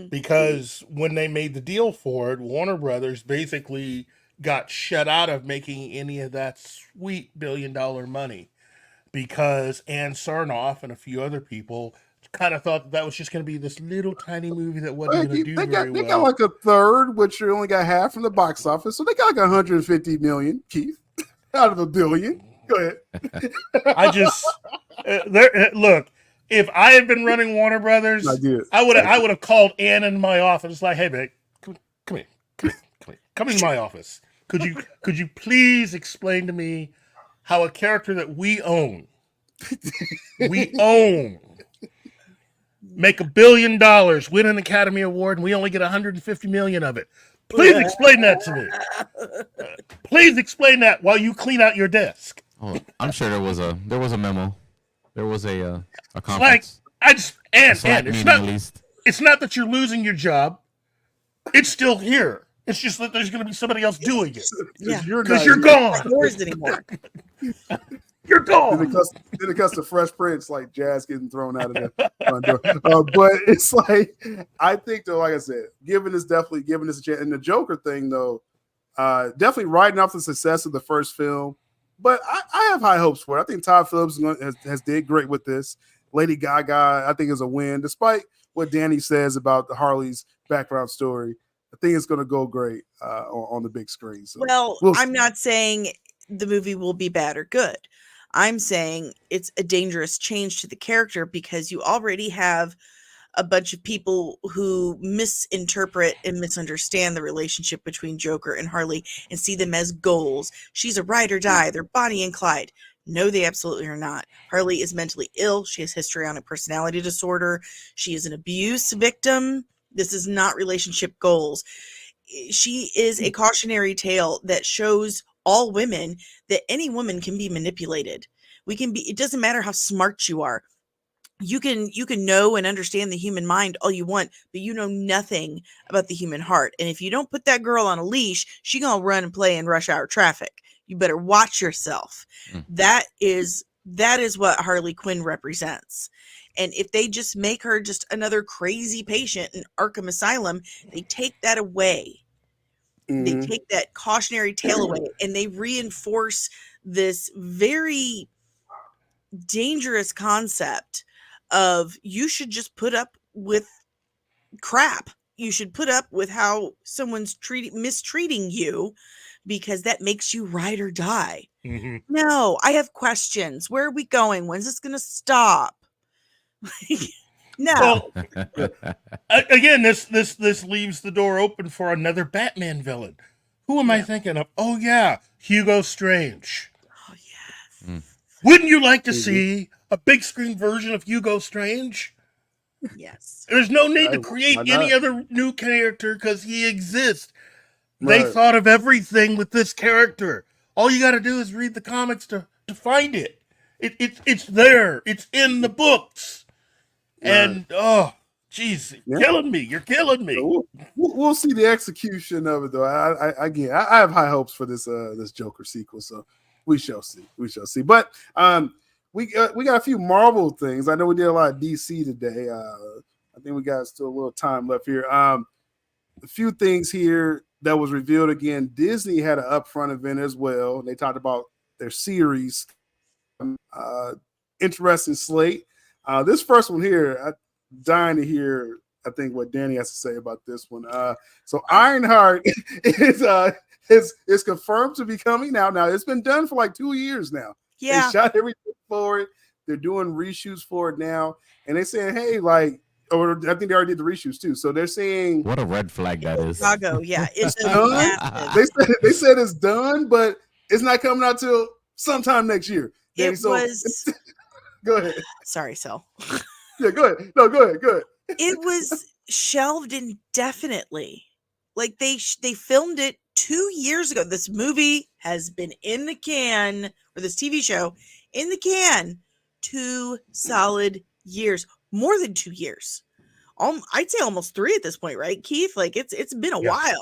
Because when they made the deal for it, Warner Brothers basically got shut out of making any of that sweet $1 billion money because Ann Sarnoff and a few other people kind of thought that was just going to be this little tiny movie that wasn't going to do very well. They got like a third, which you only got half from the box office, so they got like 150 million, Keith, out of $1 billion. Go ahead. I just look. If I had been running Warner Brothers, I would have called Ann in my office like, "Hey, babe, come in my office. Could you please explain to me how a character that we own, make $1 billion, win an Academy Award, and we only get 150 million of it? Please explain that to me. Please explain that while you clean out your desk." Oh, I'm sure there was a memo. There was a Like conference. It's not that you're losing your job. It's still here. It's just that there's going to be somebody else doing it. Yeah, because you're gone. Yours anymore. You're gone. Then it cuts to Fresh Prince, like Jazz getting thrown out of the front door. But it's like, I think though, like I said, giving this a chance. And the Joker thing though, definitely riding off the success of the first film. But I have high hopes for it. I think Todd Phillips has did great with this. Lady Gaga, I think, is a win, despite what Dani says about the Harley's background story. I think it's going to go great on the big screen. So I'm not saying the movie will be bad or good. I'm saying it's a dangerous change to the character because you already have a bunch of people who misinterpret and misunderstand the relationship between Joker and Harley and see them as goals. She's a ride or die. They're Bonnie and Clyde. No, they absolutely are not. Harley is mentally ill. She has histrionic personality disorder. She is an abuse victim. This is not relationship goals. She is a cautionary tale that shows all women that any woman can be manipulated. It doesn't matter how smart you are. You can know and understand the human mind all you want, but you know nothing about the human heart. And if you don't put that girl on a leash, she gonna run and play in rush hour traffic. You better watch yourself. That is what Harley Quinn represents. And if they just make her just another crazy patient in Arkham Asylum, they take that away. They take that cautionary tale away, and they reinforce this very dangerous concept of you should just put up with crap. You should put up with how someone's mistreating you because that makes you ride or die. No, I have questions. Where are we going? When's this going to stop? No. Well, again, this leaves the door open for another Batman villain. Who am I thinking of? Oh yeah, Hugo Strange. Oh yes. Wouldn't you like to see a big screen version of Hugo Strange? Yes. There's no need to create any other new character because he exists. They thought of everything with this character. All you got to do is read the comics to find it. It's there. It's in the books. And oh, geez, killing me. You're killing me. So we'll see the execution of it though. I have high hopes for this Joker sequel. So we shall see. But we got a few Marvel things. I know we did a lot of DC today. I think we got still a little time left here. A few things here that was revealed again. Disney had an upfront event as well. They talked about their series. Interesting slate. This first one here, dying to hear, I think, what Dani has to say about this one. So Ironheart is confirmed to be coming out. Now, it's been done for like 2 years now. Yeah. They shot everything for it. They're doing reshoots for it now. And they're saying, hey, like, or I think they already did the reshoots too. So they're saying, what a red flag that is. Chicago, yeah. It's done. massive. They said it's done, but it's not coming out till sometime next year. Dani, It was. Go ahead. Sorry, Syl. Yeah, go ahead. No, go ahead. Go ahead. It was shelved indefinitely. Like they filmed it 2 years ago. This movie has been in the can, or this TV show in the can, 2 solid years, more than 2 years. I'd say almost 3 at this point, right, Keith? Like it's been a while.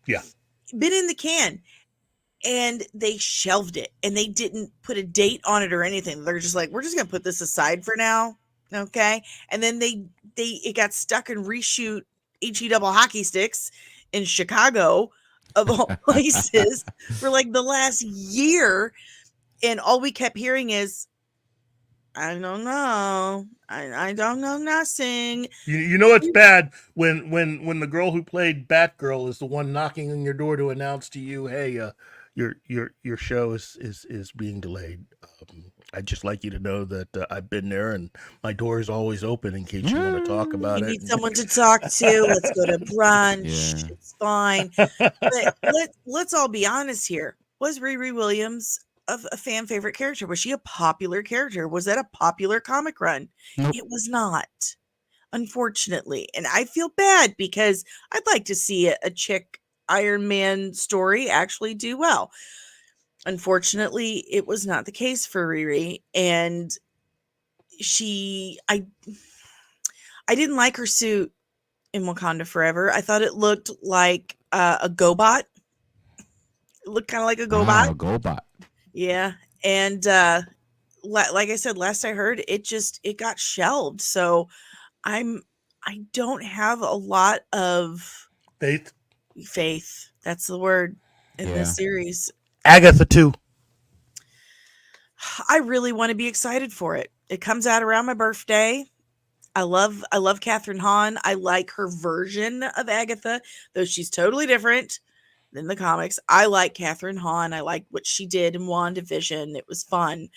Yeah. Been in the can. And they shelved it, and they didn't put a date on it or anything. They're just like, we're just gonna put this aside for now, okay? And then it got stuck in reshoot HE double hockey sticks in Chicago, of all places, for like the last year, and all we kept hearing is, I don't know, I don't know nothing. You know it's bad when the girl who played Batgirl is the one knocking on your door to announce to you, hey, your show is being delayed. I'd just like you to know that I've been there and my door is always open in case you want to talk about You it. need someone to talk to. Let's go to brunch. Yeah. It's fine. But let's all be honest here. Was Riri Williams a fan favorite character? Was she a popular character? Was that a popular comic run? Nope. It was not, unfortunately. And I feel bad because I'd like to see a chick Iron Man story actually do well. Unfortunately, it was not the case for Riri, and I didn't like her suit in Wakanda Forever. I thought it looked like a GoBot. It looked kind of like a GoBot. Wow, GoBot. Yeah, and like I said, last I heard, it got shelved. So I don't have a lot of faith. That's the word in this series. Agatha too. I really want to be excited for it. It comes out around my birthday. I love Catherine Hahn. I like her version of Agatha, though she's totally different than the comics. I like Catherine Hahn. I like what she did in WandaVision. It was fun.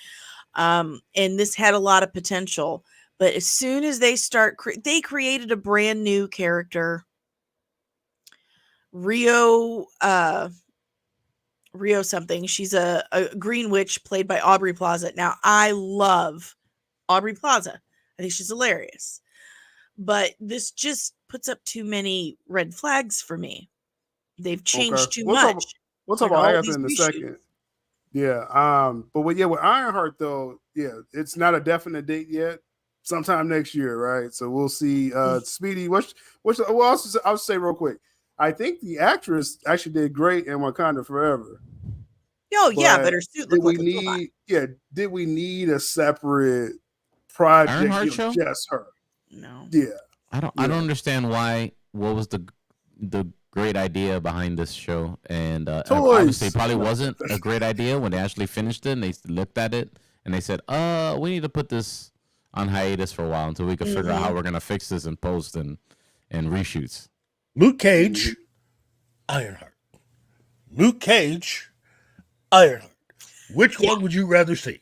And this had a lot of potential. But as soon as they they created a brand new character, Rio something. She's a green witch played by Aubrey Plaza. Now, I love Aubrey Plaza. I think she's hilarious. But this just puts up too many red flags for me. They've changed too much. We'll talk about Agatha in a second. Yeah. But with Ironheart though, yeah, it's not a definite date yet. Sometime next year, right? So we'll see. Speedy, I'll say real quick. I think the actress actually did great in Wakanda Forever. Oh, yeah, but her suit looked like a robot. Did we need a separate project? Ironheart show? Just her. No. Yeah. I don't understand why. What was the great idea behind this show? And obviously, it probably wasn't a great idea when they actually finished it and they looked at it and they said, we need to put this on hiatus for a while until we can figure out how we're gonna fix this in post and reshoots. Luke Cage, Ironheart. Luke Cage, Ironheart. Which one would you rather see?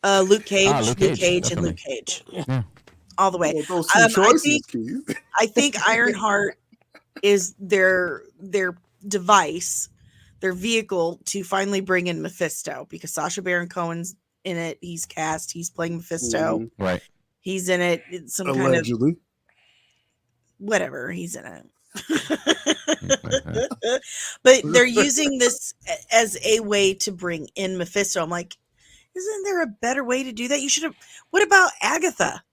Luke Cage, Luke Cage, Cage, and Luke definitely. Cage. Yeah. All the way. Well, those two choices, I think Ironheart is their device, their vehicle to finally bring in Mephisto, because Sacha Baron Cohen's in it. He's cast. He's playing Mephisto. Right. He's in it. It's some allegedly. kind of whatever. He's in it. But they're using this as a way to bring in Mephisto. I'm like, isn't there a better way to do that? You should have. What about Agatha?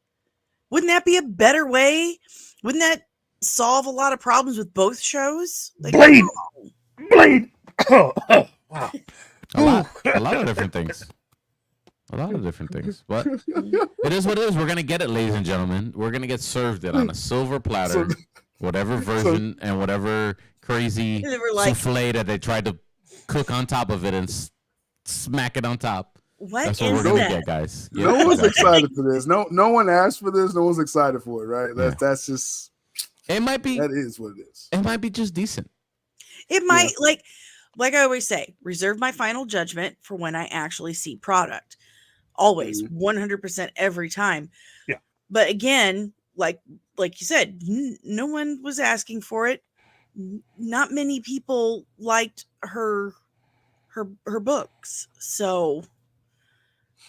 Wouldn't that be a better way? Wouldn't that solve a lot of problems with both shows? Like, Blade. Oh, wow. A lot of different things. A lot of different things. But it is what it is. We're going to get it, ladies and gentlemen. We're going to get served it on a silver platter, whatever version and whatever crazy souffle that they tried to cook on top of it and smack it on top. What That's what is we're gonna that? get, guys. Yeah, No one's exactly. excited for this. No one asked for this. No one's excited for it, right? That's just It might be. that is what it is. It might be just decent. It might like I always say, reserve my final judgment for when I actually see product. Always, 100% every time. Yeah. But again, like you said, no one was asking for it. Not many people liked her books. So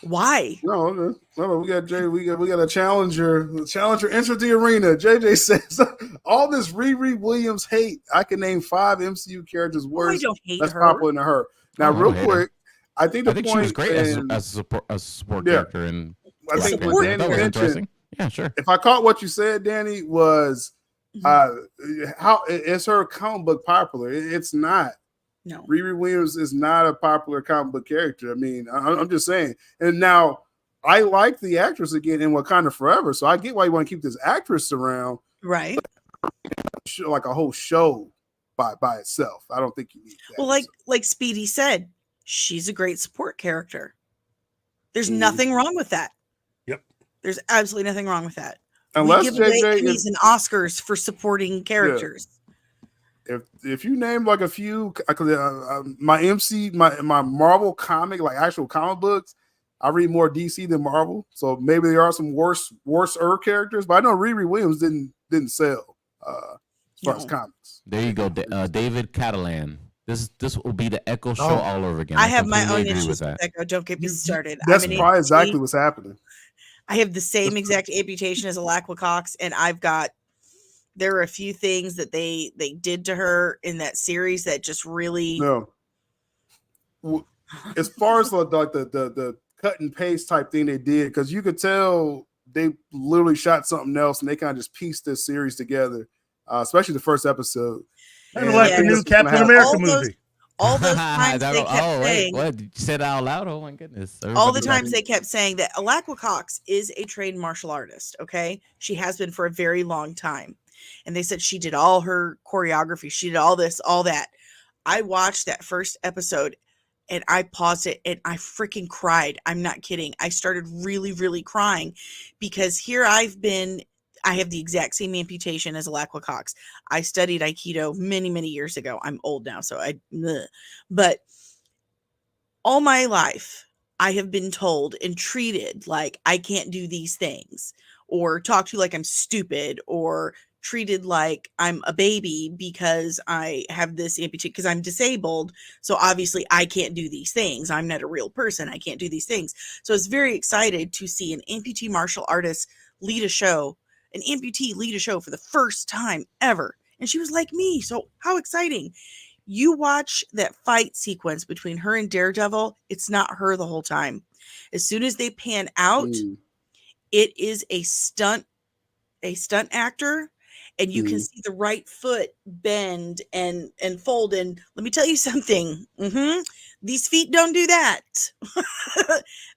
why? No, we got Jay. We got a challenger. The challenger entered the arena. JJ says all this Riri Williams hate. I can name 5 MCU characters worse. I don't hate That's her. popular to her. Now, I real don't hate quick, I think she was great as a support character, and I think Support what that Danny was mentioned. interesting. Yeah, sure. If I caught what you said, Danny, was how is her comic book popular? It's not. No. Riri Williams is not a popular comic book character. I mean, I'm just saying. And now I like the actress again in Wakanda Forever, so I get why you want to keep this actress around, Right. like a whole show by itself. I don't think you need that. Well, like Speedy said, she's a great support character. There's nothing wrong with that. Yep. There's absolutely nothing wrong with that. Unless we give away JJ Emmys and Oscars for supporting characters. if you name like a few, my Marvel comic, like actual comic books, I read more DC than Marvel, so maybe there are some worser characters. But I know Riri Williams didn't sell as far as comics. There you go, David Catalan. This will be the Echo show all over again. I have my completely own agree issues with Echo. Don't get me started. That's I'm an probably amputee. exactly what's happening. I have the same exact amputation as Alaqua Cox, and there are a few things that they did to her in that series that just really No. As far as like the cut and paste type thing they did, because you could tell they literally shot something else and they kind of just pieced this series together, especially the first episode. Kind of like the new Captain America movie. All those times they kept saying, what? You said that out loud? Oh my goodness! all the times they kept saying that Alaqua Cox is a trained martial artist. Okay, she has been for a very long time, and they said she did all her choreography, she did all this, all that. I watched that first episode, and I paused it, and I freaking cried. I'm not kidding. I started really, really crying because here I've been. I have the exact same amputation as Alaqua Cox. I studied Aikido many, many years ago. I'm old now, so but all my life I have been told and treated like I can't do these things, or talked to like I'm stupid, or treated like I'm a baby because I have this amputation because I'm disabled. So obviously I can't do these things. I'm not a real person. I can't do these things. So I was very excited to see an amputee martial artist lead a show. An amputee lead a show for the first time ever. And she was like me. So how exciting. You watch that fight sequence between her and Daredevil. It's not her the whole time. As soon as they pan out, it is a stunt actor. And you can see the right foot bend and fold. And let me tell you something. These feet don't do that.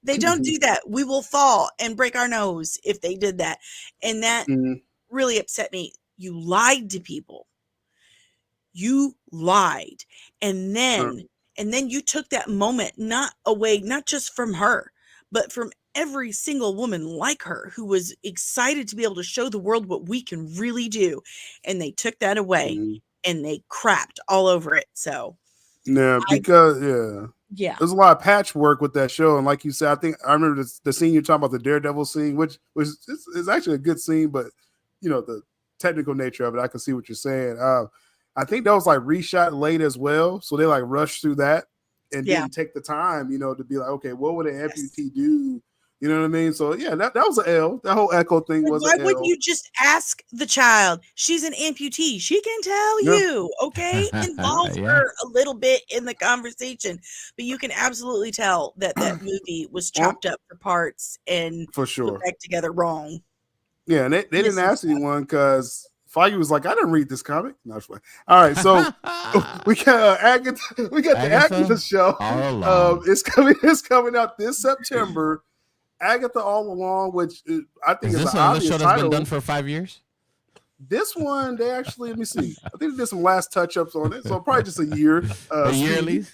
They don't do that. We will fall and break our nose if they did that. And that really upset me. You lied to people. You lied. And then you took that moment not away, not just from her, but from every single woman like her who was excited to be able to show the world what we can really do. And they took that away and they crapped all over it. So yeah, because there's a lot of patchwork with that show. And like you said, I think I remember the scene you're talking about, the Daredevil scene, which is actually a good scene, but you know, the technical nature of it, I can see what you're saying. I think that was like reshot late as well. So they like rushed through that and didn't take the time, you know, to be like, okay, what would an amputee do? You know what I mean? So yeah, that was an L. That whole Echo thing was an L. Why wouldn't you just ask the child? She's an amputee. She can tell you, okay? Involve her a little bit in the conversation. But you can absolutely tell that movie was chopped up for parts and for sure put back together wrong. Yeah, and they didn't ask anyone because Feige was like, I didn't read this comic. No, it's fine. All right, so we got Agatha. We got the Agatha show. It's coming out this September. Agatha All Along, which I think is an obvious show that's title. been done for 5 years. This one, they actually, let me see. I think they did some last touch-ups on it, so probably just a year. A year at Speedy. least.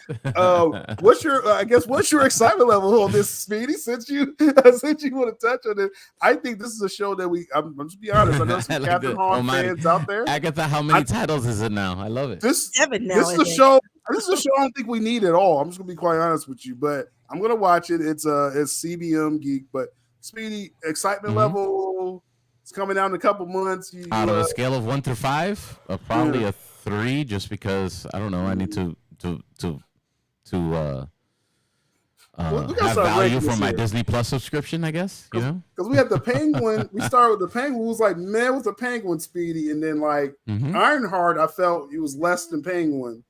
What's your excitement level on this, Speedy? Since you want to touch on it, I think this is a show that I'm just be honest. I know some Like Catherine the Hahn almighty fans out there. Agatha, how many titles is it now? I love it. This 7 now. this I is a think. show. This is a show I don't think we need at all. I'm just gonna be quite honest with you, but I'm gonna watch it. It's CBM Geek, but Speedy excitement level. It's coming out in a couple months. Out of a scale of 1 through 5, probably a 3, just because I don't know. I need to have value for my Disney Plus subscription, I guess. You know, because we had the Penguin. We started with the Penguin. It was like, man, with the Penguin, Speedy, and then like Ironheart. I felt it was less than Penguin.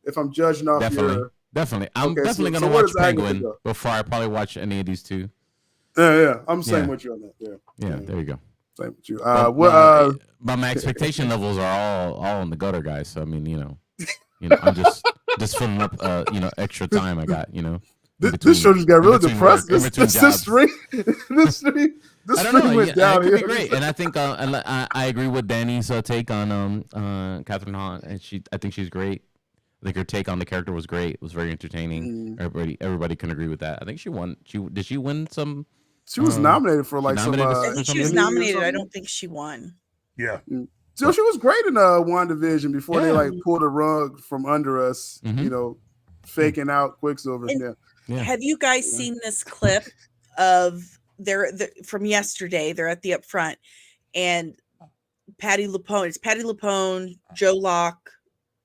If I'm judging off definitely, I'm Okay, definitely so gonna where watch does Agatha Penguin go? before I probably watch any of these two. Yeah, I'm saying with you on that. Yeah, there you go. Same with you. But my expectation levels are all in the gutter, guys. So I mean, you know, I'm just filling up, extra time I got, This show just got really depressed. This stream went down here. here. Great, and I think I agree with Dani's take on Catherine Hahn, and I think she's great. I think her take on the character was great. It was very entertaining. Everybody can agree with that. I think she won. Did she win some? She was nominated for like some. I think she was nominated. I don't think she won. Yeah. So she was great in WandaVision before they like pulled a rug from under us. Faking out Quicksilver. Have you guys seen this clip of from yesterday? They're at the Upfront, and Patti LuPone. It's Patti LuPone, Joe Locke,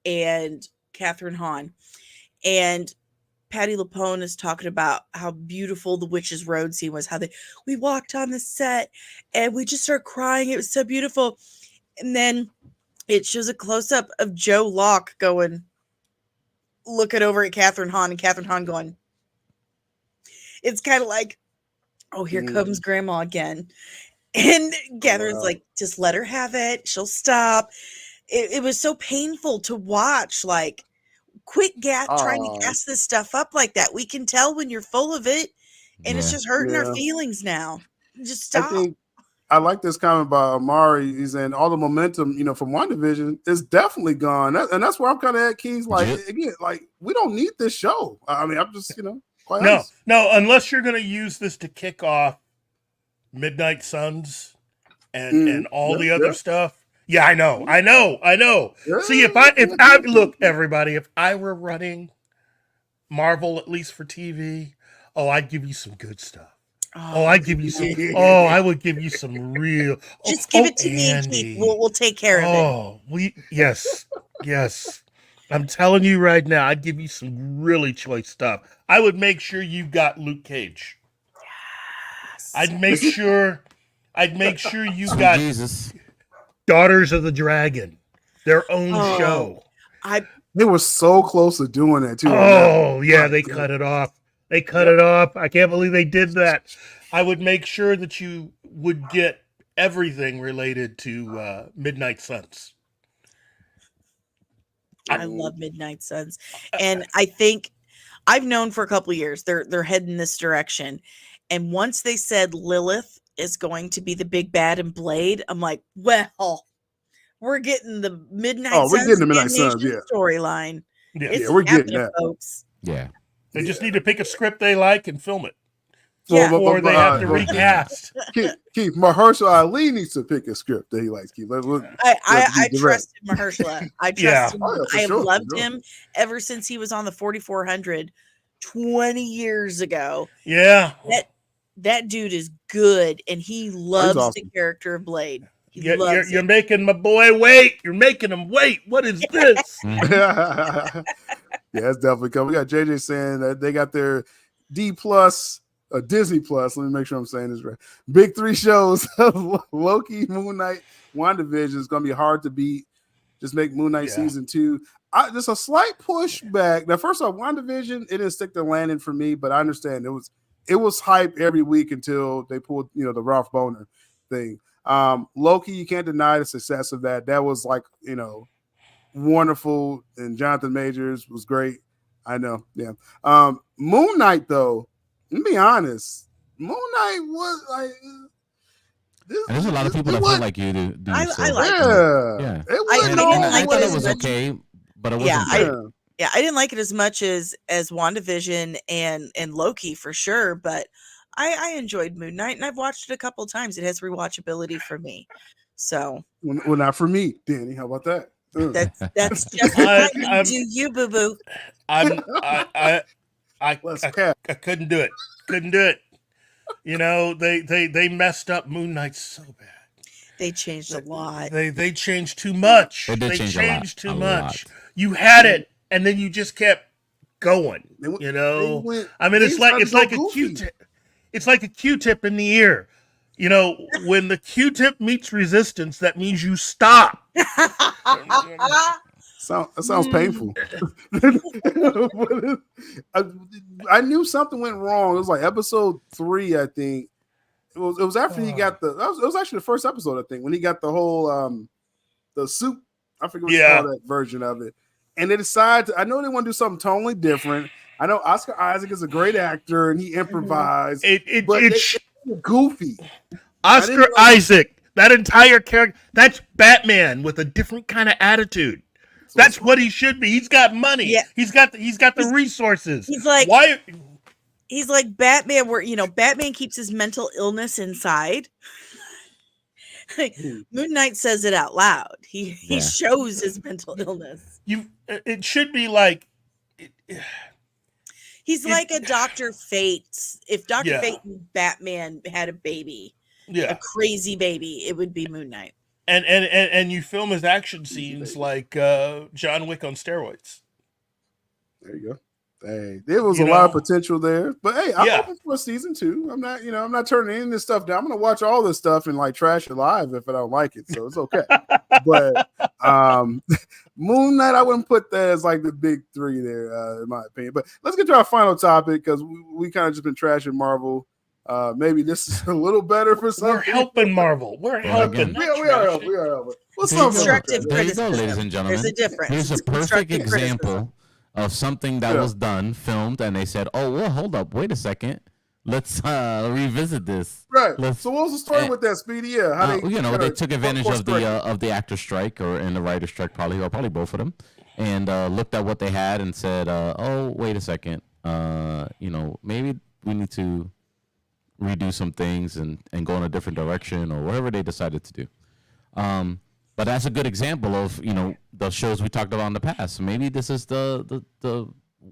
and Catherine Hahn. And Patti LuPone is talking about how beautiful the Witch's Road scene was, how we walked on the set and we just started crying. It was so beautiful. And then it shows a close-up of Joe Locke looking over at Catherine Hahn, and Catherine Hahn going, it's kind of like, oh, here comes grandma again. And Catherine's like, just let her have it. She'll stop. It was so painful to watch. Like, quit trying to gas this stuff up like that. We can tell when you're full of it, and it's just hurting our feelings now. Just stop. I like this comment by Amari. He's saying all the momentum, from WandaVision is definitely gone. And that's where I'm kind of at, Keys. Like, again, like, we don't need this show. I mean, I'm just, quite honest. No, unless you're going to use this to kick off Midnight Suns and all the other stuff. Yeah, I know. Yeah. See, if I look, everybody, if I were running Marvel, at least for TV, I'd give you some good stuff. I'd give you some. I would give you some real. Just give it to me, and Keith. We'll take care of it. Yes. I'm telling you right now, I'd give you some really choice stuff. I would make sure you got Luke Cage. Yes. I'd make sure you got Jesus. Daughters of the Dragon, their own show. They were so close to doing that too. They cut it off. They cut it off. I can't believe they did that. I would make sure that you would get everything related to Midnight Suns. I love Midnight Suns. And I think I've known for a couple of years they're heading this direction. And once they said Lilith is going to be the big bad in Blade, I'm like, well, we're getting the Midnight Suns. We're getting the Midnight Suns, storyline. Yeah, we're getting that, folks. Yeah. They just need to pick a script they like and film it. Yeah. Or they have to recast. Keith, Mahershala Ali needs to pick a script that he likes. Keith, I trust Mahershala. I trust him. I have loved him ever since he was on the 4400 20 years ago. Yeah. That dude is good, and he loves the character of Blade. You're making my boy wait. You're making him wait. What is this? Yeah, it's definitely coming. We got JJ saying that they got their D plus, Disney Plus. Let me make sure I'm saying this right. Big 3 shows of Loki, Moon Knight, WandaVision. Is going to be hard to beat. Just make Moon Knight season 2. Just a slight pushback. Now, first off, WandaVision, it didn't stick the landing for me, but I understand it was hype every week until they pulled, the Ralph Boner thing. Loki, you can't deny the success of that. That was like, wonderful, and Jonathan Majors was great. I know, yeah. Moon Knight, though, let me be honest, Moon Knight was like, And there's a lot of people that feel like you do. I so, like yeah. It wasn't didn't all like the I way. thought it was okay, but it Yeah, wasn't great. Yeah, I didn't like it as much as WandaVision and Loki for sure, but I enjoyed Moon Knight, and I've watched it a couple times. It has rewatchability for me. So Well, not for me, Danny. How about that? that's just fine. I'm- Do you, boo boo? I Let's cap. couldn't do it. Couldn't do it. You know, they messed up Moon Knight so bad. They changed a lot. They changed too much. They did change a lot, changed too a much. lot. You had it, and then you just kept going. They went- You know, they went- I mean, they it's started like to a go goofy. Q-tip. It's like a Q-tip in the ear. You know, when the Q-tip meets resistance, that means you stop. That sounds painful. I knew something went wrong. It was like episode 3, I think. It was after he got it was actually the first episode, I think, when he got the whole the suit. I forget what you call that version of it. And they decided I know they want to do something totally different. I know Oscar Isaac is a great actor and he improvised. But it's goofy. Oscar Isaac, that entire character, that's Batman with a different kind of attitude. That's what he should be. He's got money. Yeah. He's got the resources. He's like why? He's like Batman, where Batman keeps his mental illness inside. Moon Knight says it out loud. He shows his mental illness. It should be like. He's like a Dr. Fate. If Dr. Fate and Batman had a baby, a crazy baby, it would be Moon Knight. And you film his action scenes like John Wick on steroids. There you go. Hey, there was a lot of potential there, but hey, I'm hoping for a season 2. I'm not turning any of this stuff down. I'm gonna watch all this stuff and like trash it live if I don't like it, so it's okay. But Moon Knight, I wouldn't put that as like the big 3 there, in my opinion. But let's get to our final topic because we kind of just been trashing Marvel. Maybe this is a little better for some. We're helping Marvel. We're helping. We are helping. What's constructive there you criticism, go, ladies and gentlemen. There's a difference. Here's a perfect example of something that was done, filmed, and they said, "Oh, well, hold up, wait a second, let's revisit this." Right. So what was the story with that, Speedy? Yeah, how they took advantage of the actor strike and the writer strike, probably both of them, and looked at what they had and said, "Oh, wait a second, maybe we need to redo some things and go in a different direction or whatever they decided to do." But that's a good example of the shows we talked about in the past. Maybe this is the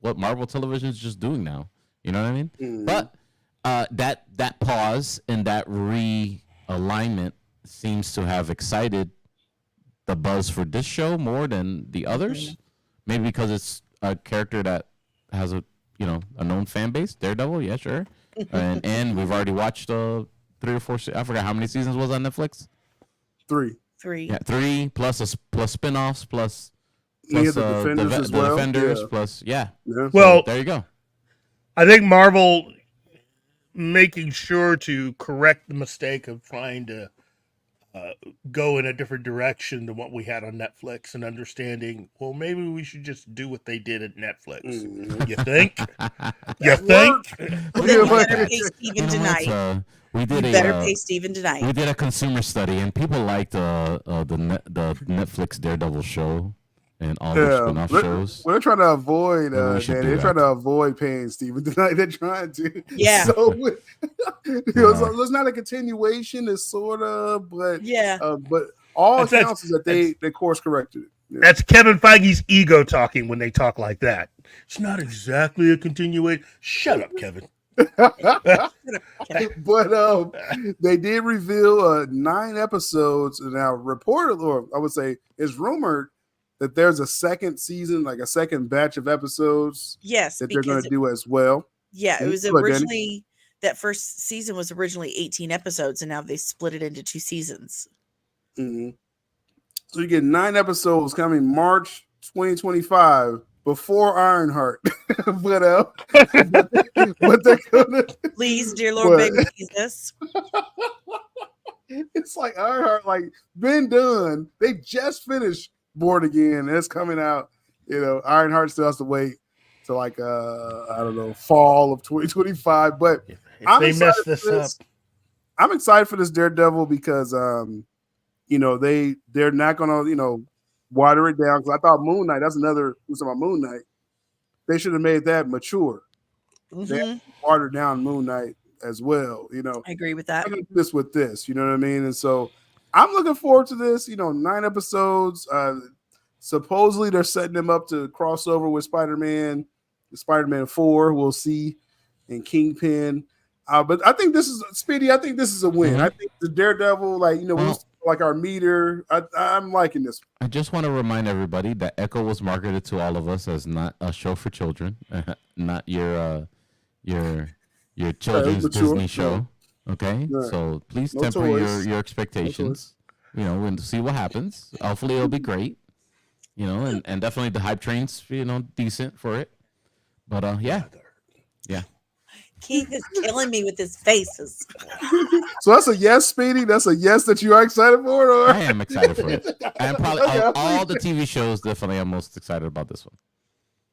what Marvel Television is just doing now. You know what I mean? Mm-hmm. But that pause and that realignment seems to have excited the buzz for this show more than the others. Mm-hmm. Maybe because it's a character that has a known fan base. Daredevil, yeah, sure. and we've already watched 3 or 4. I forgot how many seasons was on Netflix. 3. 3. Yeah, 3 plus spin-offs plus the Defenders as well. Defenders plus Well, so there you go. I think Marvel making sure to correct the mistake of trying to go in a different direction than what we had on Netflix and understanding, well, maybe we should just do what they did at Netflix. Mm-hmm. You think? You think? Well, then you better pay Steven tonight. We did pay Steven tonight. We did a consumer study, and people liked the Netflix Daredevil show and all the spin-off shows. We're trying to avoid, Danny. They're trying to avoid paying Steven tonight. They're trying to. Yeah. So it's not a continuation. It's sort of, but but all accounts is that they course corrected it. Yeah. That's Kevin Feige's ego talking when they talk like that. It's not exactly a continuation. Shut up, Kevin. But they did reveal 9 episodes now. Reported, or I would say, is rumored that there's a second season, like a second batch of episodes. Yes, that they're going to do as well. Yeah, it was originally that first season was originally 18 episodes, and now they split it into 2 seasons. Mm-hmm. So you get 9 episodes coming March 2025. Before Ironheart, but they're gonna please, dear Lord, beg Jesus. It's like Ironheart, like been done. They just finished Born Again. It's coming out. Ironheart still has to wait to like I don't know, fall of 2025. But if they mess this up, I'm excited for this Daredevil because you know, they're not gonna, you know, water it down. Because I thought Moon Knight, that's another who's about Moon Knight. They should have made that mature. They Mhm. watered down Moon Knight as well. You know, I agree with that. I'm gonna do this with this. You know what I mean? And so I'm looking forward to this. You know, 9 episodes. Supposedly they're setting them up to cross over with Spider-Man 4. We'll see, and Kingpin. But I think this is Speedy. I think this is a win. I think the Daredevil, like, you know, Well, like our meter. I'm liking this. I just want to remind everybody that Echo was marketed to all of us as not a show for children, not your children's mature. Disney show. Okay, Right. so please No temper toys. your expectations. You know, and see what happens. Hopefully, it'll be great. You know, and definitely the hype train's, you know, decent for it. But yeah. Keith is killing me with his faces. So that's a yes, Speedy. That's a yes that you are excited for it, or I am excited for it. I'm probably Okay, of all the TV shows, definitely I'm most excited about this one.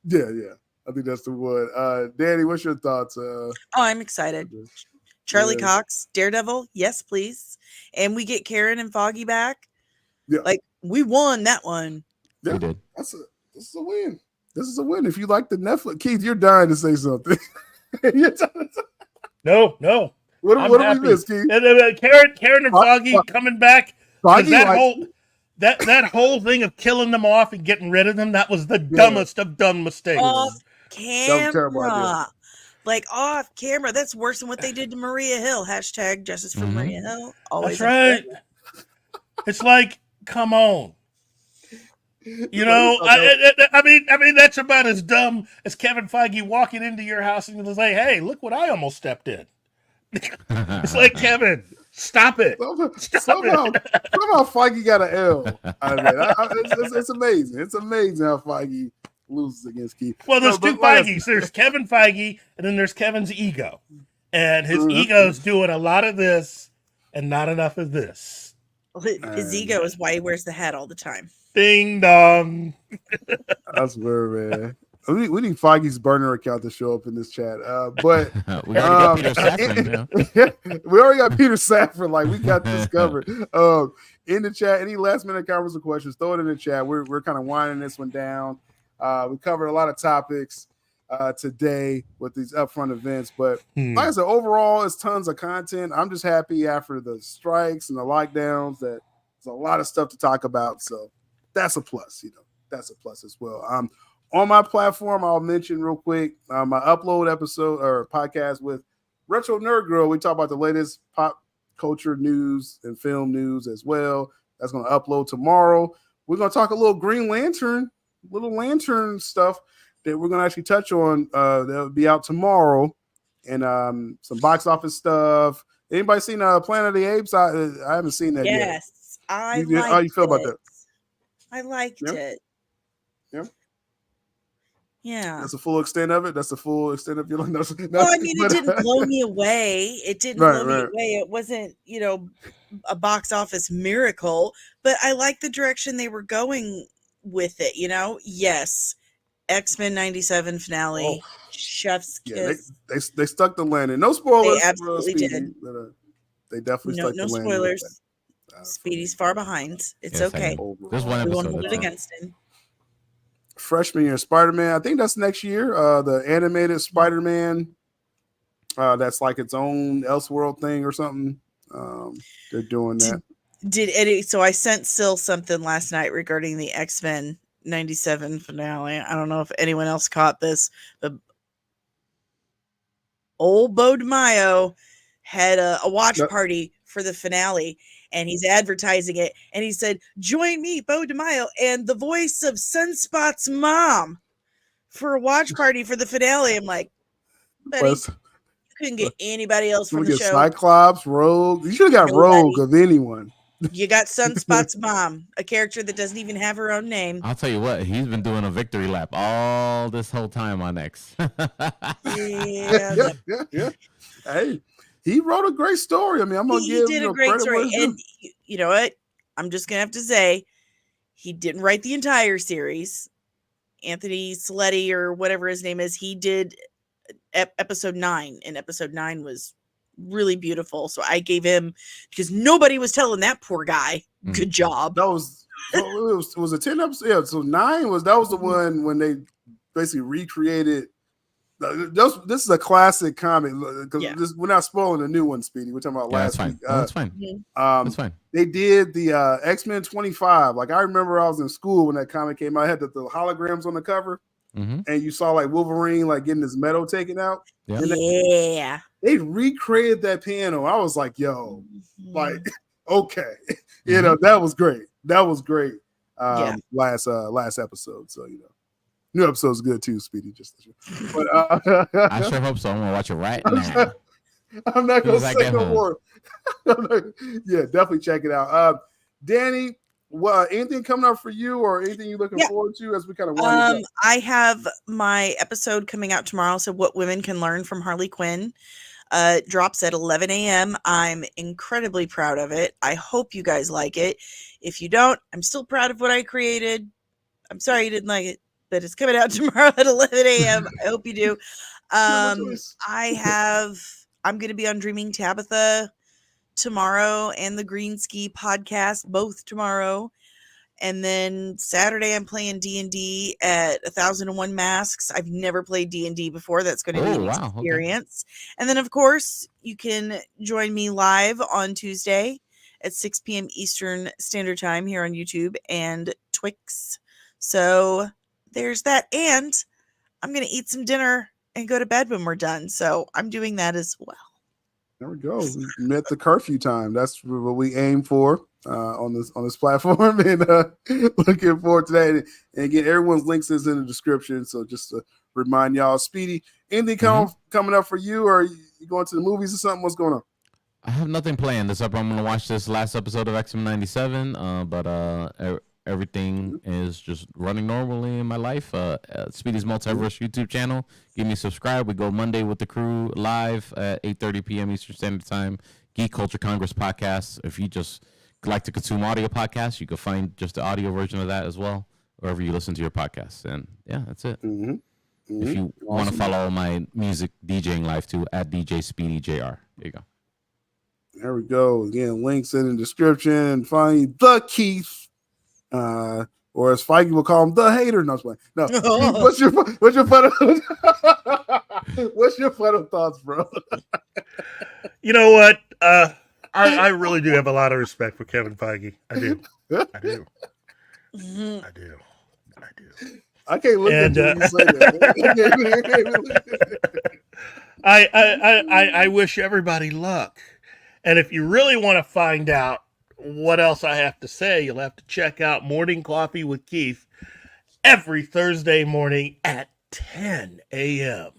yeah. I think that's the one. Dani, what's your thoughts? Oh, I'm excited. Charlie Yeah. Cox, Daredevil, yes, please. And we get Karen and Foggy back. Yeah. Like, we won that one. Yeah. We did. This is a win. This is a win. If you like the Netflix, Keith, you're dying to say something. No. What I'm do we happy. miss, Keith? And, Karen and Foggy coming back. 'Cause Foggy, that like- whole that whole thing of killing them off and getting rid of them, that was the dumbest of dumb mistakes. Off terrible idea. camera. Like, off camera. That's worse than what they did to Maria Hill. Hashtag justice for Mhm. Maria Hill. Always. That's right. It's like, come on. You know, I mean, that's about as dumb as Kevin Feige walking into your house and say, "Hey, look what I almost stepped in." It's like, Kevin, stop it. Somehow Feige got an L. I mean, it's amazing. It's amazing how Feige loses against Keith. Well, there's No, two but like I Feiges. There's Kevin Feige, and then there's Kevin's ego. And his Mhm. ego's doing a lot of this and not enough of this. His ego is why he wears the hat all the time. Ding dong. I swear, man. We need Feige's burner account to show up in this chat. But We already got Peter Safran, you know? we already got Peter Safran. Like, we got this covered. In the chat, any last minute comments or questions, throw it in the chat. We're kind of winding this one down. We covered a lot of topics today with these upfront events, but like I said, overall, it's tons of content. I'm just happy after the strikes and the lockdowns that there's a lot of stuff to talk about. So that's a plus, you know. That's a plus as well. On my platform, I'll mention real quick my upload episode or podcast with Retro Nerd Girl. We talk about the latest pop culture news and film news as well. That's going to upload tomorrow. We're going to talk a little Green Lantern, little Lantern stuff that we're going to actually touch on. That'll be out tomorrow, and some box office stuff. Anybody seen Planet of the Apes? I haven't seen that yet. Yes, I How liked you feel about it. that? I liked Yeah. it. Yeah. Yeah. That's the full extent of it. That's the full extent of your life. Well, I mean, it didn't blow me away. It didn't blow me away. It wasn't, you know, a box office miracle, but I like the direction they were going with it, you know? Yes. X-Men 97 finale, chef's kiss. Yeah, they stuck the landing. No spoilers. They absolutely did. But, they definitely No, stuck no the landing. spoilers. Speedy's far behind. It's Yes, I okay. know. There's one We won't episode. hold it That's all. against him. Freshman year Spider-Man. I think that's next year. The animated Spider-Man. That's like its own Elseworld thing or something. They're doing that. Did Eddie? So I sent Syl something last night regarding the X-Men 97 finale. I don't know if anyone else caught this, but old Bo DeMaio had a watch party for the finale, and he's advertising it, and he said, "Join me, Bo DeMaio, and the voice of Sunspot's mom for a watch party for the finale." I'm like, buddy, you couldn't get anybody else from the show. Cyclops, Rogue. You should have got Rogue of anyone. You got Sunspot's mom, a character that doesn't even have her own name. I'll tell you what, he's been doing a victory lap all this whole time on X. Yeah. Hey, he wrote a great story. I mean, I'm gonna give He did you a great credit story, where it's due. and you know what? I'm just gonna have to say, he didn't write the entire series. Anthony Saletti or whatever his name is, he did episode 9, and episode 9 was really beautiful. So I gave him, because nobody was telling that poor guy, good job. That was it 10 episodes? Yeah, so 9 was the one when they basically recreated. This is a classic comic because we're not spoiling the new one, Speedy. We're talking about last week. That's fine. That's fine. They did the X-Men 25. Like I remember, I was in school when that comic came out. I had the holograms on the cover, and you saw like Wolverine like getting his metal taken out. Yeah, they recreated that panel. I was like, yo, like okay, you know, that was great. That was great. Last episode. So new episode's good too, Speedy. But I sure hope so. I'm gonna watch it right now. I'm not gonna say no more. Yeah, definitely check it out. Dani, anything coming up for you, or anything you're looking forward to as we kind of wind up? I have my episode coming out tomorrow. So what women can learn from Harley Quinn. Drops at 11 a.m. I'm incredibly proud of it. I hope you guys like it. If you don't, I'm still proud of what I created. I'm sorry you didn't like it, but it's coming out tomorrow at 11 a.m. I hope you do. I'm going to be on Dreaming Tabitha tomorrow and the Green Ski podcast, both tomorrow. And then Saturday, I'm playing D&D at 1001 Masks. I've never played D&D before. That's going to be an experience. Okay. And then, of course, you can join me live on Tuesday at 6 p.m. Eastern Standard Time here on YouTube and Twix. So there's that. And I'm going to eat some dinner and go to bed when we're done. So I'm doing that as well. There we go. We met the curfew time. That's what we aim for on this platform, and looking forward to that. And again, everyone's links is in the description. So just to remind y'all, Speedy, anything coming up for you, or you going to the movies or something? What's going on? I have nothing planned this up. I'm going to watch this last episode of XM 97, but everything is just running normally in my life. Speedy's Multiverse YouTube channel. Give me a subscribe. We go Monday with the crew live at 8:30 p.m. Eastern Standard Time. Geek Culture Congress podcast. If you just like to consume audio podcasts, you can find just the audio version of that as well, wherever you listen to your podcasts. And yeah, that's it. If you want to follow my music DJing live too, at DJ Speedy JR. There you go. There we go. Again, links in the description. Find the Keith. Or as Feige will call him, the hater. No, no. What's your final? What's your final thoughts, bro? You know what? I really do have a lot of respect for Kevin Feige. I do. I can't look at you when you say that. I wish everybody luck. And if you really want to find out what else I have to say, you'll have to check out Morning Coffee with Keith every Thursday morning at 10 a.m.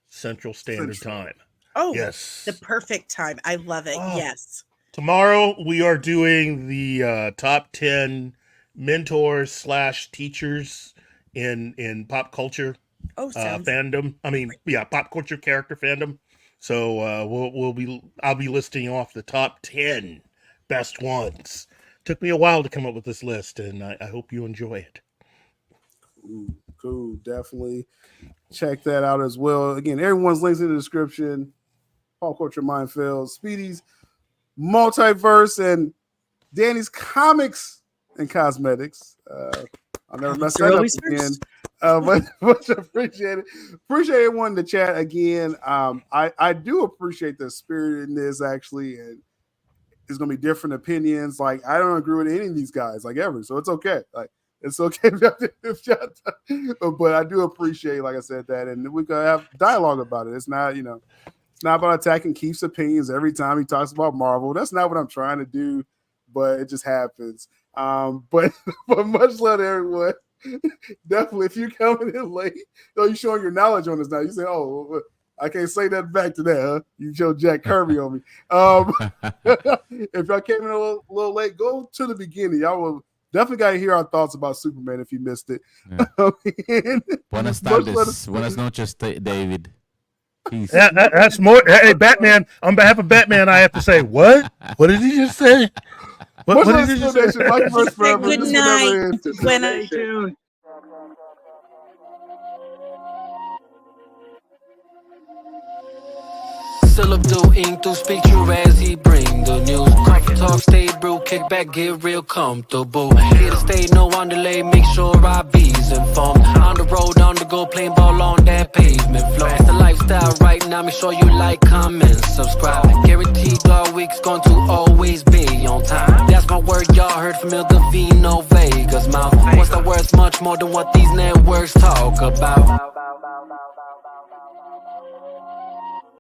Central Standard Time. Oh, yes. The perfect time. I love it. Oh. Yes. Tomorrow we are doing the top 10 mentors / teachers in pop culture fandom. I mean, pop culture character fandom. So I'll be listing off the top 10 best ones. Took me a while to come up with this list, and I hope you enjoy it. Cool. Definitely check that out as well. Again, everyone's links in the description. Pop Culture Minefield, Speedy's Multiverse, and Dani's Comics and Cosmetics. I'll never mess that up again. But much appreciated. Appreciate everyone in the chat again. I do appreciate the spirit in this, actually, and there's gonna be different opinions. Like, I don't agree with any of these guys, like, ever. So it's okay. Like, it's okay. But I do appreciate, like I said, that, and we can have dialogue about it. It's not, it's not about attacking Keith's opinions every time he talks about Marvel. That's not what I'm trying to do, but it just happens. But much love to everyone. Definitely, if you're coming in late, you're showing your knowledge on this now. You say, "Oh, I can't say that back to that." Huh? You show Jack Kirby on me. If y'all came in a little late, go to the beginning. Y'all will definitely got to hear our thoughts about Superman if you missed it. Yeah. Buenas tardes. Buenas noches, David. Peace. That's more. Hey, Batman. On behalf of Batman, I have to say, what? What did he just say? What did he just say? Good night. When I tuned. SYL ABDUL do ink to speak true as he bring the news. Coffee talk, stay brew, kick back, get real comfortable. Here to stay, no on delay, make sure I be's informed. On the road, on the go, playing ball on that pavement floor. It's the lifestyle right now, make sure you like, comment, subscribe. Guaranteed all week's going to always be on time. That's my word, y'all heard from il-divino-vega's mouth. What's the words much more than what these networks talk about?